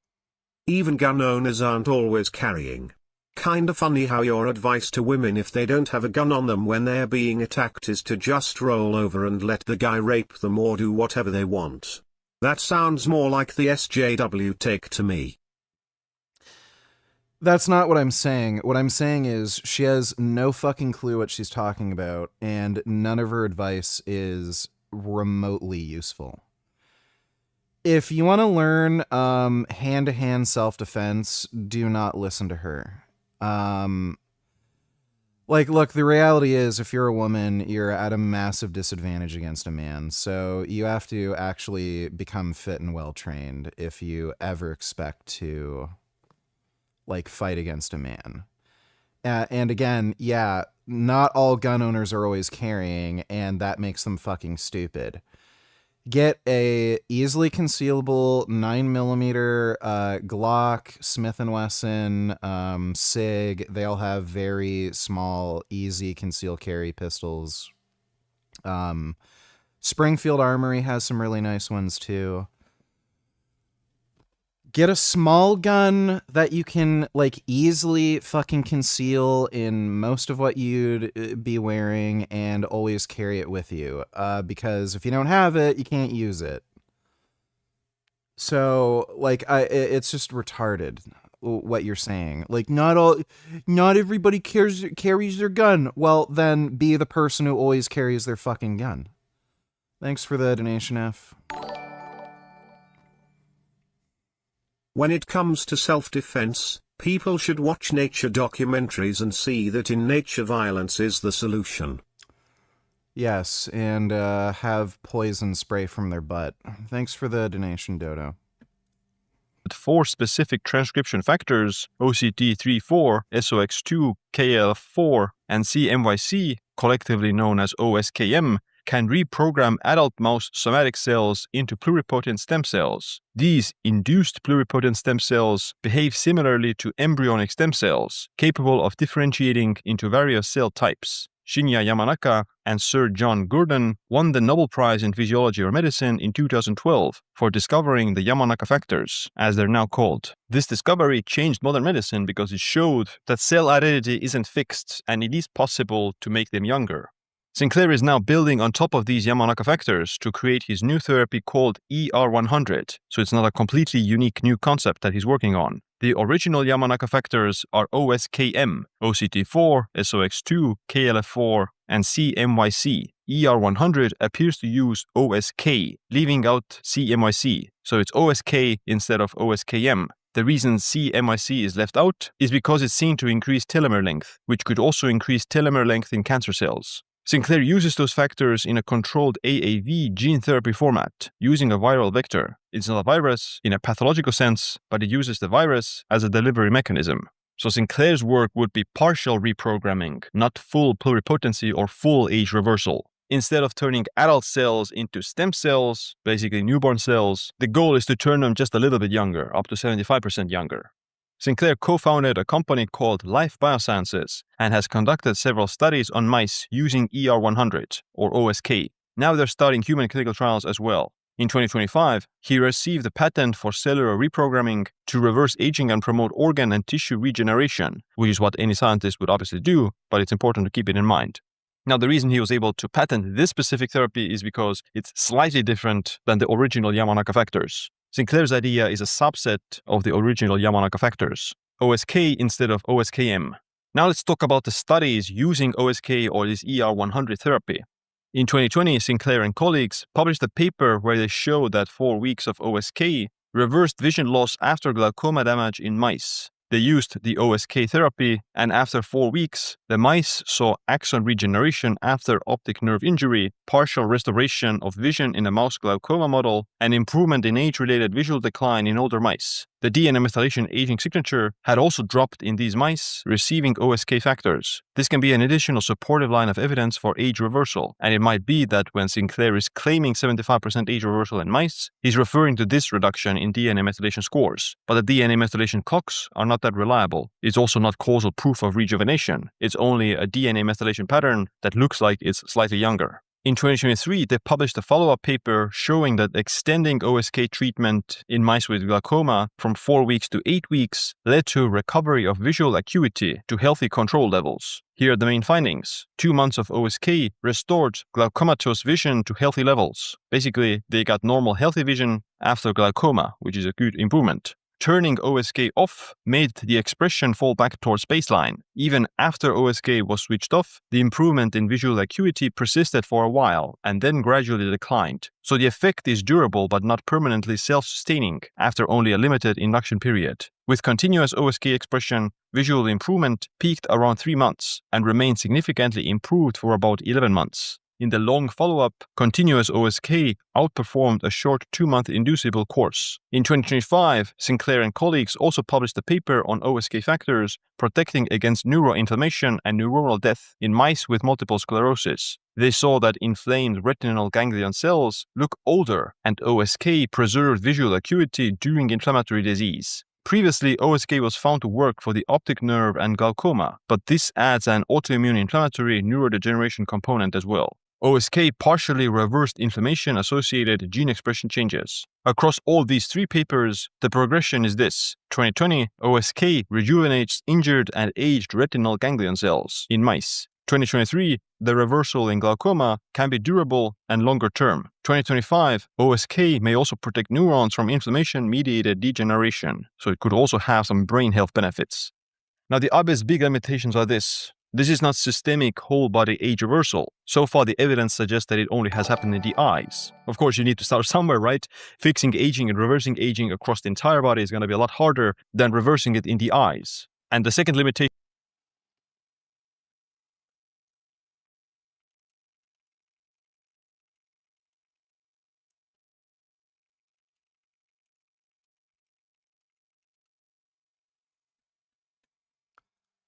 even gun owners aren't always carrying. Kinda funny how your advice to women if they don't have a gun on them when they're being attacked is to just roll over and let the guy rape them or do whatever they want. That sounds more like the SJW take to me. That's not what I'm saying. What I'm saying is she has no fucking clue what she's talking about, and none of her advice is remotely useful. If you want to learn hand-to-hand self-defense, do not listen to her. Look, the reality is if you're a woman, you're at a massive disadvantage against a man. So you have to actually become fit and well-trained if you ever expect to, fight against a man. And again, yeah, not all gun owners are always carrying, and that makes them fucking stupid. Get a easily concealable 9mm Glock, Smith & Wesson, SIG. They all have very small, easy conceal carry pistols. Springfield Armory has some really nice ones too. Get a small gun that you can easily fucking conceal in most of what you'd be wearing and always carry it with you. Because if you don't have it, you can't use it. So it's just retarded what you're saying. Not everybody carries their gun. Well, then be the person who always carries their fucking gun. Thanks for the donation, F. When it comes to self-defense, people should watch nature documentaries and see that in nature violence is the solution. Yes, and have poison spray from their butt. Thanks for the donation, Dodo. 4 specific transcription factors, OCT34, SOX2, KLF4, and CMYC, collectively known as OSKM, can reprogram adult mouse somatic cells into pluripotent stem cells. These induced pluripotent stem cells behave similarly to embryonic stem cells, capable of differentiating into various cell types. Shinya Yamanaka and Sir John Gurdon won the Nobel Prize in Physiology or Medicine in 2012 for discovering the Yamanaka factors, as they're now called. This discovery changed modern medicine because it showed that cell identity isn't fixed and it is possible to make them younger. Sinclair is now building on top of these Yamanaka factors to create his new therapy called ER100, so it's not a completely unique new concept that he's working on. The original Yamanaka factors are OSKM, OCT4, SOX2, KLF4, and CMYC. ER100 appears to use OSK, leaving out CMYC, so it's OSK instead of OSKM. The reason CMYC is left out is because it's seen to increase telomere length, which could also increase telomere length in cancer cells. Sinclair uses those factors in a controlled AAV gene therapy format, using a viral vector. It's not a virus in a pathological sense, but it uses the virus as a delivery mechanism. So Sinclair's work would be partial reprogramming, not full pluripotency or full age reversal. Instead of turning adult cells into stem cells, basically newborn cells, the goal is to turn them just a little bit younger, up to 75% younger. Sinclair co-founded a company called Life Biosciences and has conducted several studies on mice using ER100, or OSK. Now they're starting human clinical trials as well. In 2025, he received a patent for cellular reprogramming to reverse aging and promote organ and tissue regeneration, which is what any scientist would obviously do, but it's important to keep it in mind. Now, the reason he was able to patent this specific therapy is because it's slightly different than the original Yamanaka factors. Sinclair's idea is a subset of the original Yamanaka factors, OSK instead of OSKM. Now let's talk about the studies using OSK or this ER100 therapy. In 2020, Sinclair and colleagues published a paper where they showed that 4 weeks of OSK reversed vision loss after glaucoma damage in mice. They used the OSK therapy, and after 4 weeks, the mice saw axon regeneration after optic nerve injury, partial restoration of vision in a mouse glaucoma model, and improvement in age-related visual decline in older mice. The DNA methylation aging signature had also dropped in these mice receiving OSK factors. This can be an additional supportive line of evidence for age reversal, and it might be that when Sinclair is claiming 75% age reversal in mice, he's referring to this reduction in DNA methylation scores. But the DNA methylation clocks are not that reliable. It's also not causal proof of rejuvenation. It's only a DNA methylation pattern that looks like it's slightly younger. In 2023, they published a follow-up paper showing that extending OSK treatment in mice with glaucoma from 4 weeks to 8 weeks led to recovery of visual acuity to healthy control levels. Here are the main findings. 2 months of OSK restored glaucomatous vision to healthy levels. Basically, they got normal healthy vision after glaucoma, which is a good improvement. Turning OSK off made the expression fall back towards baseline. Even after OSK was switched off, the improvement in visual acuity persisted for a while and then gradually declined. So the effect is durable but not permanently self-sustaining after only a limited induction period. With continuous OSK expression, visual improvement peaked around 3 months and remained significantly improved for about 11 months. In the long follow-up, continuous OSK outperformed a short 2-month inducible course. In 2025, Sinclair and colleagues also published a paper on OSK factors protecting against neuroinflammation and neuronal death in mice with multiple sclerosis. They saw that inflamed retinal ganglion cells look older, and OSK preserved visual acuity during inflammatory disease. Previously, OSK was found to work for the optic nerve and glaucoma, but this adds an autoimmune inflammatory neurodegeneration component as well. OSK partially reversed inflammation-associated gene expression changes. Across all these 3 papers, the progression is this. 2020, OSK rejuvenates injured and aged retinal ganglion cells in mice. 2023, the reversal in glaucoma can be durable and longer term. 2025, OSK may also protect neurons from inflammation-mediated degeneration, so it could also have some brain health benefits. Now, the obvious big limitations are this. This is not systemic whole-body age reversal. So far, the evidence suggests that it only has happened in the eyes. Of course, you need to start somewhere, right? Fixing aging and reversing aging across the entire body is going to be a lot harder than reversing it in the eyes. And the second limitation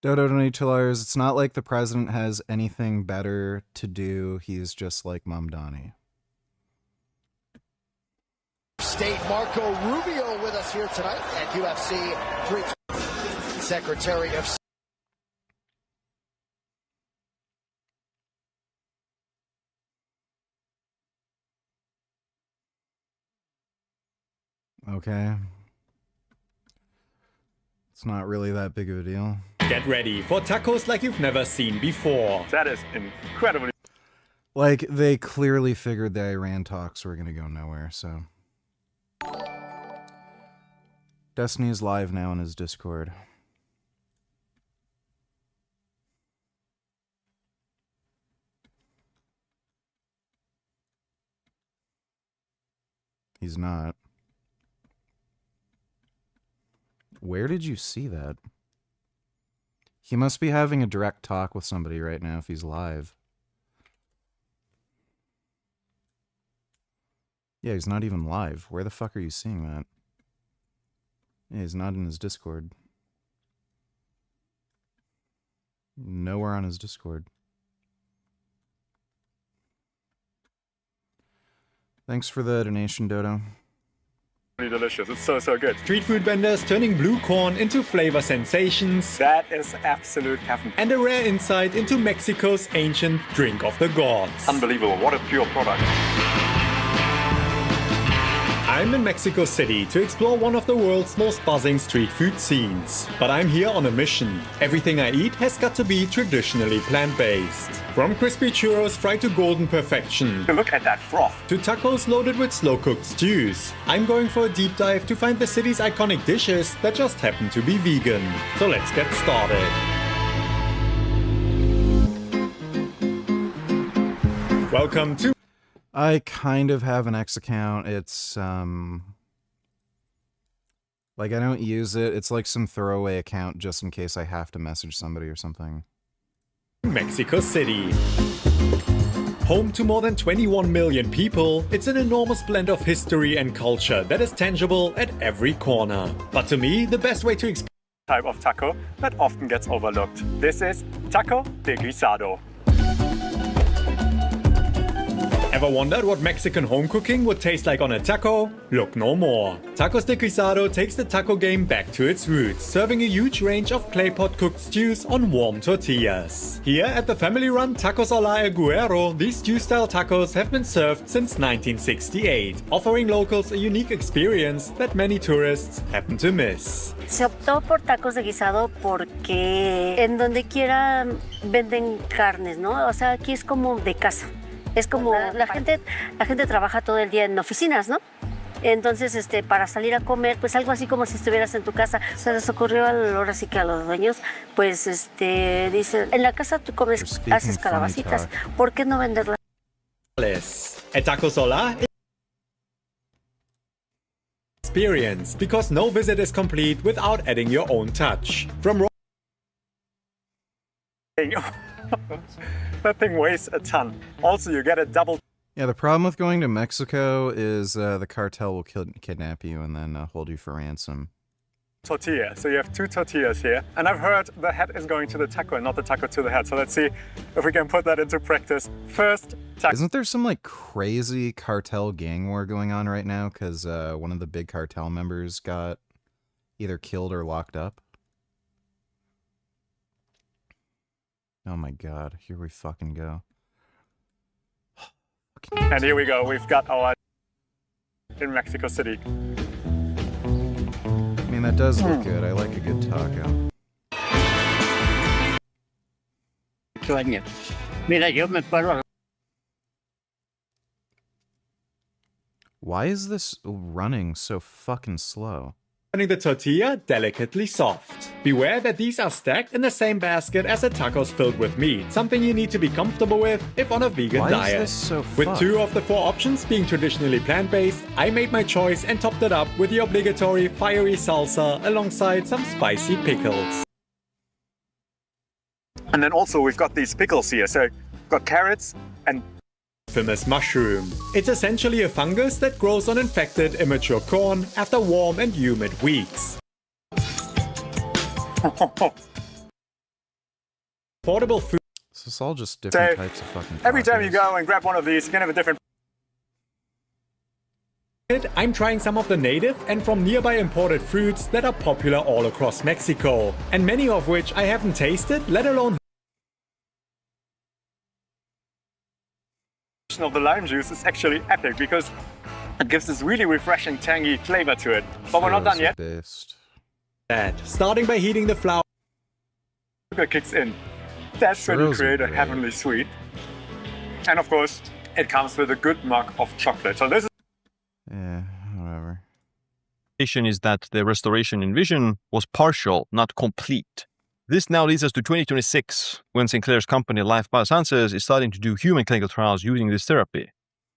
Dodo Donatelars, it's not like the president has anything better to do. He's just like Mamdani. State Marco Rubio with us here tonight at UFC 3. Secretary of Okay. It's not really that big of a deal. Get ready for tacos like you've never seen before. That is incredibly... Like, they clearly figured the Iran talks were going to go nowhere, so... Destiny is live now in his Discord. He's not. Where did you see that? He must be having a direct talk with somebody right now if he's live. Yeah, he's not even live. Where the fuck are you seeing that? Yeah, he's not in his Discord. Nowhere on his Discord. Thanks for the donation, Dodo. Delicious. It's so good. Street food vendors turning blue corn into flavor sensations. That is absolute heaven. And a rare insight into Mexico's ancient drink of the gods. Unbelievable. What a pure product. I'm in Mexico City to explore one of the world's most buzzing street food scenes. But I'm here on a mission. Everything I eat has got to be traditionally plant-based. From crispy churros fried to golden perfection. Look at that froth. To tacos loaded with slow-cooked stews. I'm going for a deep dive to find the city's iconic dishes that just happen to be vegan. So let's get started. Welcome to... I kind of have an X account. It's, like, I don't use it. It's like some throwaway account just in case I have to message somebody or something. Mexico City. Home to more than 21 million people, it's an enormous blend of history and culture that is tangible at every corner. But to me, the best way to explain Type of taco that often gets overlooked. This is taco de guisado. Ever wondered what Mexican home cooking would taste like on a taco? Look no more. Tacos de Guisado takes the taco game back to its roots, serving a huge range of clay pot cooked stews on warm tortillas. Here at the family-run Tacos a la El Guerrero, these stew-style tacos have been served since 1968, offering locals a unique experience that many tourists happen to miss. Se optó por tacos de guisado porque en donde quiera venden carnes, ¿no? O sea, aquí es como de casa. Es como la gente trabaja todo el día en oficinas, ¿no? Entonces, para salir a comer, pues algo así como si estuvieras en tu casa. Se les ocurrió ahora sí que a los dueños, pues, dicen, en la casa tú comes, haces calabacitas, ¿por qué no venderlas? A taco sola experience, because no visit is complete without adding your own touch. From That thing weighs a ton. Also, you get a double. Yeah, the problem with going to Mexico is the cartel will kidnap you and then hold you for ransom. Tortilla. So you have two tortillas here. And I've heard the head is going to the taco and not the taco to the head. So let's see if we can put that into practice. First, taco. Isn't there some like crazy cartel gang war going on right now? Because one of the big cartel members got either killed or locked up. Oh my god, here we fucking go. And here we go, we've got our in Mexico City. I mean, that does look good. I like a good taco. Why is this running so fucking slow? Turning the tortilla delicately soft. Beware that these are stacked in the same basket as the tacos filled with meat, something you need to be comfortable with if on a vegan diet. Why is this so With fucked? 2 of the 4 options being traditionally plant-based, I made my choice and topped it up with the obligatory fiery salsa alongside some spicy pickles. And then also we've got these pickles here. So we've got carrots and Famous mushroom. It's essentially a fungus that grows on infected immature corn after warm and humid weeks. Portable food. This is all just different So, types of fucking every time you tacos. go and grab one of these, you can have a different. I'm trying some of the native and from nearby imported fruits that are popular all across Mexico, and many of which I haven't tasted, let alone Of the lime juice is actually epic because it gives this really refreshing, tangy flavor to it. But we're not done yet. Starting by heating the flour. Sugar kicks in. That's when you Churros are create a great. heavenly sweet. And of course, it comes with a good mug of chocolate. So this is Yeah, whatever. Is that the restoration in vision was partial, not complete. This now leads us to 2026, when Sinclair's company Life Biosciences is starting to do human clinical trials using this therapy.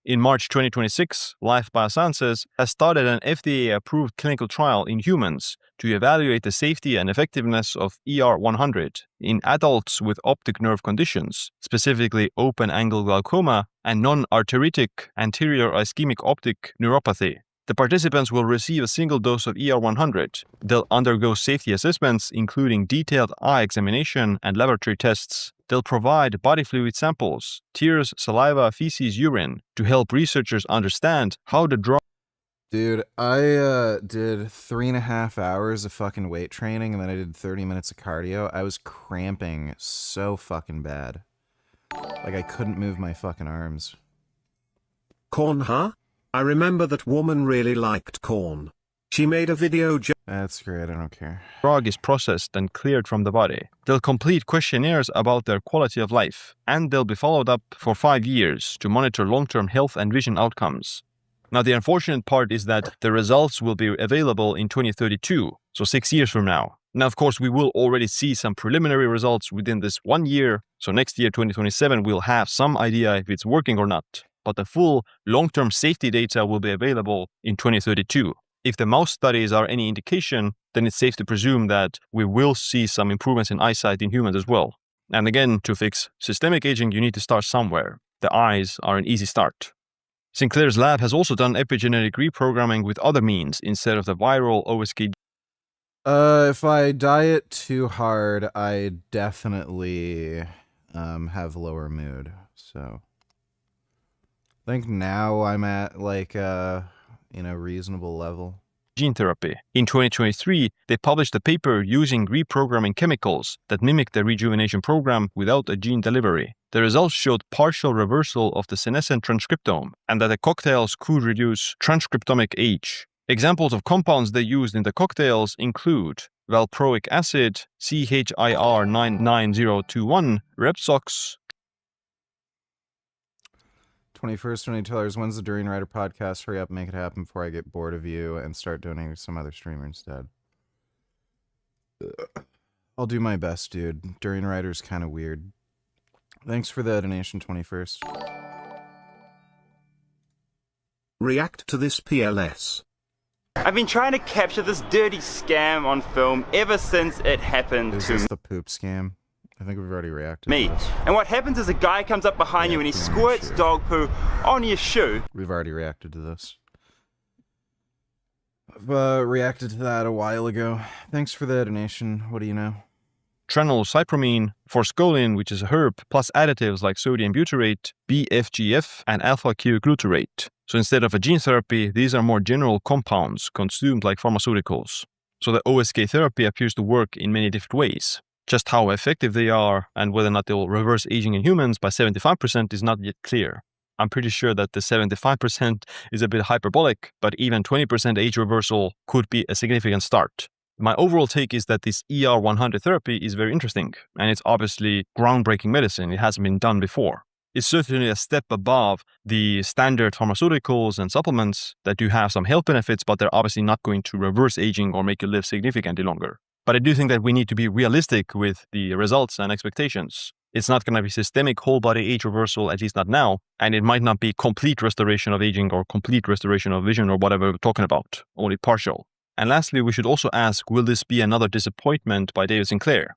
In March 2026, Life Biosciences has started an FDA-approved clinical trial in humans to evaluate the safety and effectiveness of ER100 in adults with optic nerve conditions, specifically open-angle glaucoma and non-arteritic anterior ischemic optic neuropathy. The participants will receive a single dose of ER100. They'll undergo safety assessments, including detailed eye examination and laboratory tests. They'll provide body fluid samples, tears, saliva, feces, urine, to help researchers understand how the drug... Dude, I did 3.5 hours of fucking weight training, and then I did 30 minutes of cardio. I was cramping so fucking bad. Like, I couldn't move my fucking arms. Corn, huh? I remember that woman really liked corn. She made a video. That's great, I don't care. Drug is processed and cleared from the body. They'll complete questionnaires about their quality of life, and they'll be followed up for 5 years to monitor long-term health and vision outcomes. Now, the unfortunate part is that the results will be available in 2032, so 6 years from now. Now, of course, we will already see some preliminary results within this 1 year, so next year, 2027, we'll have some idea if it's working or not. But the full long-term safety data will be available in 2032. If the mouse studies are any indication, then it's safe to presume that we will see some improvements in eyesight in humans as well. And again, to fix systemic aging, you need to start somewhere. The eyes are an easy start. Sinclair's lab has also done epigenetic reprogramming with other means instead of the viral OSK. If I diet too hard, I definitely have lower mood. So I think now I'm at like reasonable level. Gene therapy. In 2023, they published a paper using reprogramming chemicals that mimic the rejuvenation program without a gene delivery. The results showed partial reversal of the senescent transcriptome and that the cocktails could reduce transcriptomic age. Examples of compounds they used in the cocktails include valproic acid, CHIR 99021, Repsox. 21st, $20. When's the During Rider podcast? Hurry up, make it happen before I get bored of you and start donating to some other streamer instead. I'll do my best, dude. During Rider's kind of weird. Thanks for the donation, 21st. React to this PLS. I've been trying to capture this dirty scam on film ever since it happened Is to this the poop scam? I think we've already reacted me. to this. And what happens is a guy comes up behind you and he squirts dog poo on your shoe. We've already reacted to this. I've reacted to that a while ago. Thanks for the donation. What do you know? Trenylcypromine, forskolin, which is a herb, plus additives like sodium butyrate, BFGF, and alpha-Q glutarate. So instead of a gene therapy, these are more general compounds consumed like pharmaceuticals. So the OSK therapy appears to work in many different ways. Just how effective they are and whether or not they will reverse aging in humans by 75% is not yet clear. I'm pretty sure that the 75% is a bit hyperbolic, but even 20% age reversal could be a significant start. My overall take is that this ER100 therapy is very interesting, and it's obviously groundbreaking medicine. It hasn't been done before. It's certainly a step above the standard pharmaceuticals and supplements that do have some health benefits, but they're obviously not going to reverse aging or make you live significantly longer. But I do think that we need to be realistic with the results and expectations. It's not going to be systemic whole body age reversal, at least not now, and it might not be complete restoration of aging or complete restoration of vision or whatever we're talking about, only partial. And lastly, we should also ask, will this be another disappointment by David Sinclair?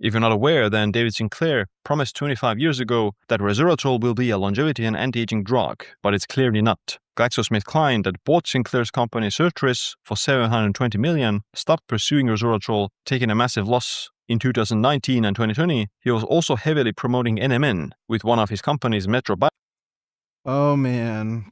If you're not aware, then David Sinclair promised 25 years ago that resveratrol will be a longevity and anti-aging drug, but it's clearly not. GlaxoSmithKline, that bought Sinclair's company Surtris for $720 million, stopped pursuing resveratrol, taking a massive loss. In 2019 and 2020, he was also heavily promoting NMN with one of his companies, Metro Bio. Oh man,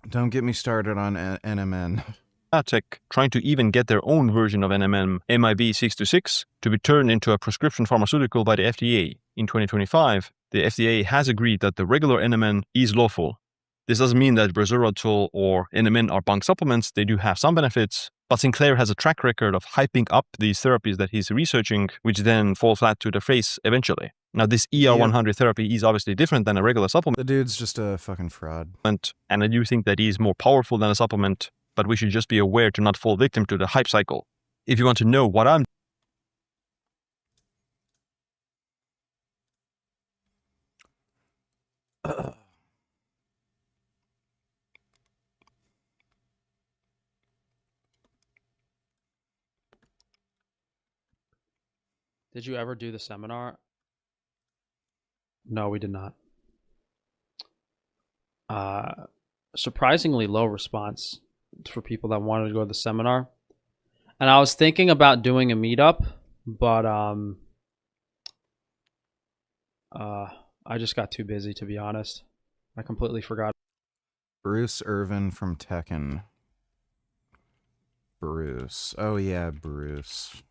don't get me started on NMN. Biotech trying to even get their own version of NMN, MIB626, to be turned into a prescription pharmaceutical by the FDA. In 2025, the FDA has agreed that the regular NMN is lawful. This doesn't mean that resveratrol or NMN are bunk supplements. They do have some benefits, but Sinclair has a track record of hyping up these therapies that he's researching, which then fall flat to the face eventually. Now, this ER100 therapy is obviously different than a regular supplement. The dude's just a fucking fraud. And I do think that he's more powerful than a supplement, but we should just be aware to not fall victim to the hype cycle. If you want to know what I'm Did you ever do the seminar? No, we did not. Surprisingly low response for people that wanted to go to the seminar. And I was thinking about doing a meetup, but I just got too busy, to be honest. I completely forgot. Bruce Irvin from Tekken. Bruce. Oh yeah, Bruce.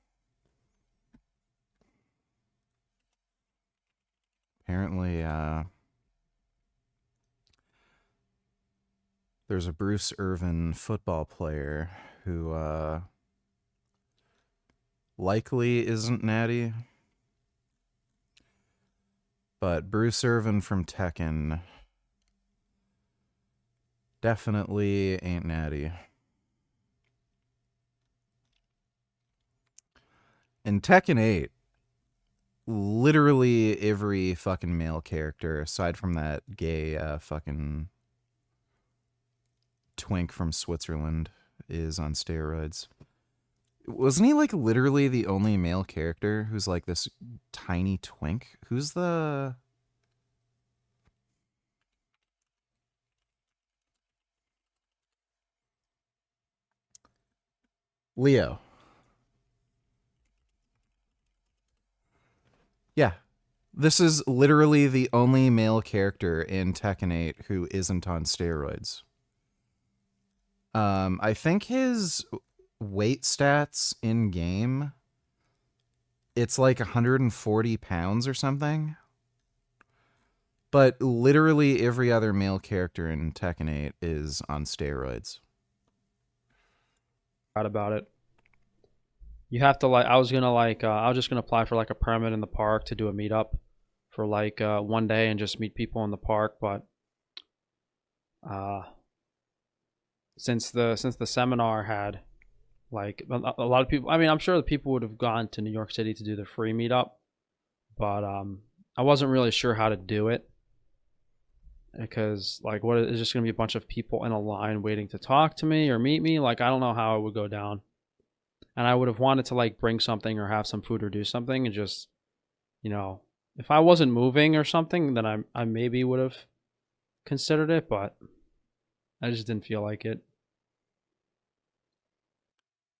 Apparently, There's a Bruce Irvin football player who likely isn't natty. But Bruce Irvin from Tekken definitely ain't natty. In Tekken 8, literally every fucking male character, aside from that gay fucking twink from Switzerland, is on steroids. Wasn't he like literally the only male character who's like this tiny twink? Who's the... Leo. Yeah. This is literally the only male character in Tekken 8 who isn't on steroids. I think his weight stats in game, it's like 140 pounds or something. But literally every other male character in Tekken 8 is on steroids. Right about it. You have to like. I was just gonna apply for like a permit in the park to do a meetup for like one day and just meet people in the park, but since the seminar had like a lot of people, I mean, I'm sure the people would have gone to New York City to do the free meetup, but I wasn't really sure how to do it because like what is just gonna be a bunch of people in a line waiting to talk to me or meet me? Like I don't know how it would go down. And I would have wanted to like bring something or have some food or do something and just, you know, if I wasn't moving or something, then I maybe would have considered it, but I just didn't feel like it.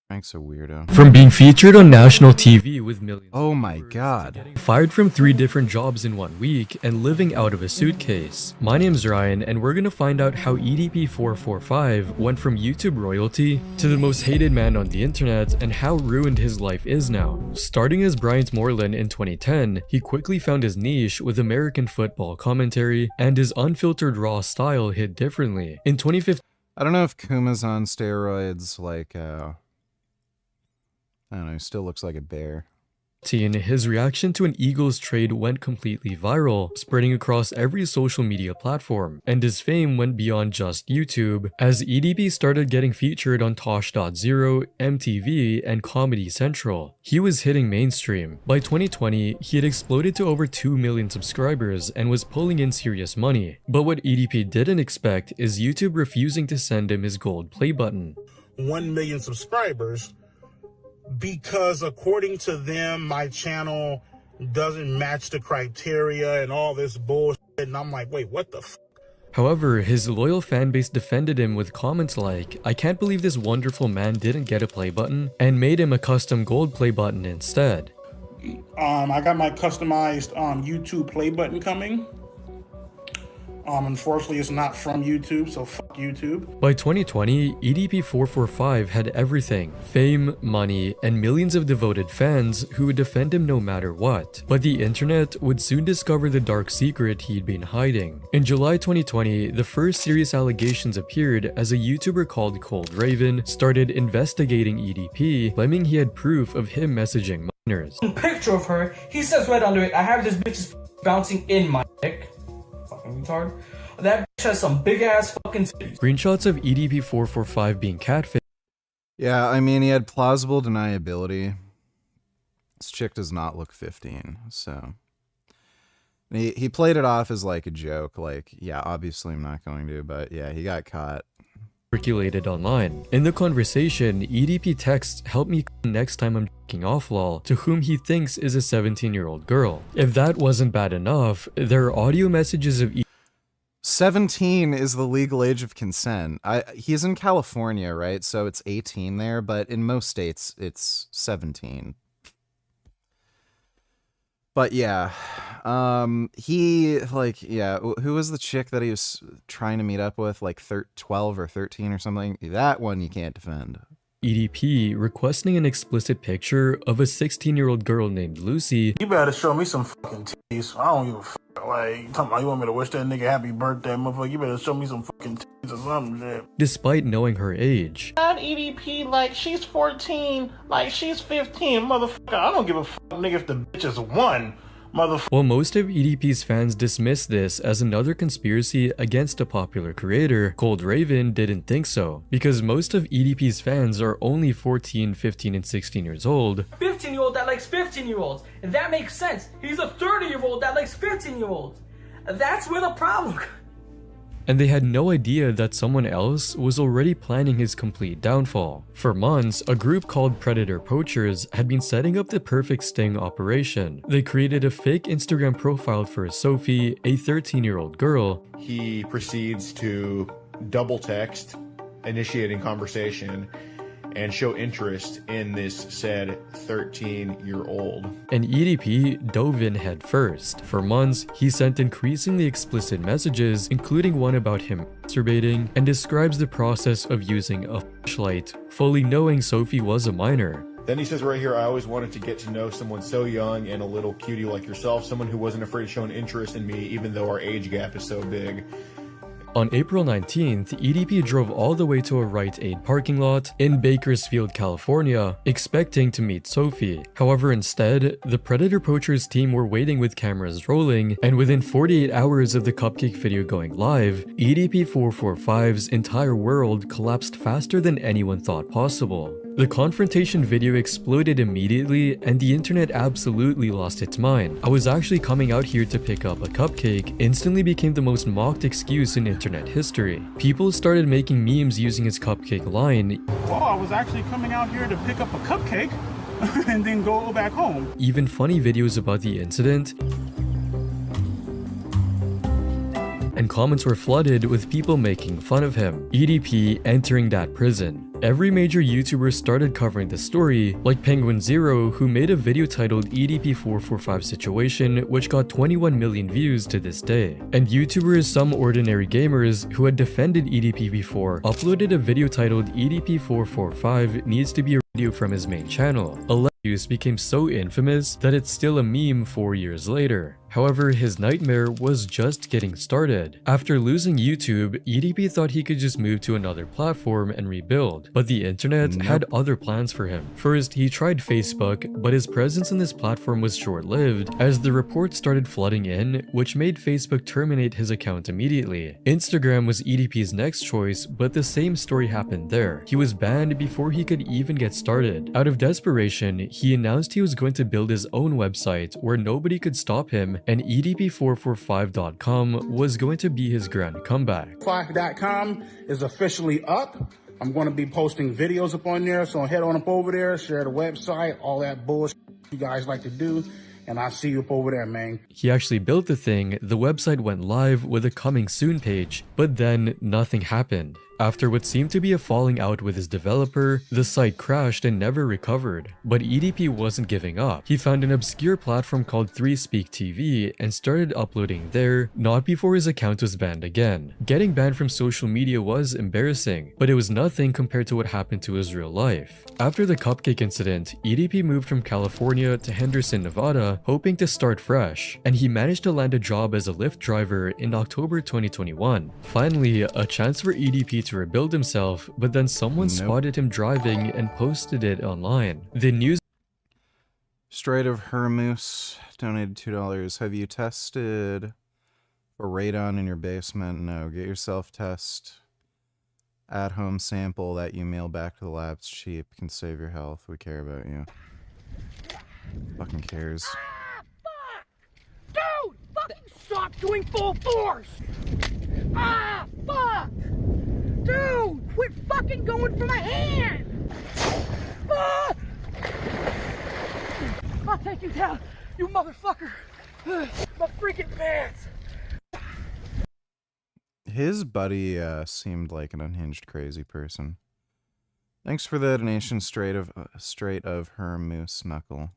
Frank's a weirdo. From being featured on national TV with millions. Oh my god. Fired from 3 different jobs in 1 week and living out of a suitcase. My name's Ryan and we're gonna find out how EDP445 went from YouTube royalty to the most hated man on the internet and how ruined his life is now. Starting as Bryant Moreland in 2010, he quickly found his niche with American football commentary and his unfiltered raw style hit differently. In 2015, I don't know if Kuma's on steroids, like I don't know, he still looks like a bear. His reaction to an Eagles trade went completely viral, spreading across every social media platform, and his fame went beyond just YouTube, as EDP started getting featured on Tosh.0, MTV, and Comedy Central. He was hitting mainstream. By 2020, he had exploded to over 2 million subscribers and was pulling in serious money. But what EDP didn't expect is YouTube refusing to send him his gold play button. 1 million subscribers, because according to them, my channel doesn't match the criteria and all this bullshit. And I'm like, wait, what the f? However, his loyal fanbase defended him with comments like, "I can't believe this wonderful man didn't get a play button," and made him a custom gold play button instead. I got my customized YouTube play button coming. Unfortunately, it's not from YouTube, so fuck YouTube. By 2020, EDP445 had everything: fame, money, and millions of devoted fans who would defend him no matter what. But the internet would soon discover the dark secret he'd been hiding. In July 2020, the first serious allegations appeared as a YouTuber called Cold Raven started investigating EDP, claiming he had proof of him messaging minors. Picture of her, he says right under it, "I have this bitch bouncing in my dick." Fucking retard. That bitch has some big ass fucking titties. Screenshots of EDP445 being catfished. Yeah, I mean, he had plausible deniability. This chick does not look 15, so... He played it off as like a joke, like, yeah, obviously I'm not going to, but yeah, he got caught. Circulated online. In the conversation, EDP texts, "Help me next time I'm jacking off lol," to whom he thinks is a 17-year-old girl. If that wasn't bad enough, there are audio messages of 17 is the legal age of consent. He's in California, right? So it's 18 there, but in most states it's 17. But yeah, he like, yeah, who was the chick that he was trying to meet up with, like 12 or 13 or something? That one you can't defend. EDP requesting an explicit picture of a 16-year-old girl named Lucy. You better show me some fucking titties. I don't give a fuck. Like, talking about you want me to wish that nigga happy birthday, motherfucker. You better show me some fucking titties or something, shit. Despite knowing her age, Not EDP, like, she's 14, like, she's 15, motherfucker. I don't give a fuck, nigga, if the bitch is 1, motherfucker. while most of EDP's fans dismiss this as another conspiracy against a popular creator, Cold Raven didn't think so, because most of EDP's fans are only 14, 15, and 16 years old. 15-year-old that likes 15-year-olds. And that makes sense. He's a 30-year-old that likes 15-year-olds. That's where the problem. And they had no idea that someone else was already planning his complete downfall. For months, a group called Predator Poachers had been setting up the perfect sting operation. They created a fake Instagram profile for Sophie, a 13-year-old girl. He proceeds to double text, initiating conversation, and show interest in this said 13-year-old. And EDP dove in head first. For months, he sent increasingly explicit messages, including one about him masturbating, and describes the process of using a flashlight, fully knowing Sophie was a minor. Then he says right here, I always wanted to get to know someone so young and a little cutie like yourself, someone who wasn't afraid to show an interest in me even though our age gap is so big. On April 19th, EDP drove all the way to a Rite Aid parking lot in Bakersfield, California, expecting to meet Sophie. However, instead, the Predator Poachers team were waiting with cameras rolling, and within 48 hours of the cupcake video going live, EDP 445's entire world collapsed faster than anyone thought possible. The confrontation video exploded immediately, and the internet absolutely lost its mind. I was actually coming out here to pick up a cupcake instantly became the most mocked excuse in internet history. People started making memes using his cupcake line. Oh, I was actually coming out here to pick up a cupcake and then go back home. Even funny videos about the incident. And comments were flooded with people making fun of him. EDP entering that prison. Every major YouTuber started covering the story, like Penguin Zero, who made a video titled EDP445 Situation, which got 21 million views to this day. And YouTubers Some Ordinary Gamers, who had defended EDP before, uploaded a video titled EDP445 Needs to Be a Radio from his main channel. A use became so infamous that it's still a meme 4 years later. However, his nightmare was just getting started. After losing YouTube, EDP thought he could just move to another platform and rebuild, but the internet had other plans for him. First, he tried Facebook, but his presence on this platform was short-lived as the reports started flooding in, which made Facebook terminate his account immediately. Instagram was EDP's next choice, but the same story happened there. He was banned before he could even get started. Out of desperation, he announced he was going to build his own website where nobody could stop him, and EDP445.com was going to be his grand comeback. 5.com is officially up. I'm going to be posting videos up on there, so head on up over there, share the website, all that bullshit you guys like to do, and I'll see you up over there, man. He actually built the thing, the website went live with a coming soon page, but then nothing happened. After what seemed to be a falling out with his developer, the site crashed and never recovered. But EDP wasn't giving up. He found an obscure platform called 3Speak TV and started uploading there, not before his account was banned again. Getting banned from social media was embarrassing, but it was nothing compared to what happened to his real life. After the cupcake incident, EDP moved from California to Henderson, Nevada, hoping to start fresh, and he managed to land a job as a Lyft driver in October 2021. Finally, a chance for EDP to rebuild himself, but then someone spotted him driving and posted it online. The news Straight of Hermoose donated $2. Have you tested for radon in your basement? No. Get your self-test. At-home sample that you mail back to the lab. It's cheap. Can save your health. We care about you. Fucking cares. Dude! Fucking stop doing full force! Ah! Fuck! Dude! Quit fucking going for my hand! Ah! I'll take you down, you motherfucker! My freaking pants! His buddy seemed like an unhinged, crazy person. Thanks for the donation, straight of Hermoose Knuckle.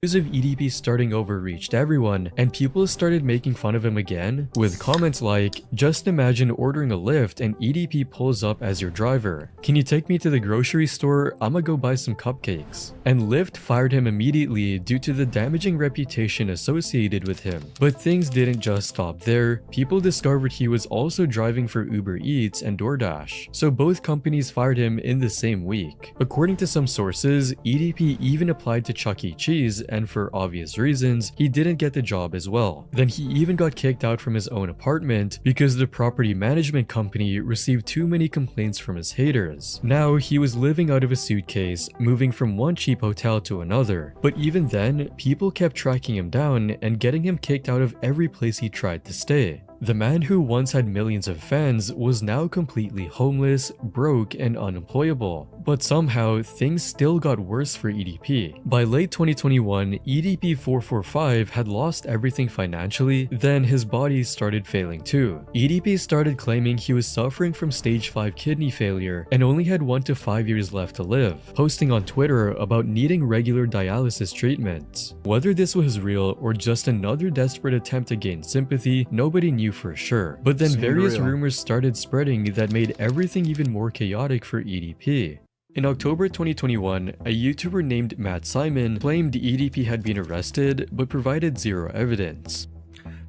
News of EDP starting over reached everyone, and people started making fun of him again, with comments like, "Just imagine ordering a Lyft and EDP pulls up as your driver. Can you take me to the grocery store? I'ma go buy some cupcakes." And Lyft fired him immediately due to the damaging reputation associated with him. But things didn't just stop there. People discovered he was also driving for Uber Eats and DoorDash, so both companies fired him in the same week. According to some sources, EDP even applied to Chuck E. Cheese, and for obvious reasons, he didn't get the job as well. Then he even got kicked out from his own apartment because the property management company received too many complaints from his haters. Now he was living out of a suitcase, moving from one cheap hotel to another. But even then, people kept tracking him down and getting him kicked out of every place he tried to stay. The man who once had millions of fans was now completely homeless, broke, and unemployable. But somehow, things still got worse for EDP. By late 2021, EDP 445 had lost everything financially, then his body started failing too. EDP started claiming he was suffering from stage 5 kidney failure and only had 1 to 5 years left to live, posting on Twitter about needing regular dialysis treatments. Whether this was real or just another desperate attempt to gain sympathy, nobody knew for sure. But then various rumors started spreading that made everything even more chaotic for EDP. In October 2021, a YouTuber named Matt Simon claimed EDP had been arrested but provided zero evidence.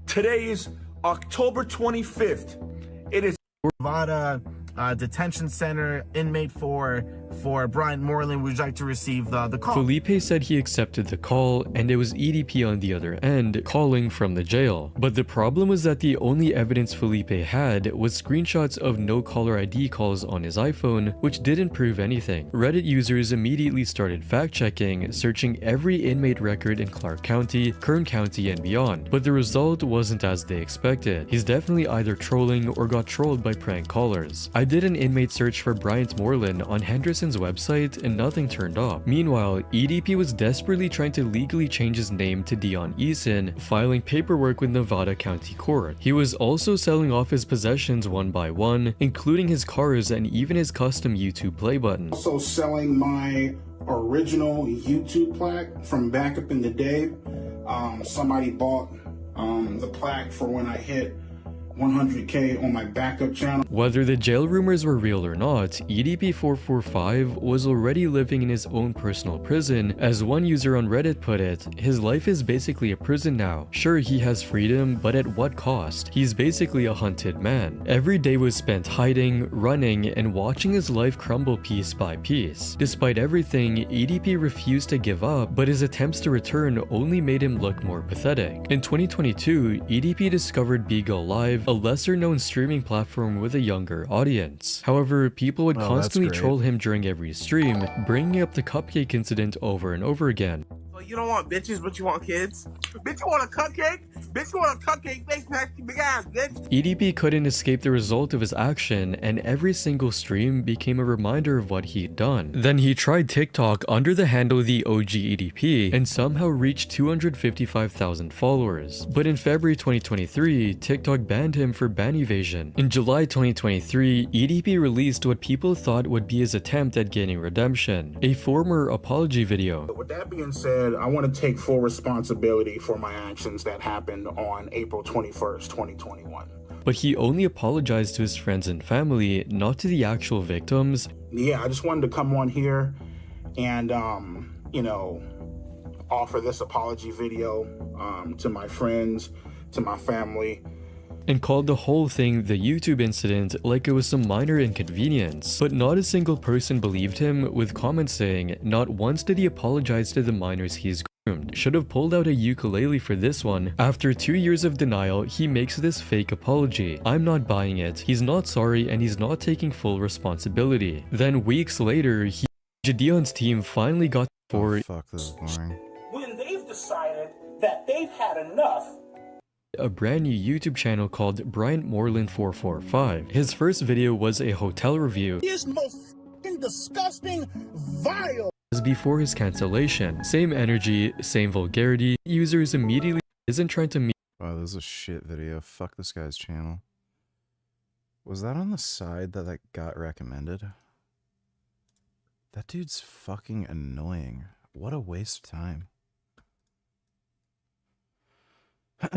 Today is October 25th. It is Nevada detention center, inmate for Bryant Moreland. Would you like to receive the call? Felipe said he accepted the call, and it was EDP on the other end calling from the jail. But the problem was that the only evidence Felipe had was screenshots of no caller ID calls on his iPhone, which didn't prove anything. Reddit users immediately started fact-checking, searching every inmate record in Clark County, Kern County, and beyond. But the result wasn't as they expected. He's definitely either trolling or got trolled by prank callers. I did an inmate search for Bryant Moreland on Henderson's website and nothing turned up. Meanwhile, EDP was desperately trying to legally change his name to Dion Eason, filing paperwork with Nevada County Court. He was also selling off his possessions one by one, including his cars and even his custom YouTube play button. also selling my original YouTube plaque from back up in the day. Somebody bought the plaque for when I hit 100K on my backup channel. Whether the jail rumors were real or not, EDP445 was already living in his own personal prison. As one user on Reddit put it, his life is basically a prison now. Sure, he has freedom, but at what cost? He's basically a hunted man. Every day was spent hiding, running, and watching his life crumble piece by piece. Despite everything, EDP refused to give up, but his attempts to return only made him look more pathetic. In 2022, EDP discovered Beagle Live, a lesser-known streaming platform with a younger audience. However, people would constantly troll him during every stream, bringing up the cupcake incident over and over again. So you don't want bitches, but you want kids? Bitch, you want a cupcake? Bitch, you want a cupcake? Face nasty big ass, bitch. EDP couldn't escape the result of his action, and every single stream became a reminder of what he'd done. Then he tried TikTok under the handle the OG EDP and somehow reached 255,000 followers. But in February 2023, TikTok banned him for ban evasion. In July 2023, EDP released what people thought would be his attempt at gaining redemption, a former apology video. With that being said, I want to take full responsibility for my actions that happened on April 21st, 2021. But he only apologized to his friends and family, not to the actual victims. Yeah, I just wanted to come on here and, you know, offer this apology video to my friends, to my family. And called the whole thing the YouTube incident like it was some minor inconvenience. But not a single person believed him, with comments saying, not once did he apologize to the minors he's groomed. Should have pulled out a ukulele for this one. After 2 years of denial, he makes this fake apology. I'm not buying it. He's not sorry and he's not taking full responsibility. Then weeks later, Gideon's team finally got for fuck, this is boring. When they've decided that they've had enough, a brand new YouTube channel called Bryant Moreland 445. His first video was a hotel review. He is most f***ing disgusting, vile. As before his cancellation. Same energy, same vulgarity. Users immediately isn't trying to meet. Wow, this is a shit video. Fuck this guy's channel. Was that on the side that got recommended? That dude's fucking annoying. What a waste of time. I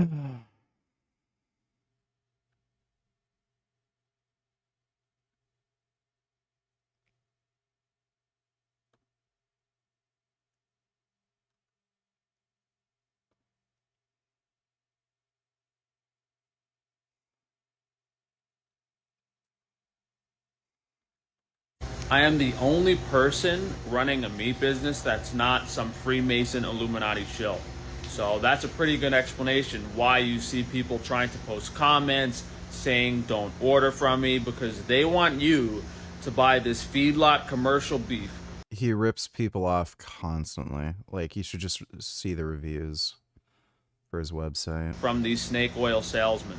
am the only person running a meat business that's not some Freemason Illuminati shill. So that's a pretty good explanation why you see people trying to post comments saying don't order from me, because they want you to buy this feedlot commercial beef. He rips people off constantly. Like, you should just see the reviews for his website. From these snake oil salesmen.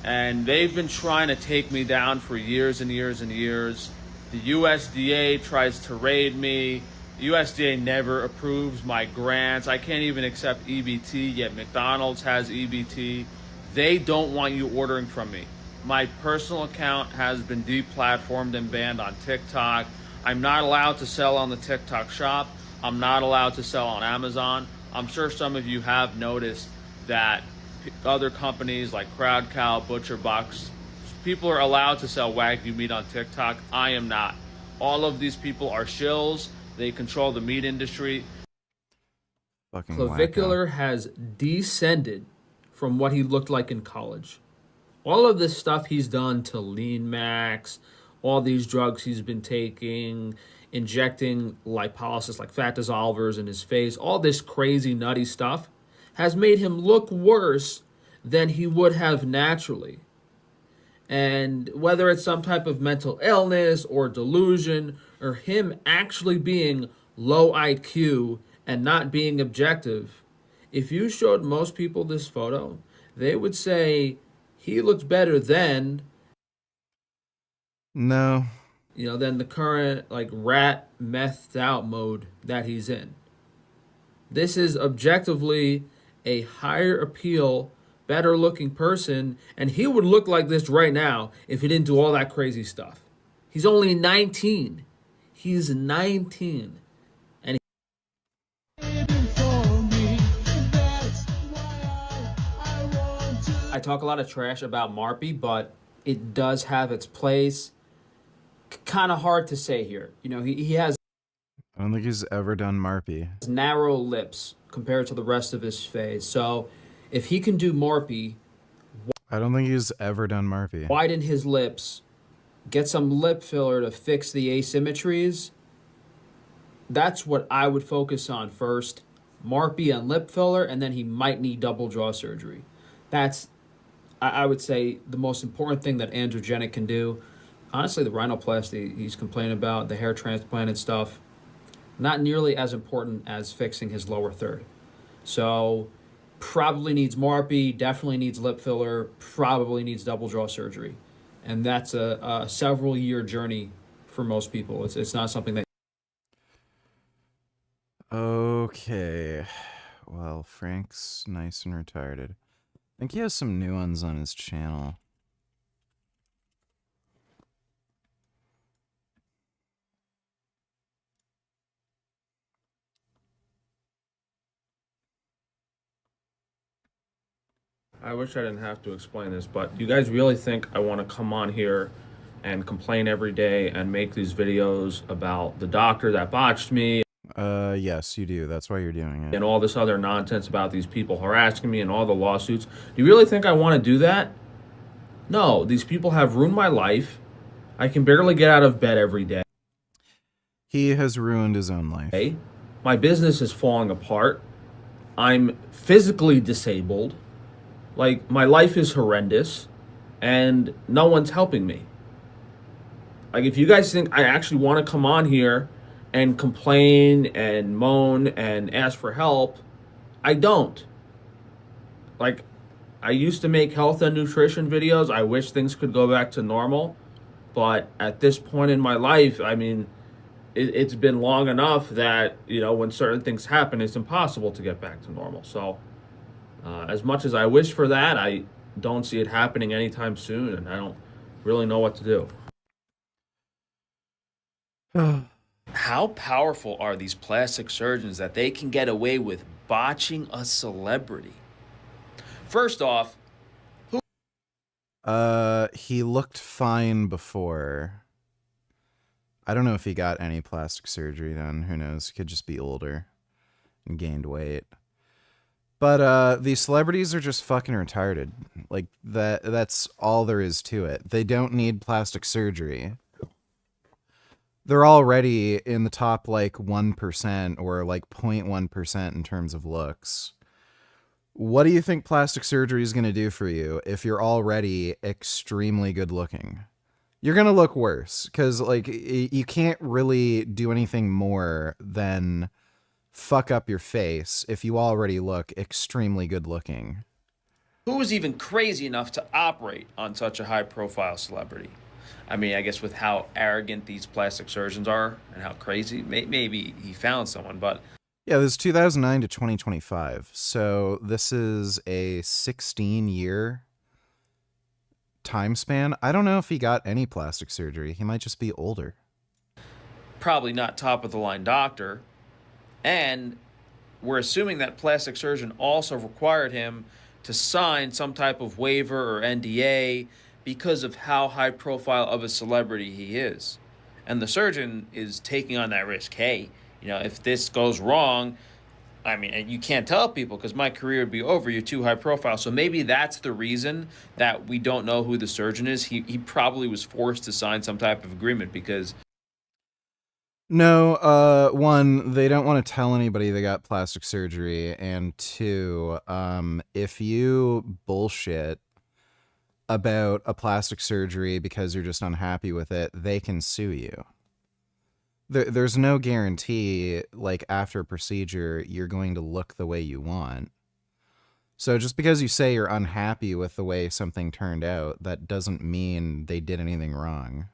And they've been trying to take me down for years and years and years. The USDA tries to raid me. The USDA never approves my grants. I can't even accept EBT, yet McDonald's has EBT. They don't want you ordering from me. My personal account has been deplatformed and banned on TikTok. I'm not allowed to sell on the TikTok shop. I'm not allowed to sell on Amazon. I'm sure some of you have noticed that other companies like Crowd Cow, Butcher Box, people are allowed to sell Wagyu meat on TikTok. I am not. All of these people are shills. They control the meat industry. Fucking Clavicular has descended from what he looked like in college. All of this stuff he's done to Lean Max, all these drugs he's been taking, injecting lipolysis like fat dissolvers in his face, all this crazy nutty stuff has made him look worse than he would have naturally. And whether it's some type of mental illness or delusion or him actually being low IQ and not being objective, if you showed most people this photo, they would say he looks better than No. Than the current like rat methed out mode that he's in. This is objectively a higher appeal, better looking person, and he would look like this right now if he didn't do all that crazy stuff. He's only 19. He's 19. And I talk a lot of trash about Marpy, but it does have its place. Kind of hard to say here. He has I don't think he's ever done Marpy. narrow lips compared to the rest of his face. So if he can do Marpy, I don't think he's ever done Marpy. widen his lips, get some lip filler to fix the asymmetries, that's what I would focus on first. Marpy and lip filler, and then he might need double jaw surgery. That's, I would say, the most important thing that androgenic can do. Honestly, the rhinoplasty he's complaining about, the hair transplant and stuff, not nearly as important as fixing his lower third. So probably needs Marpy, definitely needs lip filler, probably needs double jaw surgery. And that's a several year journey for most people. It's not something that... Okay. Well, Frank's nice and retarded. I think he has some new ones on his channel. I wish I didn't have to explain this, but you guys really think I want to come on here and complain every day and make these videos about the doctor that botched me? Yes, you do. That's why you're doing it. And all this other nonsense about these people harassing me and all the lawsuits. Do you really think I want to do that? No, these people have ruined my life. I can barely get out of bed every day. He has ruined his own life. My business is falling apart. I'm physically disabled. Like, my life is horrendous. And no one's helping me. Like, if you guys think I actually want to come on here and complain and moan and ask for help, I don't. Like, I used to make health and nutrition videos. I wish things could go back to normal. But at this point in my life, I mean, it's been long enough that, when certain things happen, it's impossible to get back to normal. So, as much as I wish for that, I don't see it happening anytime soon, and I don't really know what to do. How powerful are these plastic surgeons that they can get away with botching a celebrity? First off, he looked fine before. I don't know if he got any plastic surgery done. Who knows? He could just be older and gained weight. But these celebrities are just fucking retarded. Like that's all there is to it. They don't need plastic surgery. They're already in the top like 1% or like 0.1% in terms of looks. What do you think plastic surgery is going to do for you if you're already extremely good looking? You're going to look worse because like you can't really do anything more than fuck up your face if you already look extremely good looking. who was even crazy enough to operate on such a high-profile celebrity? I mean, I guess with how arrogant these plastic surgeons are and how crazy, maybe he found someone, but... Yeah, this is 2009 to 2025. So this is a 16-year time span. I don't know if he got any plastic surgery. He might just be older. Probably not top-of-the-line doctor. And we're assuming that plastic surgeon also required him to sign some type of waiver or NDA because of how high profile of a celebrity he is. And the surgeon is taking on that risk. Hey, you know, if this goes wrong, I mean, and you can't tell people because my career would be over. You're too high profile. So maybe that's the reason that we don't know who the surgeon is. He probably was forced to sign some type of agreement because... No, one, they don't want to tell anybody they got plastic surgery, and two, if you bullshit about a plastic surgery because you're just unhappy with it, they can sue you. There's no guarantee, like, after a procedure, you're going to look the way you want. So just because you say you're unhappy with the way something turned out, that doesn't mean they did anything wrong.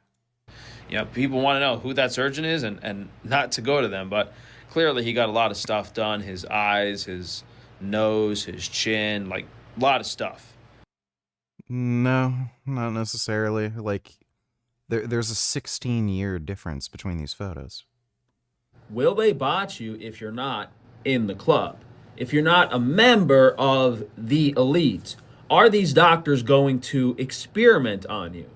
You know, people want to know who that surgeon is and not to go to them, but clearly he got a lot of stuff done. His eyes, his nose, his chin, like a lot of stuff. No, not necessarily. Like, there's a 16-year difference between these photos. Will they botch you if you're not in the club? If you're not a member of the elite? Are these doctors going to experiment on you?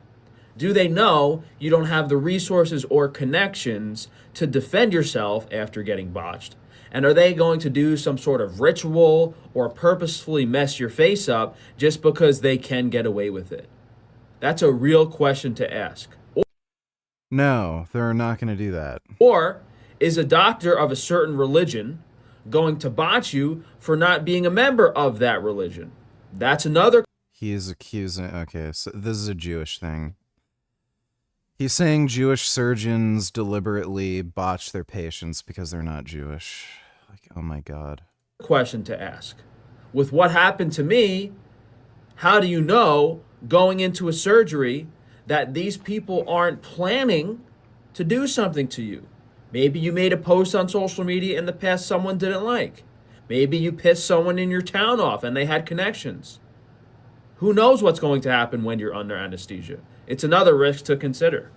Do they know you don't have the resources or connections to defend yourself after getting botched? And are they going to do some sort of ritual or purposefully mess your face up just because they can get away with it? That's a real question to ask. No, they're not going to do that. Or is a doctor of a certain religion going to botch you for not being a member of that religion? That's another. He is accusing... Okay, so this is a Jewish thing. He's saying Jewish surgeons deliberately botch their patients because they're not Jewish. Like, oh my God. Question to ask. With what happened to me, how do you know going into a surgery that these people aren't planning to do something to you? Maybe you made a post on social media in the past someone didn't like. Maybe you pissed someone in your town off and they had connections. Who knows what's going to happen when you're under anesthesia? It's another risk to consider.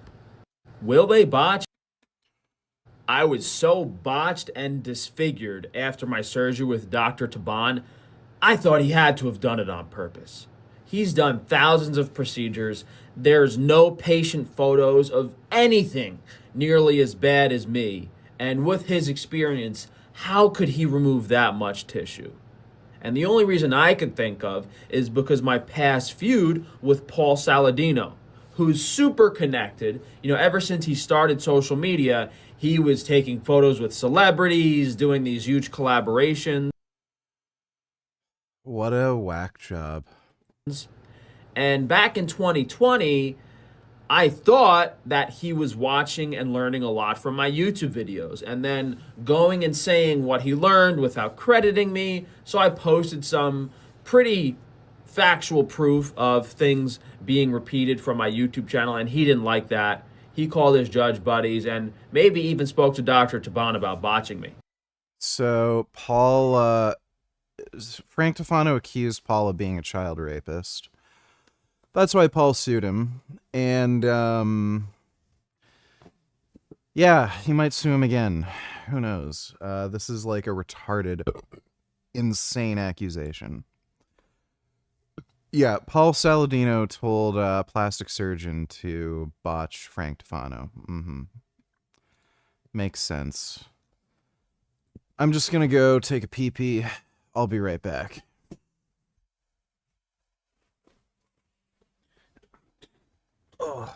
Will they botch? I was so botched and disfigured after my surgery with Dr. Taban, I thought he had to have done it on purpose. He's done thousands of procedures. There's no patient photos of anything nearly as bad as me. And with his experience, how could he remove that much tissue? And the only reason I can think of is because my past feud with Paul Saladino, who's super connected. You know, ever since he started social media, he was taking photos with celebrities, doing these huge collaborations. What a whack job. And back in 2020, I thought that he was watching and learning a lot from my YouTube videos and then going and saying what he learned without crediting me. So I posted some pretty factual proof of things being repeated from my YouTube channel, and he didn't like that. He called his judge buddies and maybe even spoke to Dr. Taban about botching me. So Frank Tufano accused Paul of being a child rapist. That's why Paul sued him. And, yeah, he might sue him again. Who knows? This is like a retarded, insane accusation. Yeah, Paul Saladino told a plastic surgeon to botch Frank Tufano. Mm-hmm. Makes sense. I'm just gonna go take a pee-pee. I'll be right back. Oh.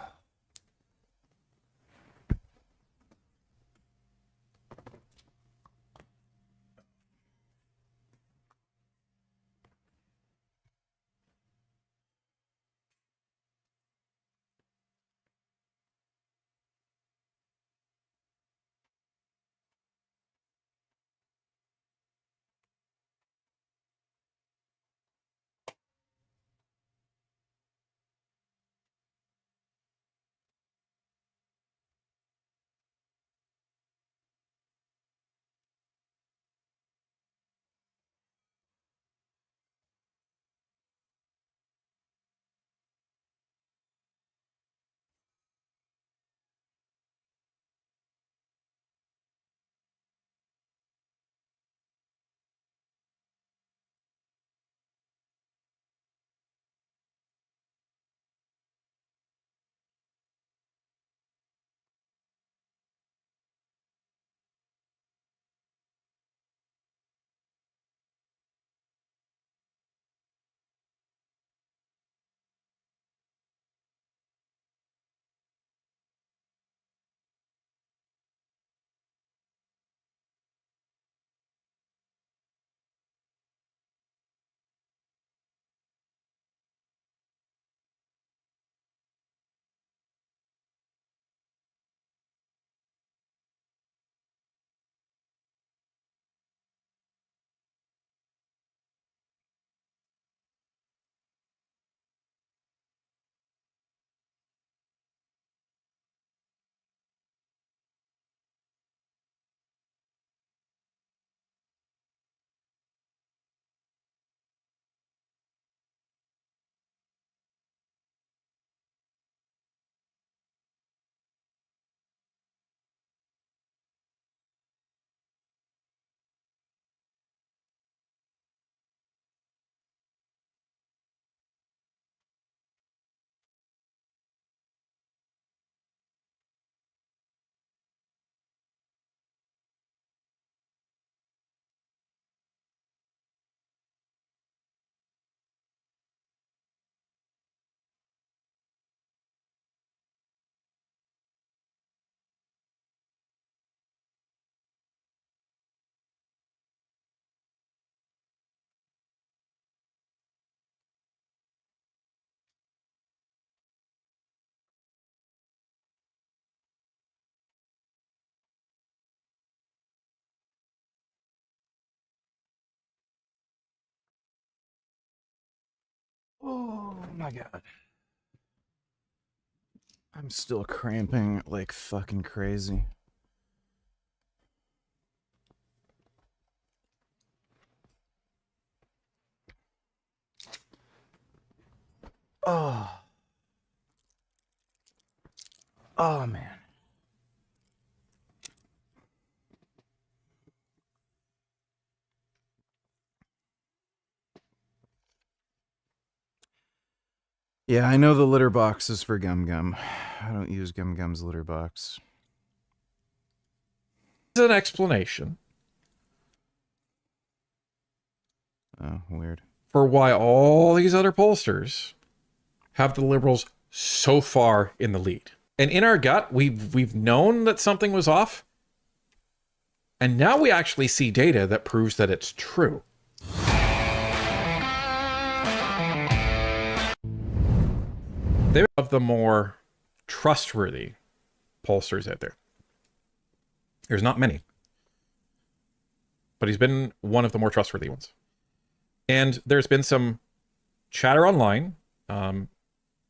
Oh my god. I'm still cramping like fucking crazy. Oh. Oh man. Yeah, I know the litter box is for Gum Gum. I don't use Gum Gum's litter box. It's an explanation. Oh, weird. For why all these other pollsters have the Liberals so far in the lead. And in our gut, we've known that something was off. And now we actually see data that proves that it's true. They're of the more trustworthy pollsters out there. There's not many. But he's been one of the more trustworthy ones. And there's been some chatter online.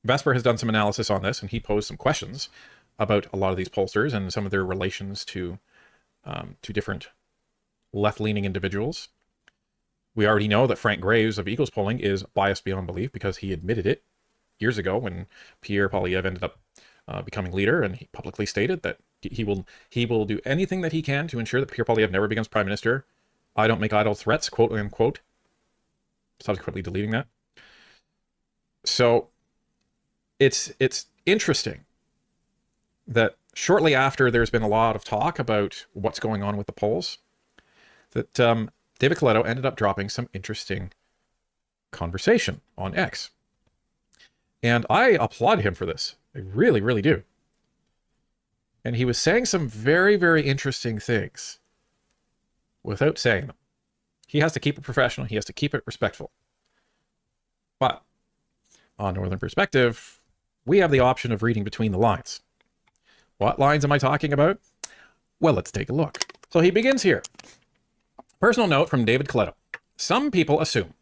Vesper has done some analysis on this, and he posed some questions about a lot of these pollsters and some of their relations to different left-leaning individuals. We already know that Frank Graves of Eagles Polling is biased beyond belief because he admitted it years ago when Pierre Poilievre ended up becoming leader, and he publicly stated that he will do anything that he can to ensure that Pierre Poilievre never becomes prime minister. I don't make idle threats, quote unquote. Subsequently deleting that. So it's interesting that shortly after there's been a lot of talk about what's going on with the polls, that David Coletto ended up dropping some interesting conversation on X. And I applaud him for this. I really, really do. And he was saying some very, very interesting things without saying them. He has to keep it professional. He has to keep it respectful. But on Northern Perspective, we have the option of reading between the lines. What lines am I talking about? Well, let's take a look. So he begins here. Personal note from David Coletto. Some people assume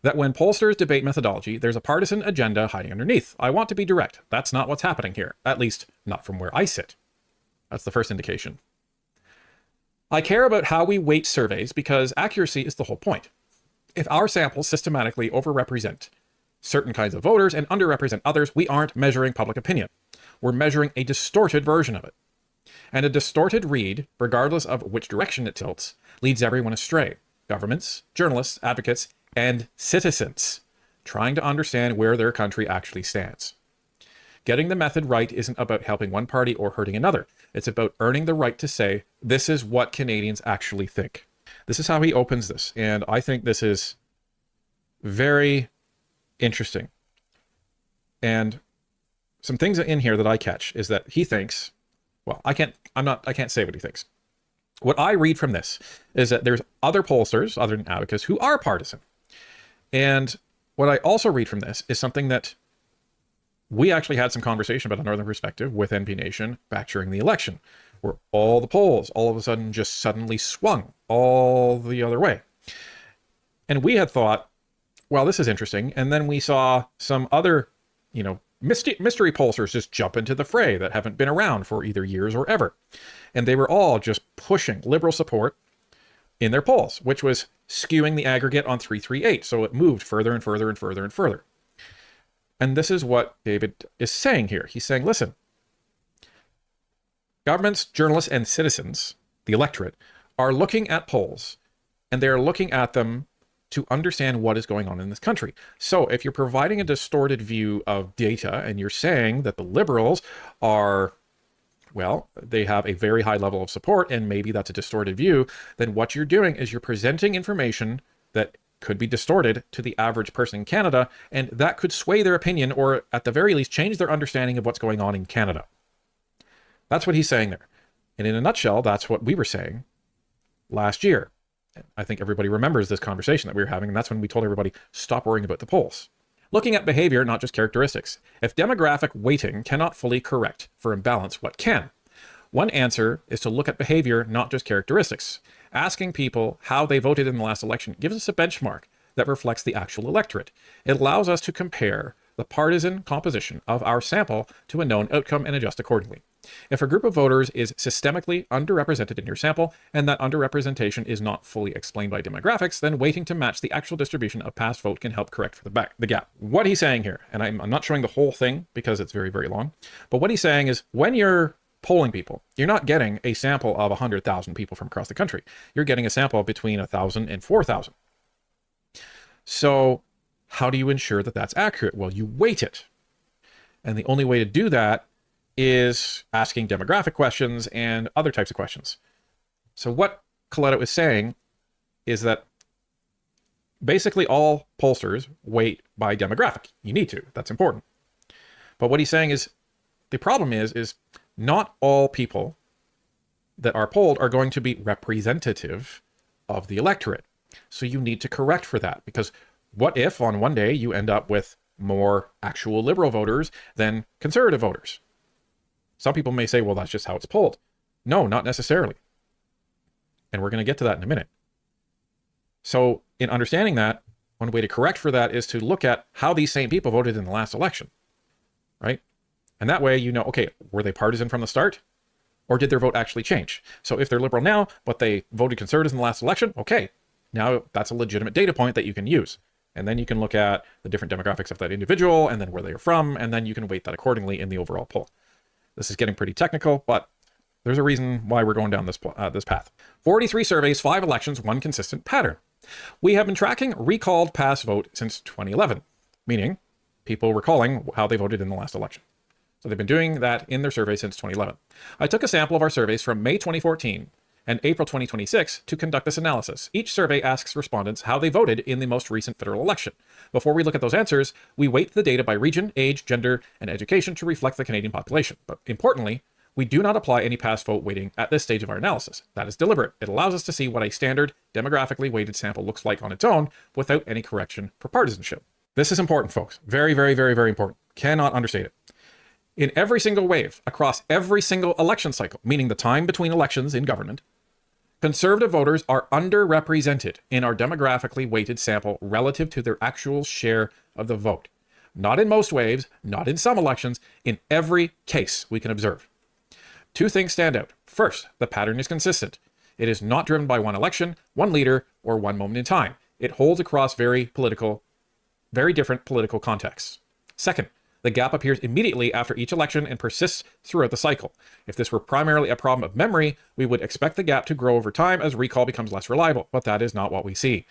that when pollsters debate methodology, there's a partisan agenda hiding underneath. I want to be direct. That's not what's happening here. At least, not from where I sit. That's the first indication. I care about how we weight surveys because accuracy is the whole point. If our samples systematically overrepresent certain kinds of voters and underrepresent others, we aren't measuring public opinion. We're measuring a distorted version of it. And a distorted read, regardless of which direction it tilts, leads everyone astray. Governments, journalists, advocates, and citizens trying to understand where their country actually stands. Getting the method right isn't about helping one party or hurting another. It's about earning the right to say, this is what Canadians actually think. This is how he opens this. And I think this is very interesting. And some things in here that I catch is that he thinks, well, I can't say what he thinks. What I read from this is that there's other pollsters, other than advocates, who are partisan. And what I also read from this is something that we actually had some conversation about a Northern Perspective with NP Nation back during the election, where all the polls all of a sudden just suddenly swung all the other way. And we had thought, well, this is interesting. And then we saw some other, mystery pollsters just jump into the fray that haven't been around for either years or ever. And they were all just pushing Liberal support in their polls, which was skewing the aggregate on 338. So it moved further and further and further and further. And this is what David is saying here. He's saying, listen, governments, journalists, and citizens, the electorate, are looking at polls, and they're looking at them to understand what is going on in this country. So if you're providing a distorted view of data and you're saying that the Liberals are, well, they have a very high level of support and maybe that's a distorted view, then what you're doing is you're presenting information that could be distorted to the average person in Canada, and that could sway their opinion or at the very least change their understanding of what's going on in Canada. That's what he's saying there. And in a nutshell, that's what we were saying last year. I think everybody remembers this conversation that we were having, and that's when we told everybody, stop worrying about the polls. Looking at behavior, not just characteristics. If demographic weighting cannot fully correct for imbalance, what can? One answer is to look at behavior, not just characteristics. Asking people how they voted in the last election gives us a benchmark that reflects the actual electorate. It allows us to compare the partisan composition of our sample to a known outcome and adjust accordingly. If a group of voters is systemically underrepresented in your sample, and that underrepresentation is not fully explained by demographics, then waiting to match the actual distribution of past vote can help correct for the gap. What he's saying here, and I'm not showing the whole thing because it's very, very long, but what he's saying is when you're polling people, you're not getting a sample of 100,000 people from across the country. You're getting a sample between 1,000 and 4,000. So how do you ensure that that's accurate? Well, you weight it. And the only way to do that is asking demographic questions and other types of questions. So what Coletto is saying is that basically all pollsters weight by demographic. You need to, that's important. But what he's saying is the problem is not all people that are polled are going to be representative of the electorate. So you need to correct for that, because what if on one day you end up with more actual Liberal voters than Conservative voters? Some people may say, well, that's just how it's polled. No, not necessarily. And we're going to get to that in a minute. So in understanding that, one way to correct for that is to look at how these same people voted in the last election, right? And that way, you know, okay, were they partisan from the start? Or did their vote actually change? So if they're Liberal now, but they voted Conservatives in the last election, okay, now that's a legitimate data point that you can use. And then you can look at the different demographics of that individual and then where they are from, and then you can weight that accordingly in the overall poll. This is getting pretty technical, but there's a reason why we're going down this path. 43 surveys, 5 elections, 1 consistent pattern. We have been tracking recalled past vote since 2011, meaning people recalling how they voted in the last election. So they've been doing that in their survey since 2011. I took a sample of our surveys from May 2014 and April 2026 to conduct this analysis. Each survey asks respondents how they voted in the most recent federal election. Before we look at those answers, we weight the data by region, age, gender, and education to reflect the Canadian population. But importantly, we do not apply any past vote weighting at this stage of our analysis. That is deliberate. It allows us to see what a standard, demographically weighted sample looks like on its own without any correction for partisanship. This is important, folks. Very, very, very, very important. Cannot understate it. In every single wave, across every single election cycle, meaning the time between elections in government, Conservative voters are underrepresented in our demographically weighted sample relative to their actual share of the vote. Not in most waves, not in some elections, in every case we can observe. Two things stand out. First, the pattern is consistent. It is not driven by one election, one leader, or one moment in time. It holds across very different political contexts. Second, the gap appears immediately after each election and persists throughout the cycle. If this were primarily a problem of memory, we would expect the gap to grow over time as recall becomes less reliable, but that is not what we see.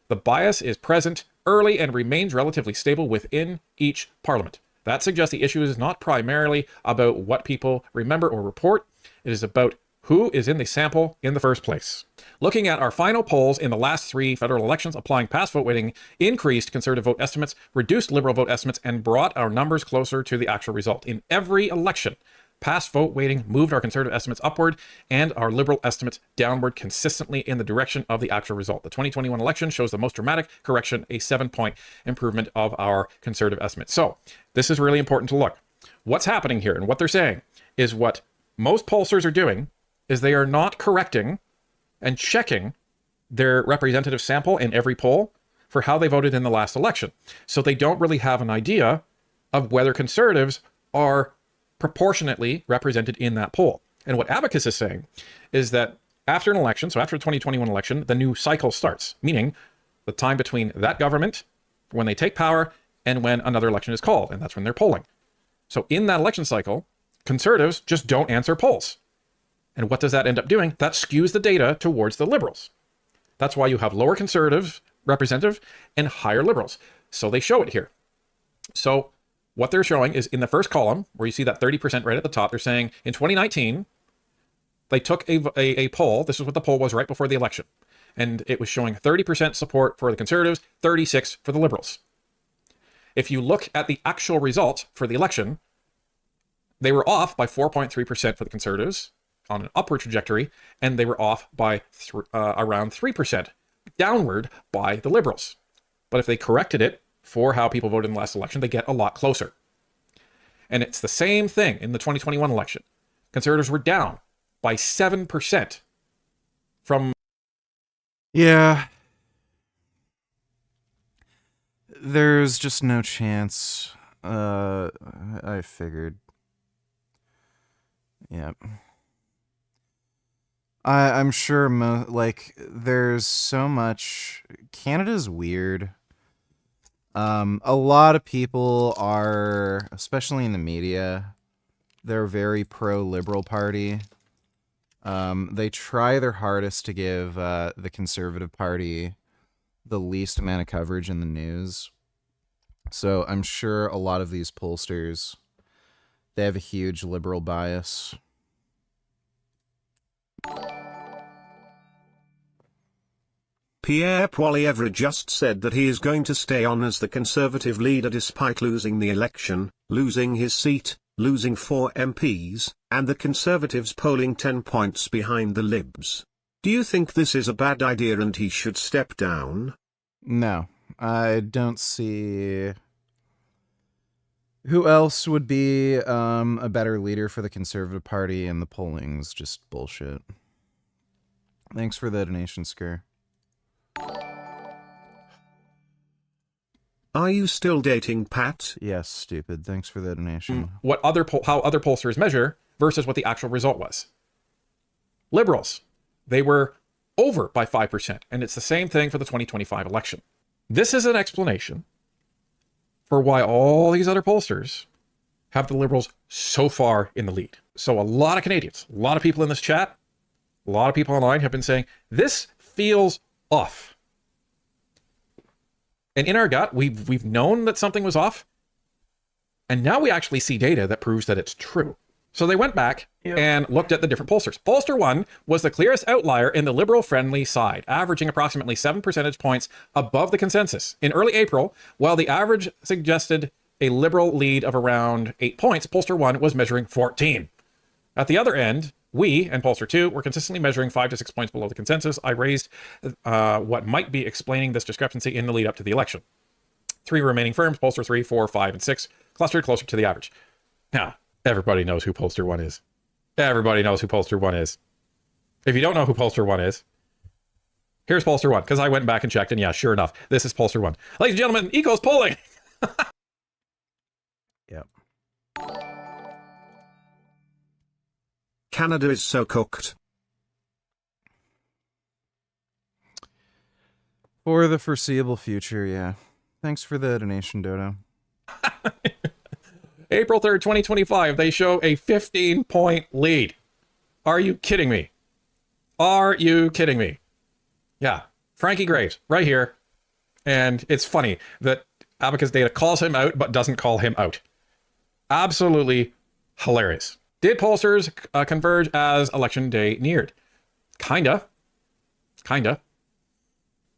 The bias is present early and remains relatively stable within each parliament. That suggests the issue is not primarily about what people remember or report. It is about who is in the sample in the first place. Looking at our final polls in the last 3 federal elections, applying past vote weighting increased Conservative vote estimates, reduced Liberal vote estimates, and brought our numbers closer to the actual result. In every election, past vote weighting moved our Conservative estimates upward and our Liberal estimates downward, consistently in the direction of the actual result. The 2021 election shows the most dramatic correction, a 7-point improvement of our Conservative estimates. So this is really important to look. What's happening here and what they're saying is what most pollsters are doing is they are not correcting and checking their representative sample in every poll for how they voted in the last election. So they don't really have an idea of whether Conservatives are proportionately represented in that poll. And what Abacus is saying is that after an election, so after the 2021 election, the new cycle starts, meaning the time between that government, when they take power, and when another election is called, and that's when they're polling. So in that election cycle, Conservatives just don't answer polls. And what does that end up doing? That skews the data towards the Liberals. That's why you have lower Conservative representative and higher Liberals. So they show it here. So what they're showing is in the first column, where you see that 30% right at the top, they're saying in 2019, they took a poll. This is what the poll was right before the election. And it was showing 30% support for the Conservatives, 36% for the Liberals. If you look at the actual result for the election, they were off by 4.3% for the Conservatives, on an upward trajectory, and they were off by around 3% downward by the Liberals. But if they corrected it for how people voted in the last election, they get a lot closer. And it's the same thing in the 2021 election. Conservatives were down by 7% from... Yeah. There's just no chance. I figured. Yeah. I'm sure, there's so much... Canada's weird. A lot of people are, especially in the media, they're very pro-Liberal Party. They try their hardest to give the Conservative Party the least amount of coverage in the news. So I'm sure a lot of these pollsters, they have a huge Liberal bias. Pierre Poilievre just said that he is going to stay on as the Conservative leader despite losing the election, losing his seat, losing 4 MPs, and the Conservatives polling 10 points behind the Libs. Do you think this is a bad idea and he should step down? No, I don't see... Who else would be a better leader for the Conservative Party, and the polling's just bullshit. Thanks for the donation, Scare. Are you still dating Pat? Yes, stupid. Thanks for the donation. How other pollsters measure versus what the actual result was. Liberals, they were over by 5%, and it's the same thing for the 2025 election. This is an explanation for why all these other pollsters have the Liberals so far in the lead. So a lot of Canadians, a lot of people in this chat, a lot of people online have been saying, this feels off. And in our gut, we've known that something was off, And now we actually see data that proves that it's true. So they went back and looked at the different pollsters. Pollster 1 was the clearest outlier in the liberal-friendly side, averaging approximately 7 percentage points above the consensus. In early April, while the average suggested a liberal lead of around 8 points, Pollster 1 was measuring 14. At the other end, we and Pollster 2 were consistently measuring 5 to 6 points below the consensus. I raised what might be explaining this discrepancy in the lead up to the election. 3 remaining firms, Pollster 3, 4, 5, and 6, clustered closer to the average. Now, everybody knows who Pollster 1 is. Everybody knows who Pollster 1 is. If you don't know who Pollster 1 is, here's Pollster 1, because I went back and checked, and yeah, sure enough, this is Pollster 1. Ladies and gentlemen, Eco's polling! Yep. Canada is so cooked. For the foreseeable future, yeah. Thanks for the donation, Dodo. April 3rd, 2025, they show a 15-point lead. Are you kidding me? Are you kidding me? Yeah, Frankie Graves, right here. And it's funny that Abacus Data calls him out, but doesn't call him out. Absolutely hilarious. Did pollsters converge as election day neared? Kinda.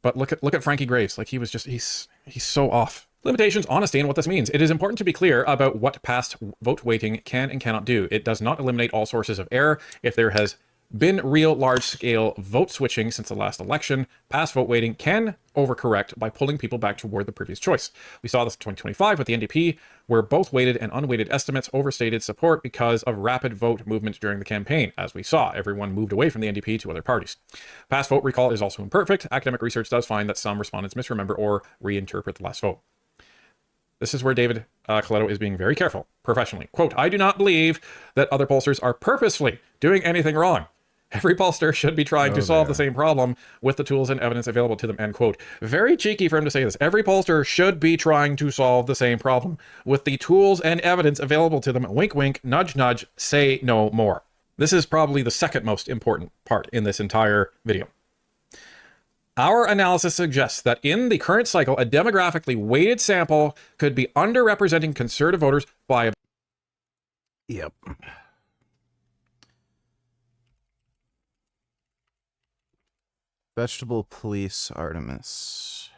But look at Frankie Graves. Like, he was just, he's so off. Limitations, honesty, and what this means. It is important to be clear about what past vote weighting can and cannot do. It does not eliminate all sources of error. If there has been real large-scale vote switching since the last election, past vote weighting can overcorrect by pulling people back toward the previous choice. We saw this in 2025 with the NDP, where both weighted and unweighted estimates overstated support because of rapid vote movement during the campaign. As we saw, everyone moved away from the NDP to other parties. Past vote recall is also imperfect. Academic research does find that some respondents misremember or reinterpret the last vote. This is where David Coletto is being very careful, professionally. Quote, I do not believe that other pollsters are purposefully doing anything wrong. Every pollster should be trying to solve the same problem with the tools and evidence available to them, end quote. Very cheeky for him to say this. Every pollster should be trying to solve the same problem with the tools and evidence available to them. Wink, wink, nudge, nudge, say no more. This is probably the second most important part in this entire video. Our analysis suggests that in the current cycle, a demographically weighted sample could be underrepresenting conservative voters by... Yep. Vegetable Police Artemis.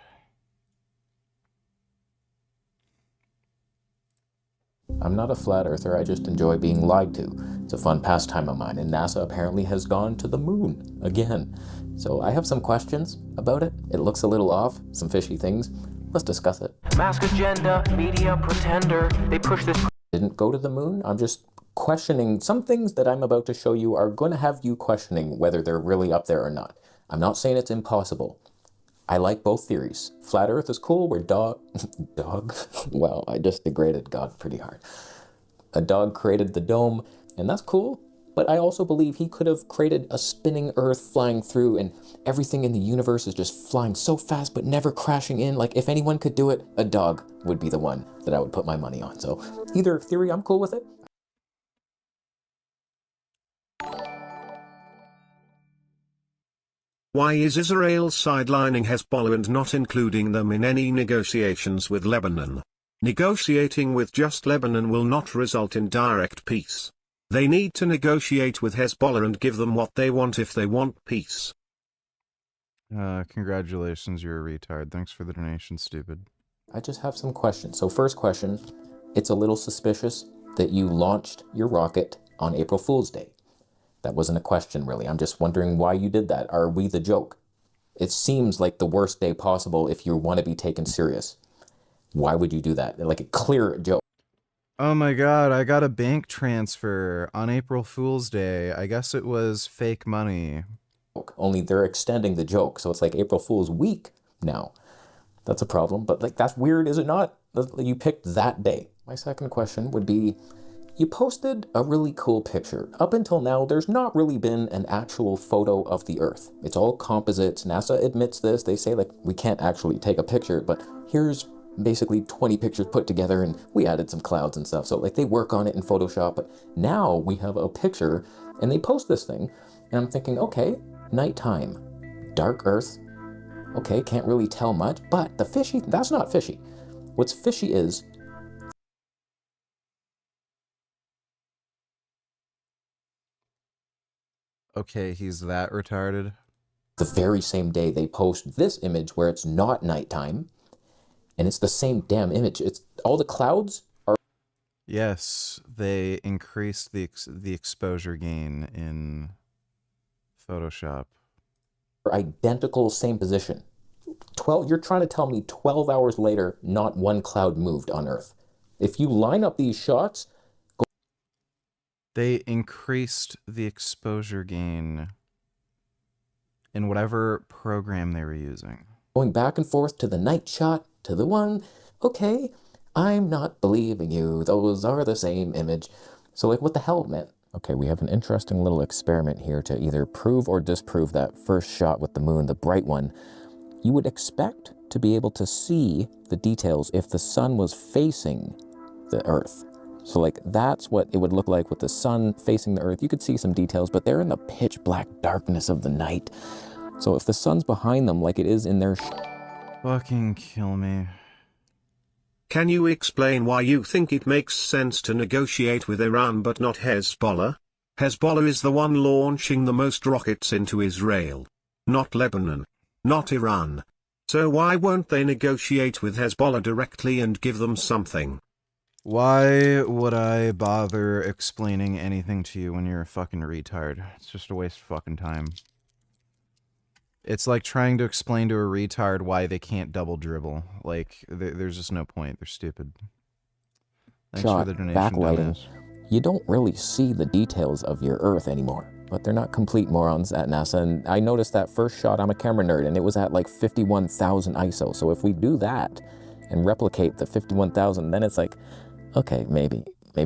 I'm not a flat earther, I just enjoy being lied to. It's a fun pastime of mine, and NASA apparently has gone to the moon again. So I have some questions about it. It looks a little off, some fishy things. Let's discuss it. Mask agenda, media pretender, they push this... Didn't go to the moon? I'm just questioning some things that I'm about to show you are going to have you questioning whether they're really up there or not. I'm not saying it's impossible. I like both theories. Flat Earth is cool, where dog... Well, I just degraded God pretty hard. A dog created the dome, and that's cool. But I also believe he could have created a spinning Earth flying through, and everything in the universe is just flying so fast but never crashing in. Like, if anyone could do it, a dog would be the one that I would put my money on. So either theory, I'm cool with it. Why is Israel sidelining Hezbollah and not including them in any negotiations with Lebanon? Negotiating with just Lebanon will not result in direct peace. They need to negotiate with Hezbollah and give them what they want if they want peace. Congratulations, you're a retard. Thanks for the donation, stupid. I just have some questions. So first question, it's a little suspicious that you launched your rocket on April Fool's Day. That wasn't a question, really. I'm just wondering why you did that. Are we the joke? It seems like the worst day possible if you want to be taken serious. Why would you do that? Like a clear joke. Oh my god, I got a bank transfer on April Fool's Day. I guess it was fake money. Only they're extending the joke, so it's like April Fool's week now. That's a problem, but like that's weird, is it not? You picked that day. My second question would be, you posted a really cool picture. Up until now, there's not really been an actual photo of the Earth. It's all composites. NASA admits this. They say, like, we can't actually take a picture, but here's basically 20 pictures put together, and we added some clouds and stuff. So, like, they work on it in Photoshop, but now we have a picture, and they post this thing, and I'm thinking, okay, nighttime, dark Earth. Okay, can't really tell much, but the fishy, that's not fishy. What's fishy is Okay, he's that retarded. The very same day they post this image where it's not nighttime, and it's the same damn image. It's all the clouds are. Yes, they increased the exposure gain in Photoshop. Identical, same position. 12. You're trying to tell me 12 hours later, not one cloud moved on Earth. If you line up these shots, they increased the exposure gain in whatever program they were using. Going back and forth to the night shot, to the one, okay, I'm not believing you. Those are the same image. So like, what the hell, man? Okay, we have an interesting little experiment here to either prove or disprove that first shot with the moon, the bright one. You would expect to be able to see the details if the sun was facing the Earth. So like, that's what it would look like with the sun facing the Earth. You could see some details, but they're in the pitch black darkness of the night. So if the sun's behind them like it is in their fucking kill me. Can you explain why you think it makes sense to negotiate with Iran but not Hezbollah? Hezbollah is the one launching the most rockets into Israel. Not Lebanon. Not Iran. So why won't they negotiate with Hezbollah directly and give them something? Why would I bother explaining anything to you when you're a fucking retard? It's just a waste of fucking time. It's like trying to explain to a retard why they can't double dribble. Like, there's just no point. They're stupid. Thanks for the donation, backlighting. dumbass. You don't really see the details of your Earth anymore. But they're not complete morons at NASA. And I noticed that first shot, I'm a camera nerd, and it was at like 51,000 ISO. So if we do that and replicate the 51,000, then it's like, okay, maybe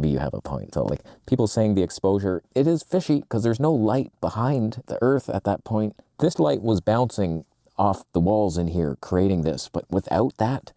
you have a point. So like, people saying the exposure, it is fishy because there's no light behind the Earth at that point. This light was bouncing off the walls in here, creating this. But without that,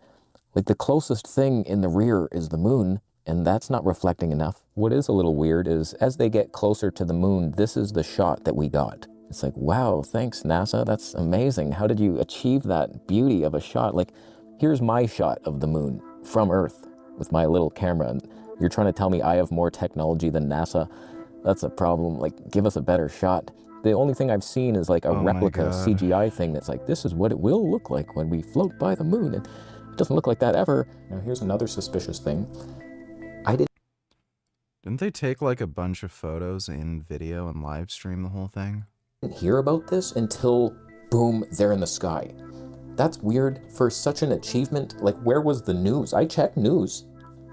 like, the closest thing in the rear is the moon, and that's not reflecting enough. What is a little weird is, as they get closer to the moon, this is the shot that we got. It's like, wow, thanks, NASA. That's amazing. How did you achieve that beauty of a shot? Like, here's my shot of the moon from Earth with my little camera. And you're trying to tell me I have more technology than NASA? That's a problem. Like, give us a better shot. The only thing I've seen is like a replica CGI thing that's like, this is what it will look like when we float by the moon. And it doesn't look like that ever. Now, here's another suspicious thing. Didn't they take like a bunch of photos in video and live stream the whole thing? Didn't hear about this until, boom, they're in the sky. That's weird for such an achievement. Like, where was the news? I checked news.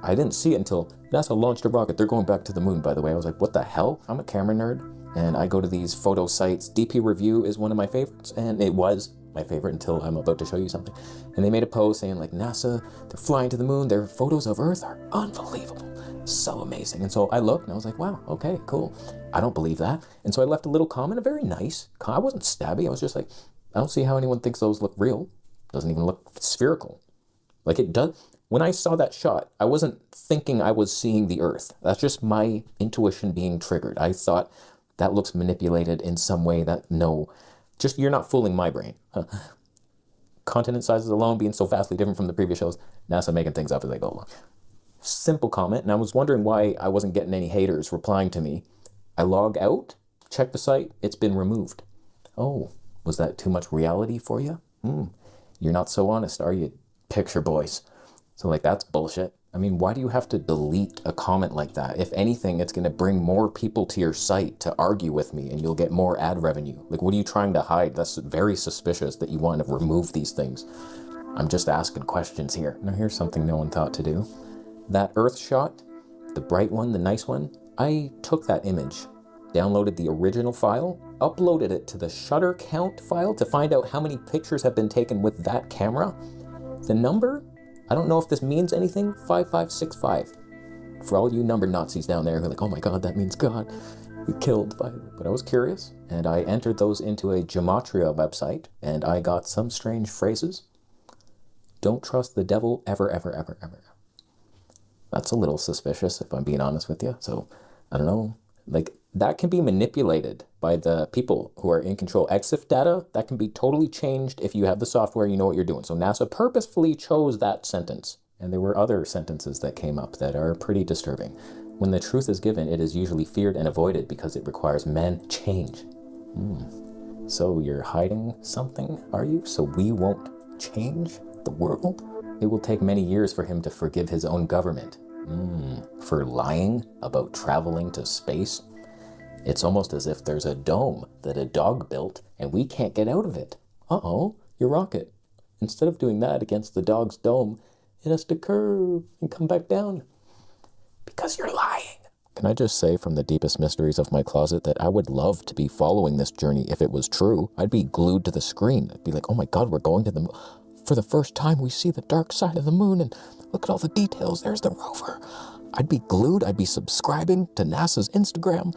I didn't see it until NASA launched a rocket. They're going back to the moon, by the way. I was like, what the hell? I'm a camera nerd, and I go to these photo sites. DP Review is one of my favorites, and it was my favorite until I'm about to show you something. And they made a post saying like, NASA, they're flying to the moon. Their photos of Earth are unbelievable. So amazing. And so I looked and I was like, wow, okay, cool. I don't believe that. And so I left a little comment, a very nice, I wasn't stabby. I was just like, I don't see how anyone thinks those look real. Doesn't even look spherical. Like, it does. When I saw that shot, I wasn't thinking I was seeing the Earth. That's just my intuition being triggered. I thought that looks manipulated in some way that, no, just, you're not fooling my brain. Continent sizes alone being so vastly different from the previous shows, NASA making things up as they go along. Simple comment, and I was wondering why I wasn't getting any haters replying to me. I log out, check the site, it's been removed. Oh, was that too much reality for you? You're not so honest, are you, picture boys? So like, that's bullshit. I mean, why do you have to delete a comment like that? If anything, it's gonna bring more people to your site to argue with me and you'll get more ad revenue. Like, what are you trying to hide? That's very suspicious that you want to remove these things. I'm just asking questions here. Now here's something no one thought to do. That Earth shot, the bright one, the nice one, I took that image, downloaded the original file, uploaded it to the shutter count file to find out how many pictures have been taken with that camera. The number, I don't know if this means anything, 5565. For all you number Nazis down there who are like, oh my God, that means God, we killed by it. But I was curious, and I entered those into a gematria website, and I got some strange phrases. Don't trust the devil ever, ever, ever, ever. That's a little suspicious, if I'm being honest with you. So, I don't know. Like, that can be manipulated by the people who are in control. EXIF data, that can be totally changed if you have the software, you know what you're doing. So NASA purposefully chose that sentence. And there were other sentences that came up that are pretty disturbing. When the truth is given, it is usually feared and avoided because it requires man change. So you're hiding something, are you? So we won't change the world? It will take many years for him to forgive his own government. For lying about traveling to space? It's almost as if there's a dome that a dog built and we can't get out of it. Uh-oh, your rocket. Instead of doing that against the dog's dome, it has to curve and come back down. Because you're lying. Can I just say from the deepest mysteries of my closet that I would love to be following this journey if it was true. I'd be glued to the screen. I'd be like, oh my God, we're going to the moon. For the first time, we see the dark side of the moon, and look at all the details. There's the rover. I'd be glued. I'd be subscribing to NASA's Instagram.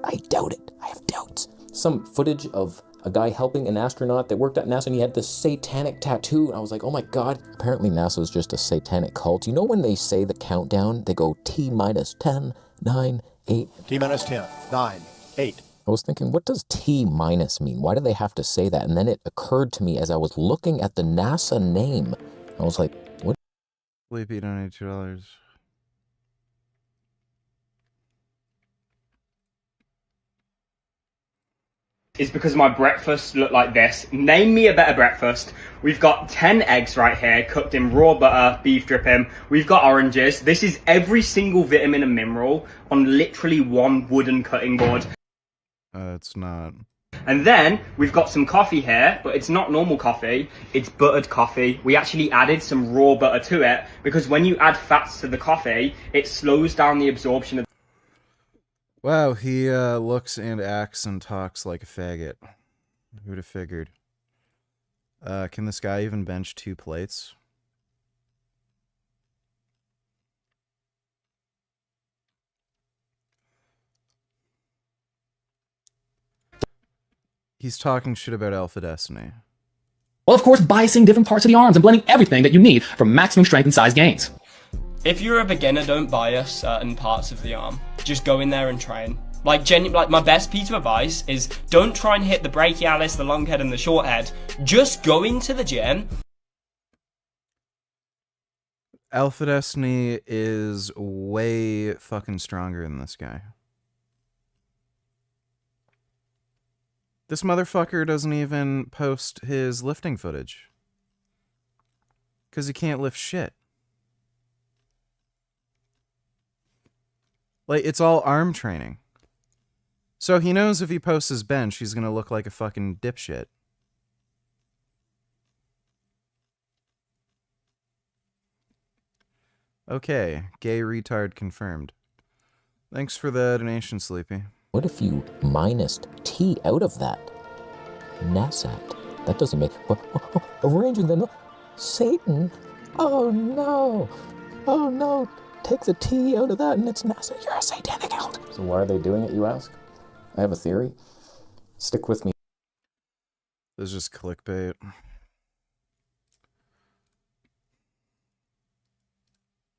I doubt it. I have doubts. Some footage of a guy helping an astronaut that worked at NASA, and he had this satanic tattoo. And I was like, oh my God. Apparently NASA is just a satanic cult. You know when they say the countdown, they go T minus 10, 9, 8. T minus 10, 9, 8. I was thinking, what does T minus mean? Why do they have to say that? And then it occurred to me as I was looking at the NASA name. I was like, what? Sleepy donated $2. Is because my breakfast looked like this. Name me a better breakfast. We've got 10 eggs right here, cooked in raw butter, beef dripping. We've got oranges. This is every single vitamin and mineral on literally one wooden cutting board. It's not. And then we've got some coffee here, but it's not normal coffee, it's buttered coffee. We actually added some raw butter to it because when you add fats to the coffee, it slows down the absorption of. Wow, he looks and acts and talks like a faggot. Who'd have figured? Can this guy even bench 2 plates? He's talking shit about Alpha Destiny. Well, of course, biasing different parts of the arms and blending everything that you need for maximum strength and size gains. If you're a beginner, don't bias certain parts of the arm. Just go in there and train. Like my best piece of advice is don't try and hit the brachialis, the long head, and the short head. Just go into the gym. Alpha Destiny is way fucking stronger than this guy. This motherfucker doesn't even post his lifting footage. Because he can't lift shit. Like, it's all arm training. So he knows if he posts his bench, he's gonna look like a fucking dipshit. Okay, gay retard confirmed. Thanks for the donation, Sleepy. What if you minused T out of that? Nasat. That doesn't make... arranging the... Satan. Oh no. Oh no. Take the T out of that and it's NASA. You're a satanic cult. So why are they doing it, you ask? I have a theory. Stick with me. This is just clickbait.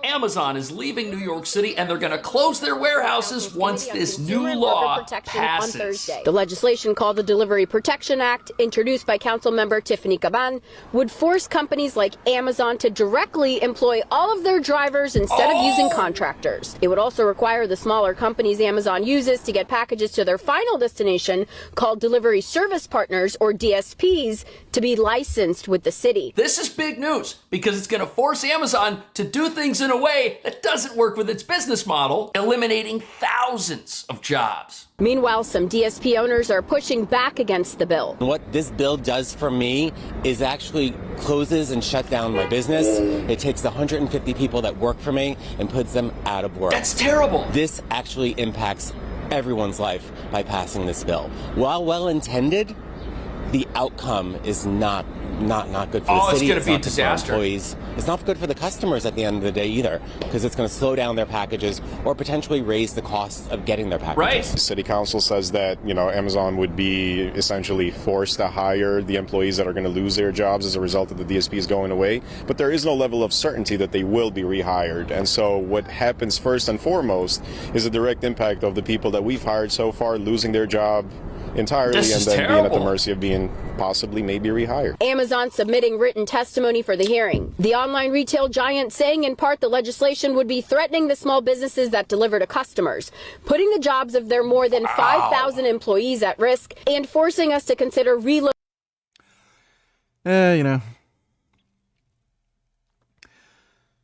Amazon is leaving New York City and they're going to close their warehouses once this new law passes. On Thursday. The legislation called the Delivery Protection Act, introduced by Council member Tiffany Caban, would force companies like Amazon to directly employ all of their drivers instead of using contractors. It would also require the smaller companies Amazon uses to get packages to their final destination, called Delivery Service Partners, or DSPs, to be licensed with the city. This is big news because it's going to force Amazon to do things in a way that doesn't work with its business model, eliminating thousands of jobs. Meanwhile, some DSP owners are pushing back against the bill. What this bill does for me is actually closes and shut down my business. It takes the 150 people that work for me and puts them out of work. That's terrible. This actually impacts everyone's life by passing this bill. While well-intended, the outcome is not good for the city. It's going to be a disaster. Employees. It's not good for the customers at the end of the day either, because it's going to slow down their packages or potentially raise the cost of getting their packages. Right. City Council says that, Amazon would be essentially forced to hire the employees that are going to lose their jobs as a result of the DSPs going away, but there is no level of certainty that they will be rehired. And so what happens first and foremost is a direct impact of the people that we've hired so far losing their job, entirely This and is then being at the terrible. mercy of being possibly maybe rehired. Amazon submitting written testimony for the hearing. The online retail giant saying in part the legislation would be threatening the small businesses that deliver to customers, putting the jobs of their more than 5,000 employees at risk, and forcing us to consider relocating. You know.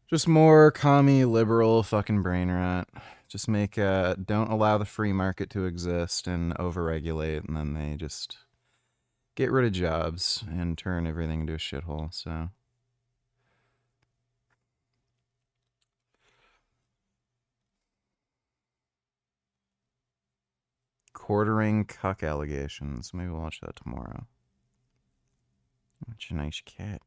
Just more commie liberal fucking brain rot. Just make don't allow the free market to exist and overregulate, and then they just get rid of jobs and turn everything into a shithole. So quartering cuck allegations. Maybe we'll watch that tomorrow. Such a nice cat.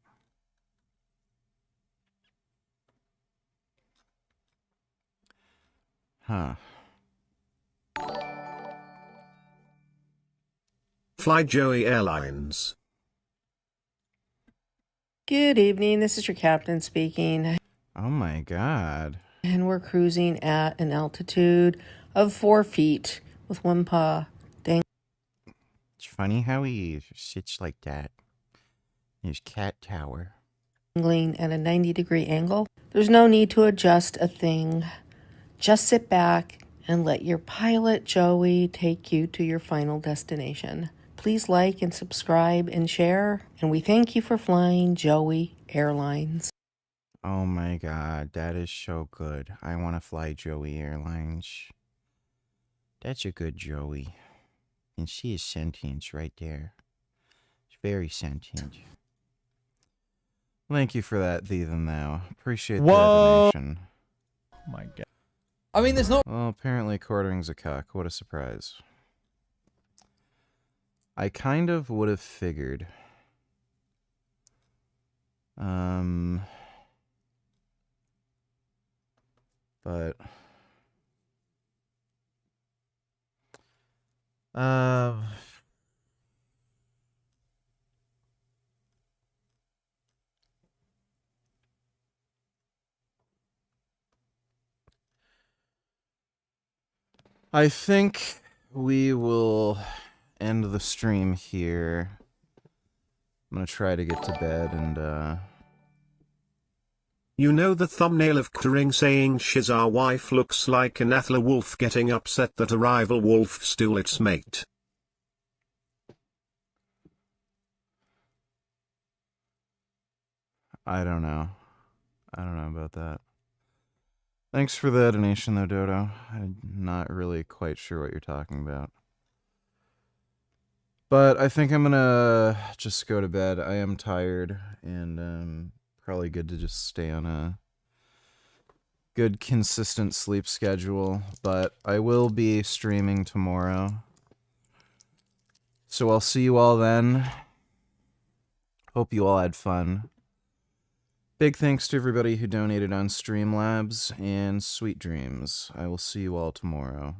Huh. Fly Joey Airlines. Good evening, this is your captain speaking. Oh my god. And we're cruising at an altitude of 4 feet with one paw dangling. It's funny how he sits like that. His cat tower. At a 90-degree angle. There's no need to adjust a thing. Just sit back and let your pilot, Joey, take you to your final destination. Please like and subscribe and share. And we thank you for flying Joey Airlines. Oh my god, that is so good. I want to fly Joey Airlines. That's a good Joey. And she is sentient right there. It's very sentient. Thank you for that, thee than thou. Appreciate the donation. Oh my god. I mean, there's not... Well, apparently quartering's a cuck. What a surprise. I kind of would have figured. But... I think we will end the stream here. I'm gonna try to get to bed and, You know the thumbnail of Kring saying shiz our wife looks like an Athla wolf getting upset that a rival wolf stole its mate. I don't know. I don't know about that. Thanks for the donation, though, Dodo. I'm not really quite sure what you're talking about. But I think I'm gonna just go to bed. I am tired, and probably good to just stay on a good, consistent sleep schedule. But I will be streaming tomorrow. So I'll see you all then. Hope you all had fun. Big thanks to everybody who donated on Streamlabs, and sweet dreams. I will see you all tomorrow.